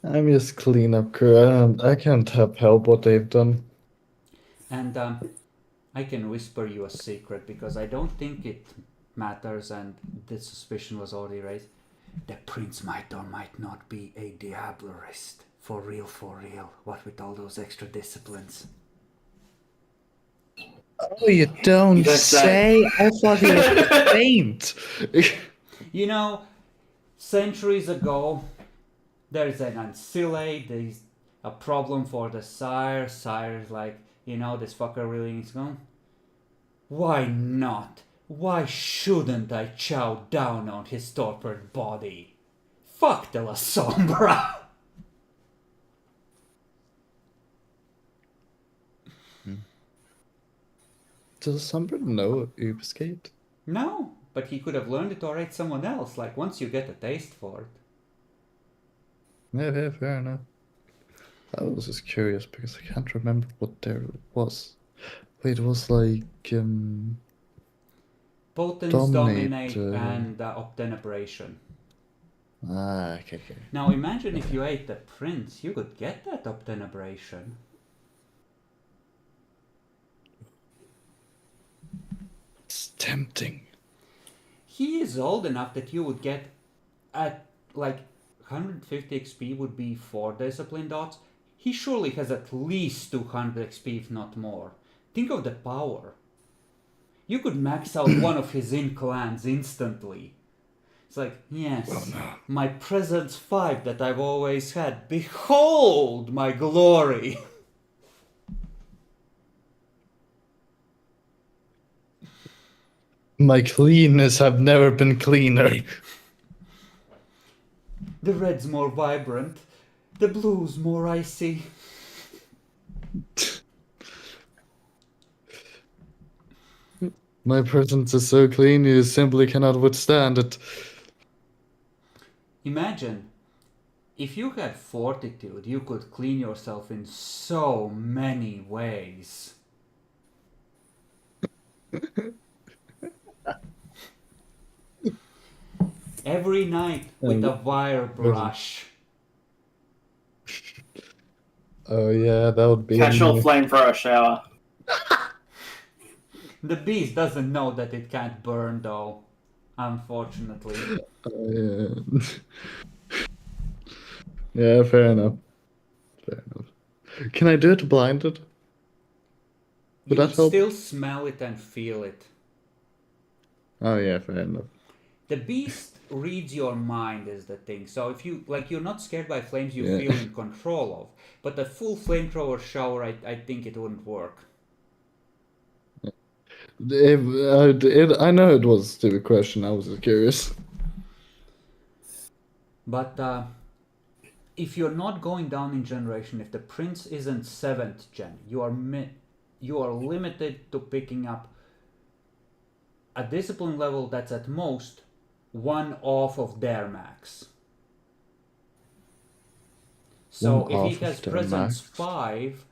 I'm just cleanup crew. I can't help what they've done. And I can whisper you a secret because I don't think it matters, and the suspicion was already raised. The prince might or might not be a Diablerist. For real, what with all those extra disciplines. Oh, you don't You don't say? I thought he was a saint. You know, centuries ago, there's an ancillate, there's a problem for the sire. Sire's like, this fucker really needs to go. Why not? Why shouldn't I chow down on his torpid body? Fuck de la Sombra! Does somebody know Uberscape? No, but he could have learned it or ate someone else, like once you get a taste for it. Yeah, fair enough. I was just curious because I can't remember what there was. Wait, it was like Potence, Dominate, Dominate, and Obtenebration. okay. Now imagine if you ate the prince, you could get that Obtenebration. It's tempting. He is old enough that you would get at like 150 XP would be 4 discipline dots. He surely has at least 200 XP, if not more. Think of the power. You could max out one of his in-clans instantly. It's like, yes, my presence 5 that I've always had. Behold my glory! My cleanness have never been cleaner. The red's more vibrant, the blue's more icy. My presence is so clean you simply cannot withstand it. Imagine, if you had fortitude, you could clean yourself in so many ways. Every night with a wire brush. Oh yeah, that would be Casual flamethrower shower. The beast doesn't know that it can't burn, though. Unfortunately. Yeah. Yeah, fair enough. Fair enough. Can I do it blinded? You Would that would help? still smell it and feel it. Oh yeah, fair enough. The beast reads your mind is the thing. So if you like, you're not scared by flames, you Yeah. feel in control of. But the full flamethrower shower, I think it wouldn't work. I know it was a stupid question. I was just curious. But if you're not going down in generation, if the prince isn't 7th gen, you are limited to picking up a discipline level that's at most 1 off of their max. So One if he off of has their presence max. 5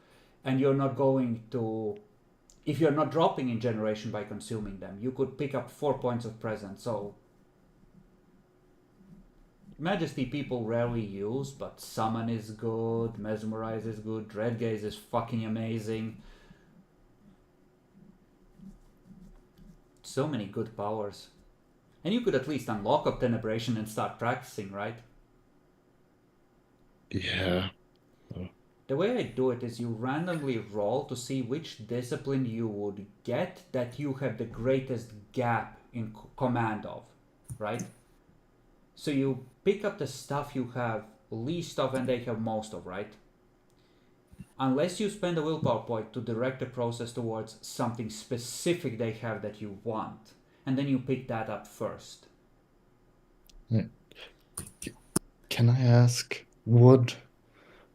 and you're not going to, if you're not dropping in generation by consuming them, you could pick up 4 points of presence. So Majesty people rarely use, but Summon is good, Mesmerize is good, Dread Gaze is fucking amazing. So many good powers. And you could at least unlock Obtenebration and start practicing, right? Yeah. The way I do it is you randomly roll to see which discipline you would get that you have the greatest gap in command of, right? So you pick up the stuff you have least of and they have most of, right? Unless you spend a willpower point to direct the process towards something specific they have that you want. And then you pick that up first. Can I ask, would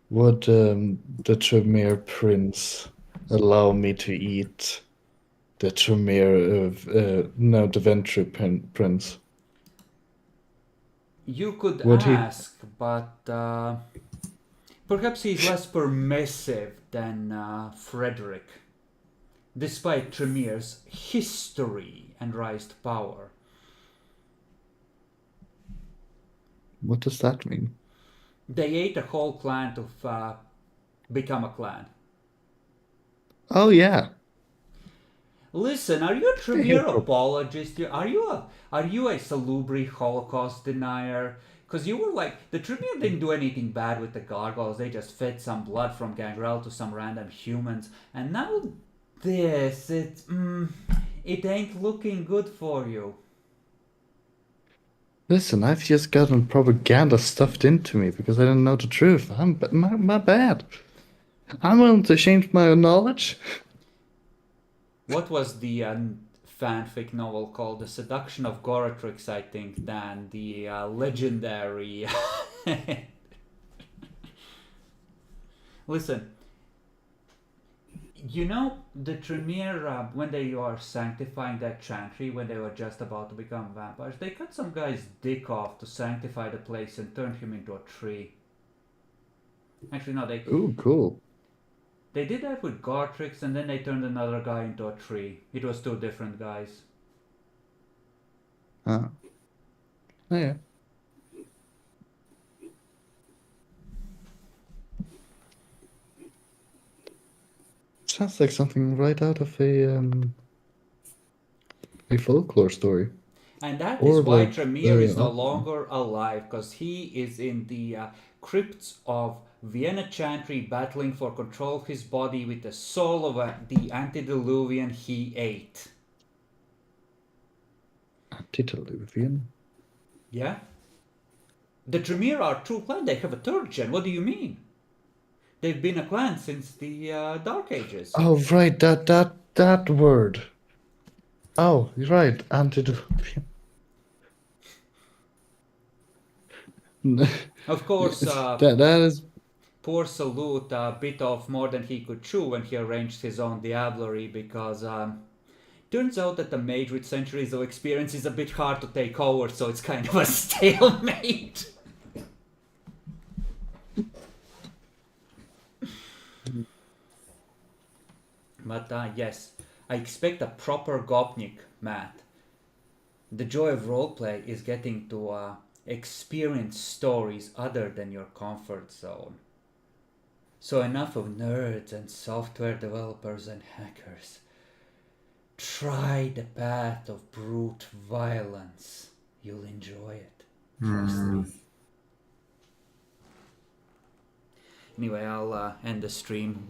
the Tremere Prince allow me to eat the Tremere of no, the Ventru Prince? You could Would he? ask, but perhaps he's less permissive than Frederick, despite Tremere's history and rise to power. What does that mean? They ate a whole clan to become a clan. Oh yeah. Listen, are you a Tremere Hey, apologist? Are you a Salubri Holocaust denier? Because you were like, the Tremere didn't do anything bad with the gargoyles. They just fed some blood from Gangrel to some random humans. And now this, it ain't looking good for you. Listen, I've just gotten propaganda stuffed into me because I didn't know the truth. My bad. I'm willing to change my knowledge. What was the fanfic novel called? The Seduction of Goratrix, I think, than the legendary... Listen, you know, the Tremere, when they are sanctifying that chantry, when they were just about to become vampires, they cut some guy's dick off to sanctify the place and turned him into a tree. Actually, no, Ooh, cool. they did that with Gartrix, and then they turned another guy into a tree. It was 2 different guys. Oh yeah. Sounds like something right out of a folklore story. And that Or is why like, Tremere is no oh. longer alive, because he is in the crypts of Vienna Chantry battling for control of his body with the soul of the antediluvian he ate. Antediluvian? Yeah? The Tremere are true clan, they have a 3rd gen, what do you mean? They've been a clan since the Dark Ages. Oh right, that word. Oh, you're right, antediluvian. Of course, that is. poor Salute bit off more than he could chew when he arranged his own diablerie, because turns out that the mage with centuries of experience is a bit hard to take over, so it's kind of a stalemate. But yes, I expect a proper Gopnik, Matt. The joy of roleplay is getting to experience stories other than your comfort zone. So enough of nerds and software developers and hackers. Try the path of brute violence. You'll enjoy it. Trust me. Anyway, I'll end the stream